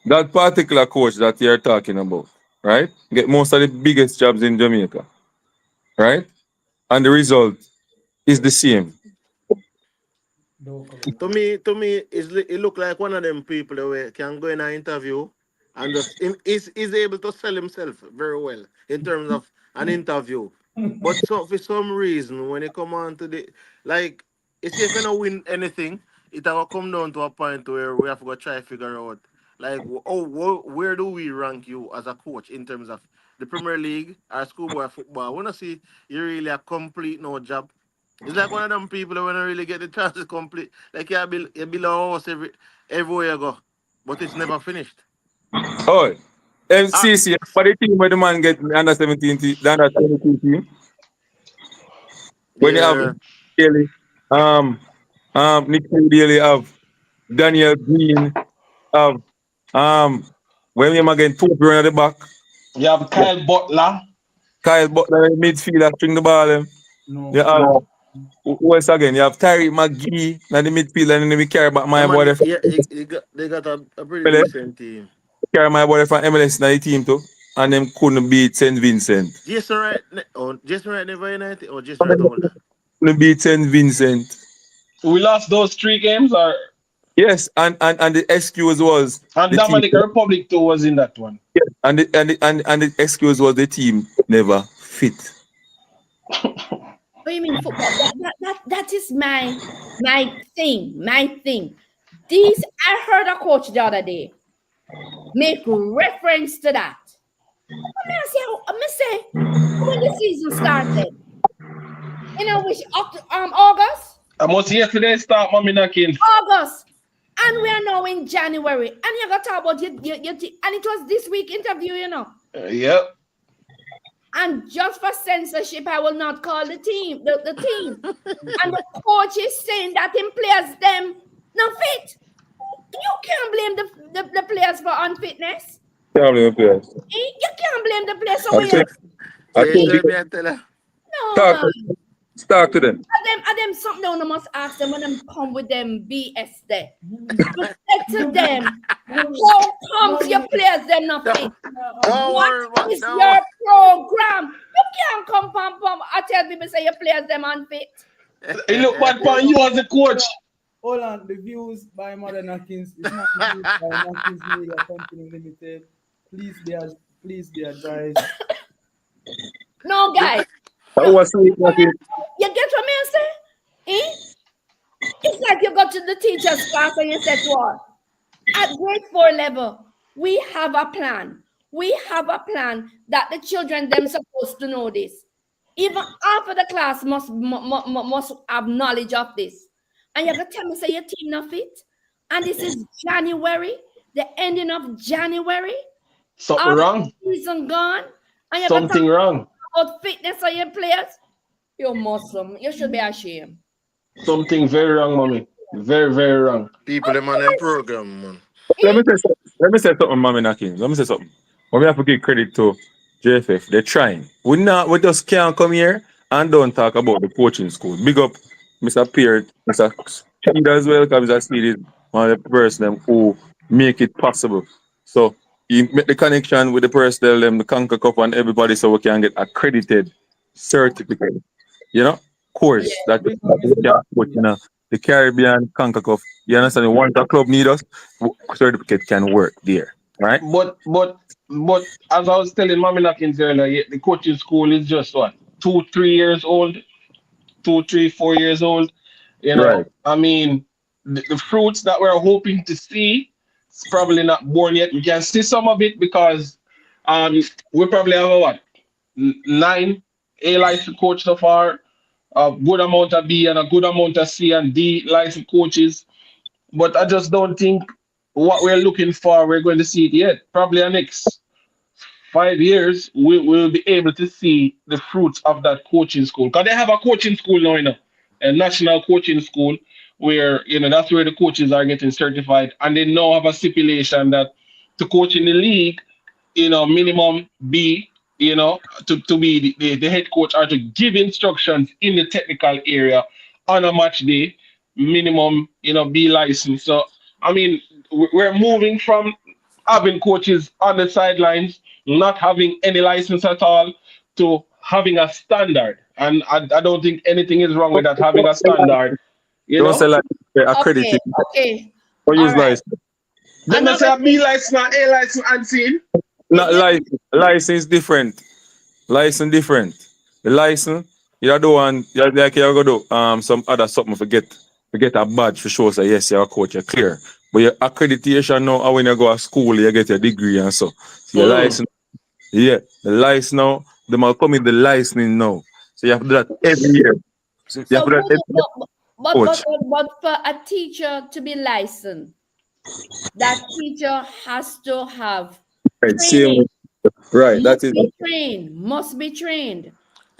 That particular coach that you're talking about, right? Get most of the biggest jobs in Jamaica, right? And the result is the same. To me, it look like one of them people that can go in an interview and just is able to sell himself very well in terms of an interview. But so for some reason, when it come on to the like, if you're gonna win anything, it will come down to a point where we have to go try to figure out like, where do we rank you as a coach in terms of the Premier League or schoolboy football? I wanna see you really a complete no job. It's like one of them people that when I really get the chance to complete, like you build a house everywhere you go, but it's never finished. Oh, MCC, for the team where the man get the under 17 team, the under 22 team. When you have Daly, Nick Daly, have Daniel Green, have when you again two at the back. You have Kyle Butler. Kyle Butler in midfield string the ball. You have who else again? You have Tyree McGee in the midfield, and then we carry back my boy. Yeah, they got a pretty decent team. Carry my boy from MLS in the team too, and them couldn't beat St. Vincent. Jason Wright never United or Jason Wright older. Couldn't beat St. Vincent. We lost those 3 games, or yes, and the excuse was and Dominican Republic too was in that one. Yes, and the excuse was the team never fit. What do you mean football? That is my thing. My thing. These I heard a coach the other day make reference to that. I say, when the season started, which August, I must yesterday start, Mommy Knockings. August, and we are now in January, and you got to talk about your and it was this week interview, Yep. And just for censorship, I will not call the team, the team. And the coach is saying that in players them not fit. You can't blame the players for unfitness. Can't blame the players. You can't blame the players. So I think no, man. talk to them. And them something I must ask them when them come with them BS there. You say to them, how comes your players them not fit? What is your program? You can't come pam. I tell people say your players them unfit. It look bad for you as a coach. Hold on, the views by Mother Knockings is not used by Knockings Media Company Limited. Please be advised. No, guys. You get what I say? It's like you go to the teacher's class and you said to her, at grade 4 level, we have a plan. We have a plan that the children them supposed to know this. Even after the class must have knowledge of this. And you're going to tell me, say your team not fit? And this is January, the ending of January. Something wrong. Season gone. And Something wrong. About fitness of your players. You're Muslim. You should be ashamed. Something very wrong, Mommy. Very, very wrong. People in my program, man. Let me say something, Mommy Knockings. Let me say something. We have to give credit to JFF. They're trying. We just can't come here and don't talk about the coaching school. Big up Mr. Peart, Mr. Speed as well, because Mr. Speed is one of the person who make it possible. So you make the connection with the personnel, them, the Conquer Cup and everybody so we can get accredited certificate. Course that we can put in the Caribbean Conquer Cup. You understand? Once the club need us, certificate can work there. Right? But as I was telling Mommy Knockings earlier, the coaching school is just what? 2, 3 years old? 2, 3, 4 years old. Right. I mean, the fruits that we're hoping to see is probably not born yet. We can see some of it because we probably have 9 A license coach so far, a good amount of B and a good amount of C and D license coaches. But I just don't think what we're looking for, we're going to see it yet. Probably the next 5 years, we'll be able to see the fruits of that coaching school. Because they have a coaching school now, a national coaching school, where, that's where the coaches are getting certified. And they now have a stipulation that to coach in the league, minimum B, to be the head coach or to give instructions in the technical area on a match day, minimum, B license. So, I mean, we're moving from having coaches on the sidelines, not having any license at all, to having a standard. And I don't think anything is wrong with that, having a standard. Don't say like accredited. Okay. Or use license. Then I say a B license, A license, and C. Not license. License different. License different. The license, you do one, you go do some other something to get a badge for show say yes, you're a coach, you're clear. But your accreditation now, when you go to school, you get your degree and so. Your license, the license now, they might come in the licensing now. So you have to do that every year. But for a teacher to be licensed, that teacher has to have training. Right, that is must be trained.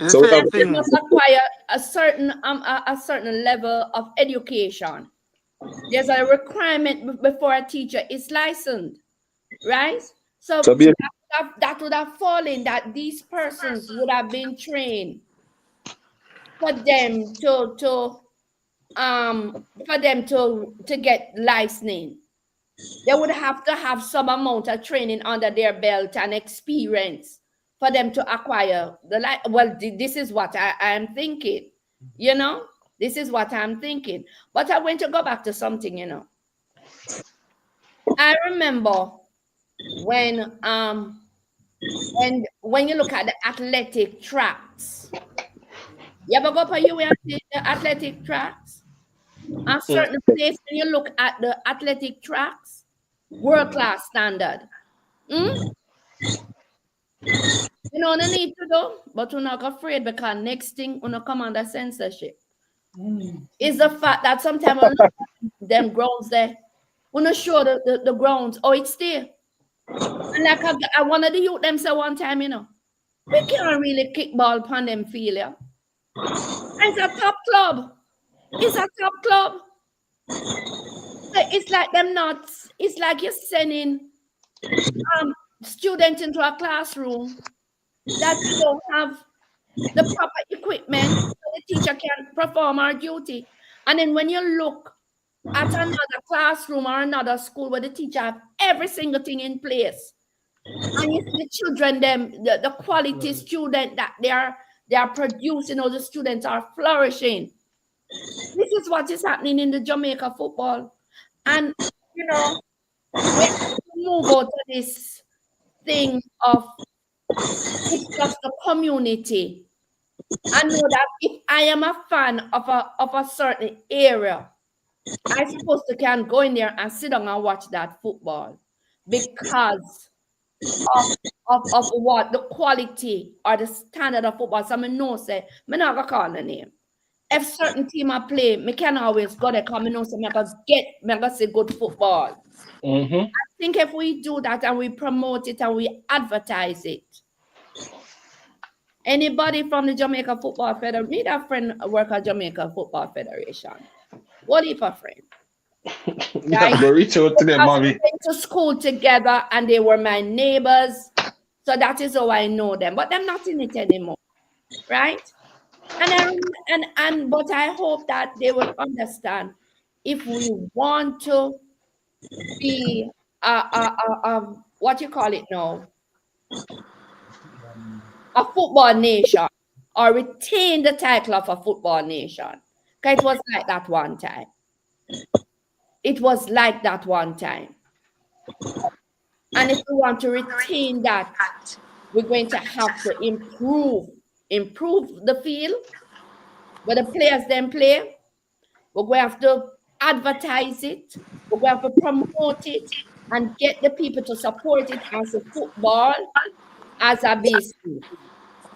So they must acquire a certain level of education. There's a requirement before a teacher is licensed, right? So that would have fallen that these persons would have been trained for them to get licensing. They would have to have some amount of training under their belt and experience for them to acquire this is what I am thinking, this is what I'm thinking. But I want to go back to something, I remember when you look at the athletic tracks, you ever go for the athletic tracks? A certain place, when you look at the athletic tracks, world class standard. Hmm? You know, no need to do, but we're not afraid because next thing, we're not come under censorship. Is the fact that sometimes when them grounds there, we're not sure the grounds, oh, it's there. And like I one of the youth them say one time, you know, we can't really kick ball upon them field, yeah. And it's a top club. It's a top club. So it's like them not, it's like you're sending students into a classroom that you don't have the proper equipment so the teacher can perform our duty. And then when you look at another classroom or another school where the teacher have every single thing in place, and you see the children, the quality student that they are producing, or the students are flourishing. This is what is happening in the Jamaica football. And you know, we have to move out of this thing of it's just the community. I know that if I am a fan of a certain area, I supposed to can go in there and sit down and watch that football because of of what the quality or the standard of football. So I know say me not gonna call the name. If certain team I play, me can always go there because I know say me gonna see good football. Mm-hmm. I think if we do that and we promote it and we advertise it, anybody from the Jamaica Football Federation, me that friend work at Jamaica Football Federation. What if a friend? Yeah, Right? go reach out to them, Because we mommy. went to school together and they were my neighbors. So that is how I know them. But I'm not in it anymore. Right? And but I hope that they will understand if we want to be what you call it now, a football nation, or retain the title of a football nation. Because it was like that one time. It was like that one time. And if we want to retain that, we're going to have to improve the field where the players then play. We're going to have to advertise it. We're going to have to promote it and get the people to support it as a football, as a business.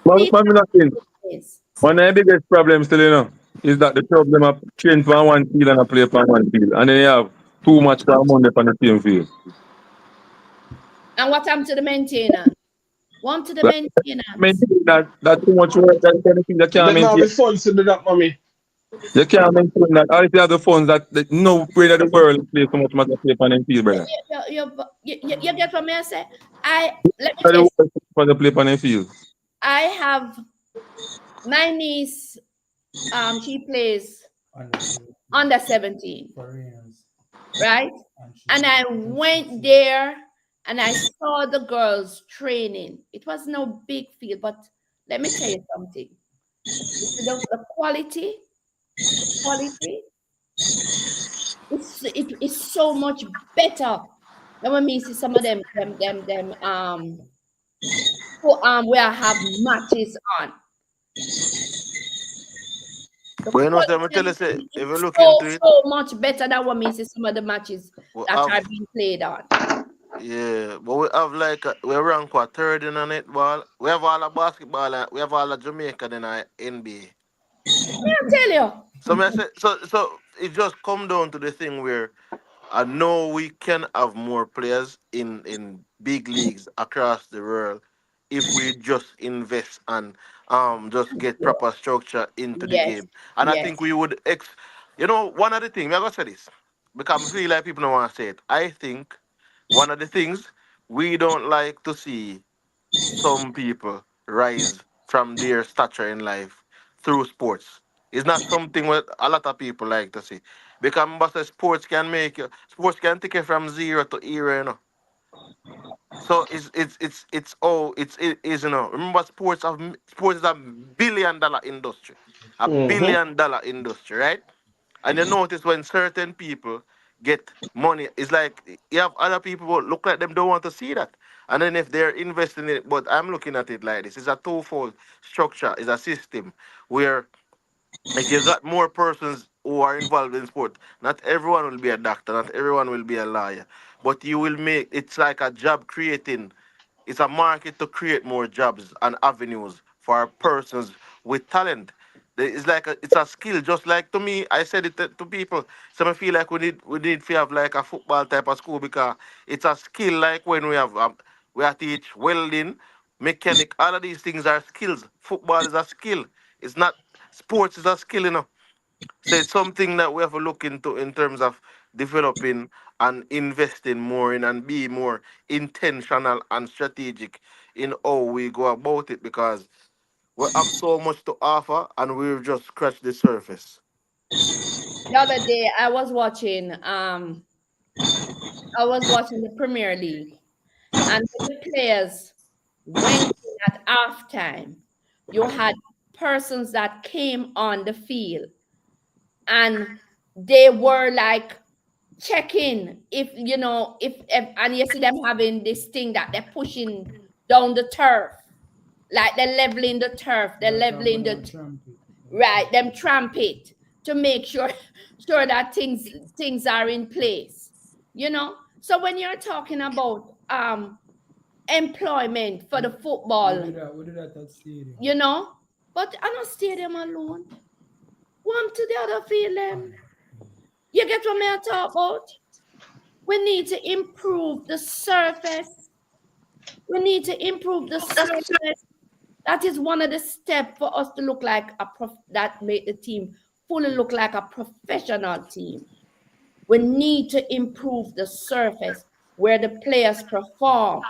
But This for me, nothing. is One of the biggest problems still, is that the club them have train from one field and a play from one field. And then you have too much time on on the same field. and what happened to the maintenance? One to the Like, maintenance. maintain that too much work that kind of thing you can't They don't have maintain. the funds to do that, mommy. You can't maintain that. Or if you have the funds that no way that the world play so much match play on them field, You, brother. you get what me I say? Let me That tell the you, world for the play on them field. I have my niece, she plays under 17, right? And I went there and I saw the girls training. It was no big field, but let me tell you something. You see the quality, it is so much better than when me see some of them where I have matches on. The But you know, quality say, me of tell the you, say, field if is you look so into it, so much better than what me see some of the matches we that have, are being played on. yeah, but we have like, we rank what, third in a netball. We have all the basketball, and we have all the Jamaica in our NBA. I tell you. So, me I say, so it just come down to the thing where I know we can have more players in big leagues across the world if we just invest and just get proper structure into the Yes, game. And I yes. think we would you know, one of the things I'm gonna say this because I feel like people don't want to say it. I think one of the things we don't like to see some people rise from their stature in life through sports. It's not something what a lot of people like to see. Because remember, say sports can take you from zero to hero, you know. So it is, you know. Remember, sports is a $1 billion industry, a Mm-hmm. $1 billion industry, right? And you notice when certain people get money, it's like you have other people who look like them don't want to see that. And then if they're investing in it, but I'm looking at it like this: it's a twofold structure, it's a system where if you got more persons who are involved in sport. Not everyone will be a doctor, not everyone will be a lawyer, but you will make it's like a job creating. It's a market to create more jobs and avenues for persons with talent. It's like it's a skill. Just like to me, I said it to people. So I feel like we need to have like a football type of school because it's a skill. Like when we are teach welding, mechanic. All of these things are skills. Football is a skill. It's not sports is a skill, you know. So it's something that we have to look into in terms of developing and investing more in and be more intentional and strategic in how we go about it because we have so much to offer and we've just scratched the surface. The other day I was watching the Premier League, and when the players went in at halftime, you had persons that came on the field and they were like checking if and you see them having this thing that they're pushing down the turf, like they're leveling the turf, they're leveling right, them tramp it to make sure sure that things are in place, you know. So when you're talking about employment for the football, We do that at stadium. you know, but I not stadium alone. One to the other field them. You get what me I talk about? We need to improve the surface. We need to improve the surface. That is one of the steps for us to look like that make the team fully look like a professional team. We need to improve the surface where the players perform.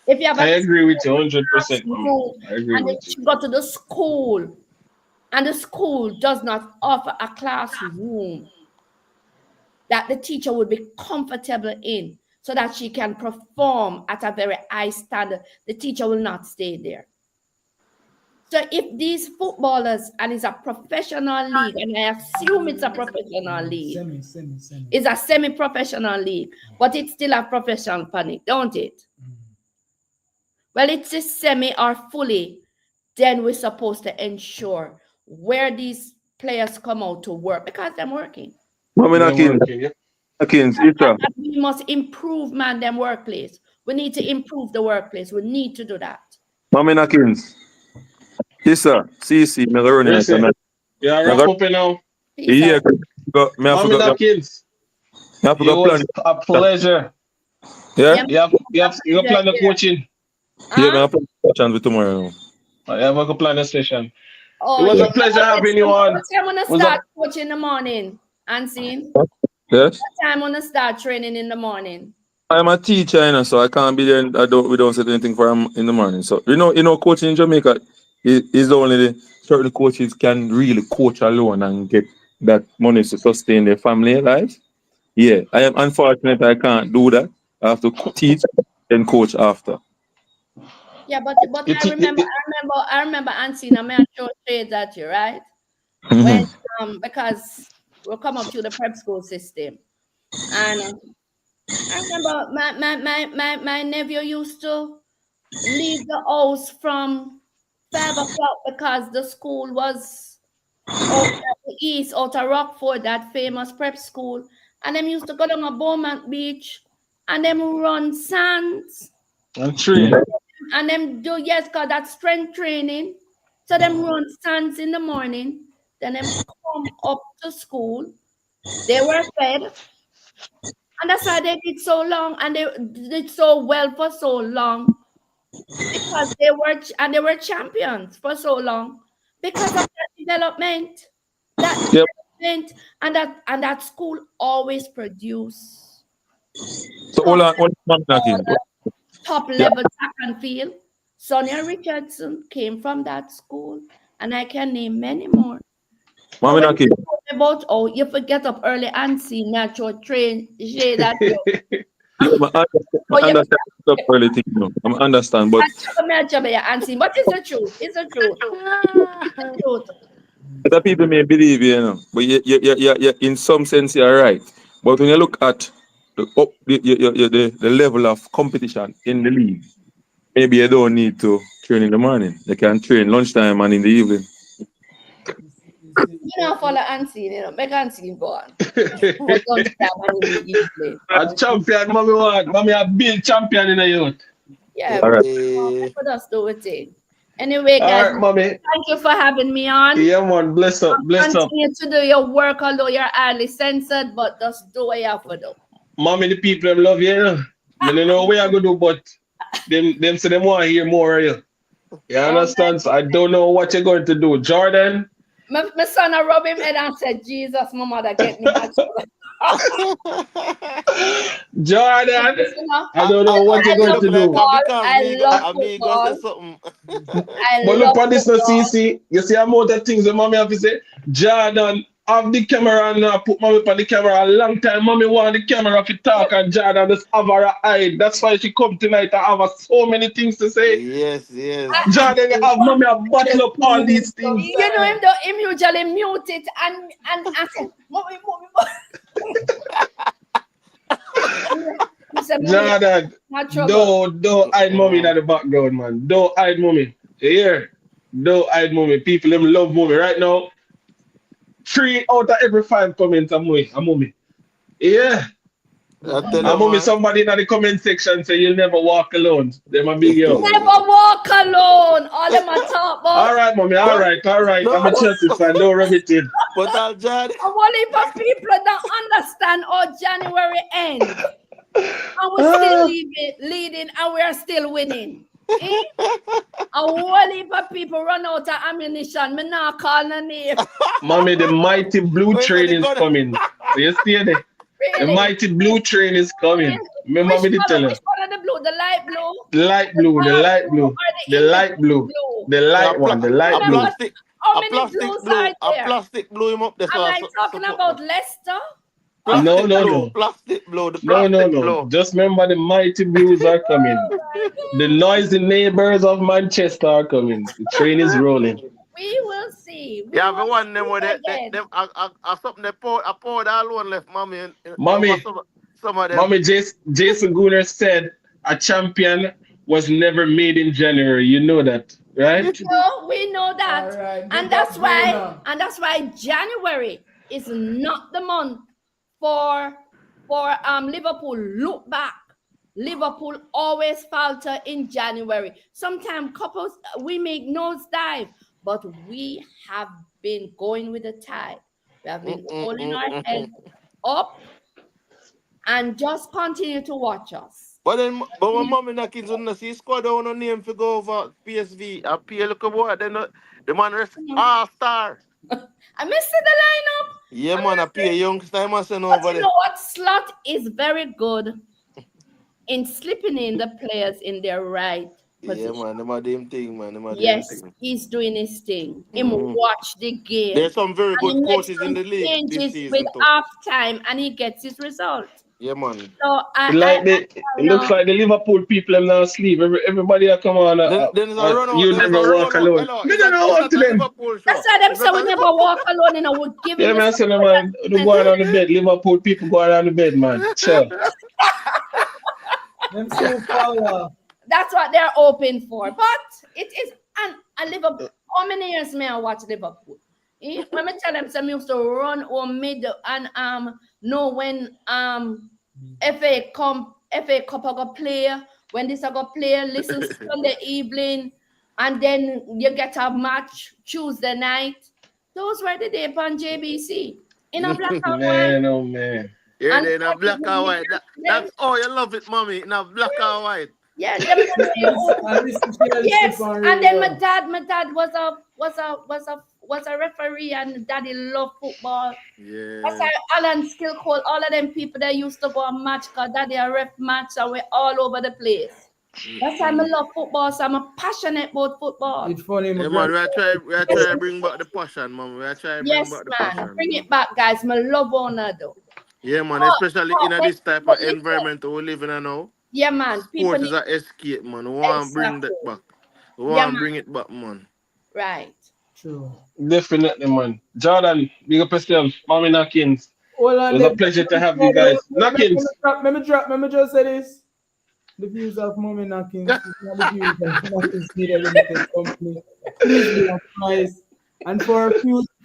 If you have I a agree with you 100%, mama. classroom I agree and then with you. you go to the school and the school does not offer a classroom that the teacher would be comfortable in so that she can perform at a very high standard, the teacher will not stay there. So if these footballers, and it's a professional league, and I assume it's a professional league, Semi. it's a semi-professional league, but it's still a professional panic, don't it? Well, it's a semi or fully, then we're supposed to ensure where these players come out to work because they're working. Mami They're Nakins, working, yeah. Nakins, Issa. And we must improve, man, them workplace. We need to improve the workplace. We need to do that. Mami Nakins, Issa, CC, Megaroni, Listen, yeah, wrap up now. Peace yeah, out. me I Mommy forgot, Nakins, me I it forgot plan. was a pleasure. Yeah, Yeah, You plan the yeah. coaching. yeah, me Huh? I plan chance with tomorrow. I have a plan the session. It Oh, was yeah. Yeah. a pleasure having you on. What time wanna Was a start coaching in the morning? Unseen? Yes. What time wanna start training in the morning? I'm a teacher, you know, so I can't be there. We don't set anything for him in the morning. So coaching in Jamaica is the only certain coaches can really coach alone and get that money to sustain their family life. Yeah, I am unfortunate. I can't do that. I have to teach and coach after. Yeah, but it, I it, remember it, I remember Unseen, I may show shades at you, right? When Mhm. because we'll come up through the prep school system. And I remember my nephew used to leave the house from 5 o'clock because the school was out at the east, out of Rockford, that famous prep school. And them used to go down a Beaumont Beach and them run sands. and train. And them do, yes, cause that's strength training. So them run sands in the morning, then them come up to school. They were fed, and that's why they did so long, and they did so well for so long because they were champions for so long because of that development, that Yep. development, and that school always produce So top hold on, knocking. top Yeah, level track and field. Sonia Richardson came from that school, and I can name many more. So mommy when you knocking. talk about, oh, you forget up early and see natural train, say that you, Yeah, oh, I you understand the early thing, I understand, but and see, but it's the truth. It's the truth. It's the truth. other people may believe but in some sense you're right. But when you look at the level of competition in the league, maybe you don't need to train in the morning. You can train lunchtime and in the evening. You know, follow Unseen, you know, make Unseen go on. But don't stop and you play. A champion, mommy want. Mommy a big champion in the youth. Yeah, All right. let us do it thing. Anyway, All guys, right, mommy. thank you for having me on. Yeah, man. Bless up, bless up. Continue to do your work, although you're highly censored, but just do what you have to do. Mommy, the people them love you, you know. I don't know what I go do, but them say them want to hear more of you. You understand? So I don't know what you're going to do. Jordan. My son I rub him head and said, Jesus, my mother get me. Jordan. I don't know what you're going to do. I love football. But look at this, no CC. You see, I'm out of things that mommy have to say. Jordan, have the camera and put mommy on the camera. A long time, mommy want the camera to talk, and Jordan just have her eye. That's why she come tonight and have so many things to say. Yes, yes. Jordan, you have mommy a bottle up all these things. You know him though, him usually mute it and say, mommy. Jordan, don't hide mommy in the background, man. Don't hide mommy. You hear? Don't hide mommy. People them love mommy right now. 3 out of every 5 comments are mommy. Yeah. Mommy, somebody in the comment section say you'll never walk alone. Them a big yo. Never walk alone. All them a talk about. All right, mommy. All right. No, I'm a Chelsea fan. Don't rub it in. But I'll judge. A whole heap of people don't understand how January ends. And we're still leading and we're still winning. A whole heap of people run out of ammunition. Me not call no name. Mommy, the mighty blue train is coming. So you see there? Really? The mighty blue train is coming. Remember me to tell you. Which one of the blue? The light blue? The light blue, the light blue, the light blue, the light one, the light blue. How many blues are there? A plastic blue him up there. Am I talking about Leicester? No. Plastic blue. No. Just remember the mighty blues are coming. The noisy neighbors of Manchester are coming. The train is rolling. We will see. Yeah, the one them where something they poured all one left, mommy. Some of them. Mommy, Jason Gooner said a champion was never made in January. You know that, right? No, we know that. Right. And that's why January is not the month for Liverpool. Look back. Liverpool always falter in January. Sometimes couples we make nosedive, but we have been going with the tide. We have been holding our heads up and just continue to watch us. But when mommy Nakins on the see squad down no name to go over PSV, I pay look about then the man rest star. I missed the lineup. Yeah, man, I pay youngster I must over there. You know what? Slot is very good in slipping in the players in their right position. Yeah, man, them are them thing, man. Yes, he's doing his thing. Him watch the game. There's some very good coaches in the league this season with too. half time, and he gets his result. Yeah, man. So it looks like the Liverpool people are now asleep. Everybody are come on. You never walk alone. Me don't know what to them. That's why them say we never walk alone. You know, we give Yeah, man, say man, they go on the bed. Liverpool people go on the bed, man. Chill. That's what they're open for. But it is and Liverpool. How many years may I watch Liverpool? When me tell them some used to run or mid and know when FA Cup I go play, when this I go play, listen Sunday evening, and then you get a match Tuesday night. Those were the days on JBC. In a black and white. Oh man. Yeah, in a black and white. That's you love it, mommy. In a black and white. Yeah, yes, and then my dad was a referee, and daddy loved football. Yeah. That's why Alan still called all of them people that used to go and match because daddy a ref match and we're all over the place. That's why I love football, so I'm passionate about football. It's funny, man. We are trying to bring back the passion, man. We are trying to bring back the passion. Bring it back, guys. I love Ronaldo. Yeah, man. Especially in this type of environment we live in now. Yeah, man. Sport is an escape, man. We want to bring that back. We want to bring it back, man. Right. True. Definitely, man. Jordan, big up yourself. Mommy Nakins. It was a pleasure to have you guys. Nakins. Let me just say this. The views of Mommy Nakins is not the views of Nakins Media Limited Company. Please be advised. And for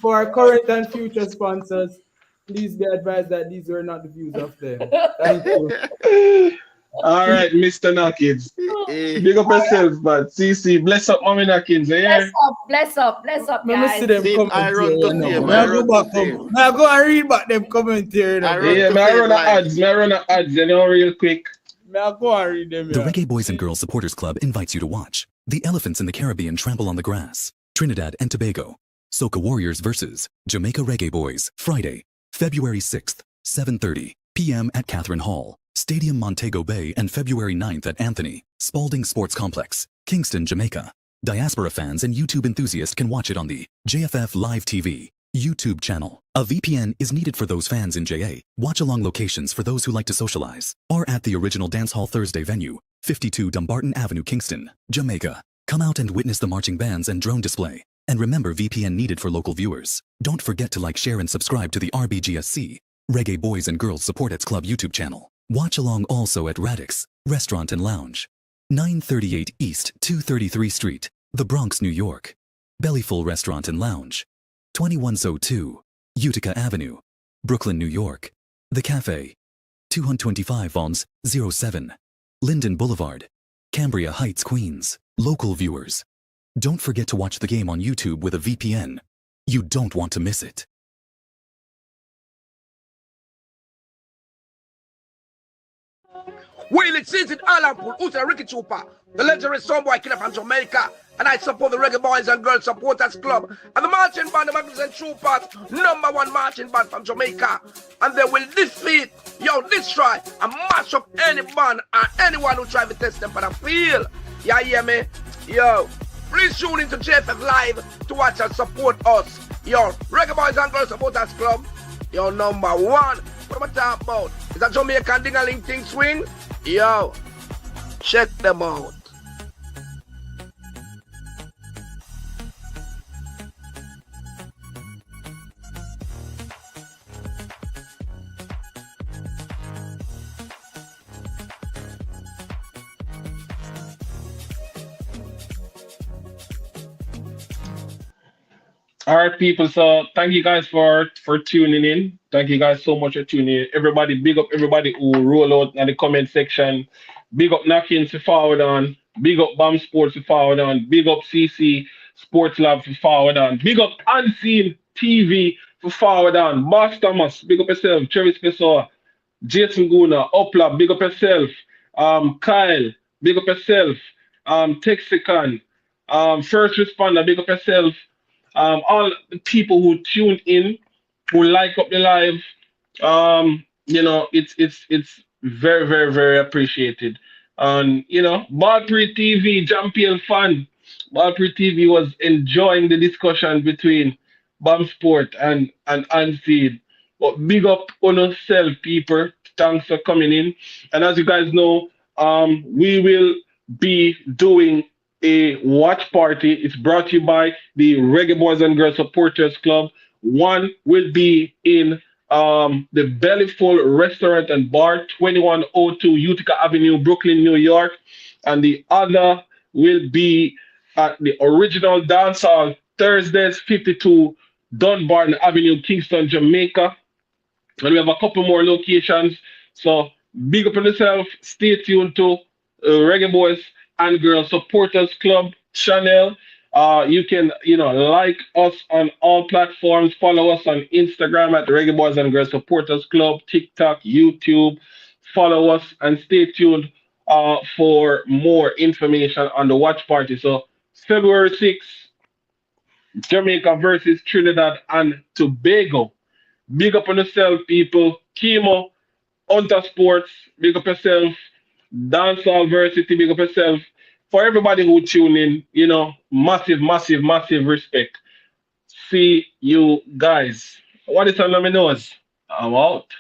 For our current and future sponsors, please be advised that these were not the views of them. Thank you. All right, Mr. Knockins. Big up yourself, man. CC, bless up, mommy Knockins. Bless Here. up, bless up, bless up, Let me see guys. them Same, comment I here. run to You know. same, May I I go run to back same. May I go and read back them comment here. You know, I bro. run Yeah, to may I same run a live. ads, may I run a ads, real quick. May I go and read them The here. Reggae Boys and Girls Supporters Club invites you to watch The Elephants in the Caribbean Trample on the Grass, Trinidad and Tobago, Soca Warriors versus Jamaica Reggae Boys, Friday, February 6th, 7:30 p.m. at Catherine Hall, Stadium Montego Bay, and February 9th at Anthony Spalding Sports Complex, Kingston, Jamaica. Diaspora fans and YouTube enthusiasts can watch it on the JFF Live TV YouTube channel. A VPN is needed for those fans in JA. Watch along locations for those who like to socialize are at the original Dance Hall Thursday venue, 52 Dumbarton Avenue, Kingston, Jamaica. Come out and witness the marching bands and drone display. And remember, VPN needed for local viewers. Don't forget to like, share, and subscribe to the RBGSC, Reggae Boys and Girls Supporters Club YouTube channel. Watch along also at Radix Restaurant and Lounge, 938 East 233 Street, The Bronx, New York. Bellyful Restaurant and Lounge, 2102 Utica Avenue, Brooklyn, New York. The Cafe, 225 Vons 07, Linden Boulevard, Cambria Heights, Queens. Local viewers, don't forget to watch the game on YouTube with a VPN. You don't want to miss it. Well, it sees it Alan Pool, who's a Ricky Trooper, the legendary Soundboy killer from Jamaica, and I support the Reggae Boys and Girls Supporters Club, and the marching band, the Magazine Troopers, #1 marching band from Jamaica, and they will defeat, destroy, and mash up any band or anyone who try to test them for the field. Yeah, hear me? Yo, please tune into JFF Live to watch and support us. Yo, Reggae Boys and Girls Supporters Club, #1. What am I talking about? Is that Jamaican ding-a-ling thing swing? Yo, check them out. All right, people. So thank you guys for tuning in. Thank you guys so much for tuning in. Everybody, big up everybody who roll out in the comment section. Big up Knockins for forward on. Big up BAM Sports for forward on. Big up CC Sports Lab for forward on. Big up Unseen TV for forward on. Boss Thomas, big up yourself. Travis Pessoa, Jason Guna, Upla, big up yourself. Kyle, big up yourself. Texican, First Responder, big up yourself. All the people who tune in, who like up the live, it's very, very, very appreciated. And Ballpree TV, Champion fan, Ballpree TV was enjoying the discussion between Bam Sport and Anseed. But big up on yourself, people. Thanks for coming in. And as you guys know, we will be doing a watch party. It's brought to you by the Reggae Boys and Girls Supporters Club. One will be in the Bellyful Restaurant and Bar, 2102 Utica Avenue, Brooklyn, New York. And the other will be at the original dance hall, Thursdays, 52 Dunbarton Avenue, Kingston, Jamaica. And we have a couple more locations. So big up on yourself. Stay tuned to Reggae Boys and Girls Supporters Club channel. You can, like us on all platforms. Follow us on Instagram at Reggae Boys and Girls Supporters Club, TikTok, YouTube. Follow us and stay tuned for more information on the watch party. So February 6th, Jamaica versus Trinidad and Tobago. Big up on yourself, people. Chemo, Hunter Sports, big up yourself. Dancehall Varsity, big up yourself. For everybody who tune in, massive, massive, massive respect. See you guys. What is on my nose? I'm out.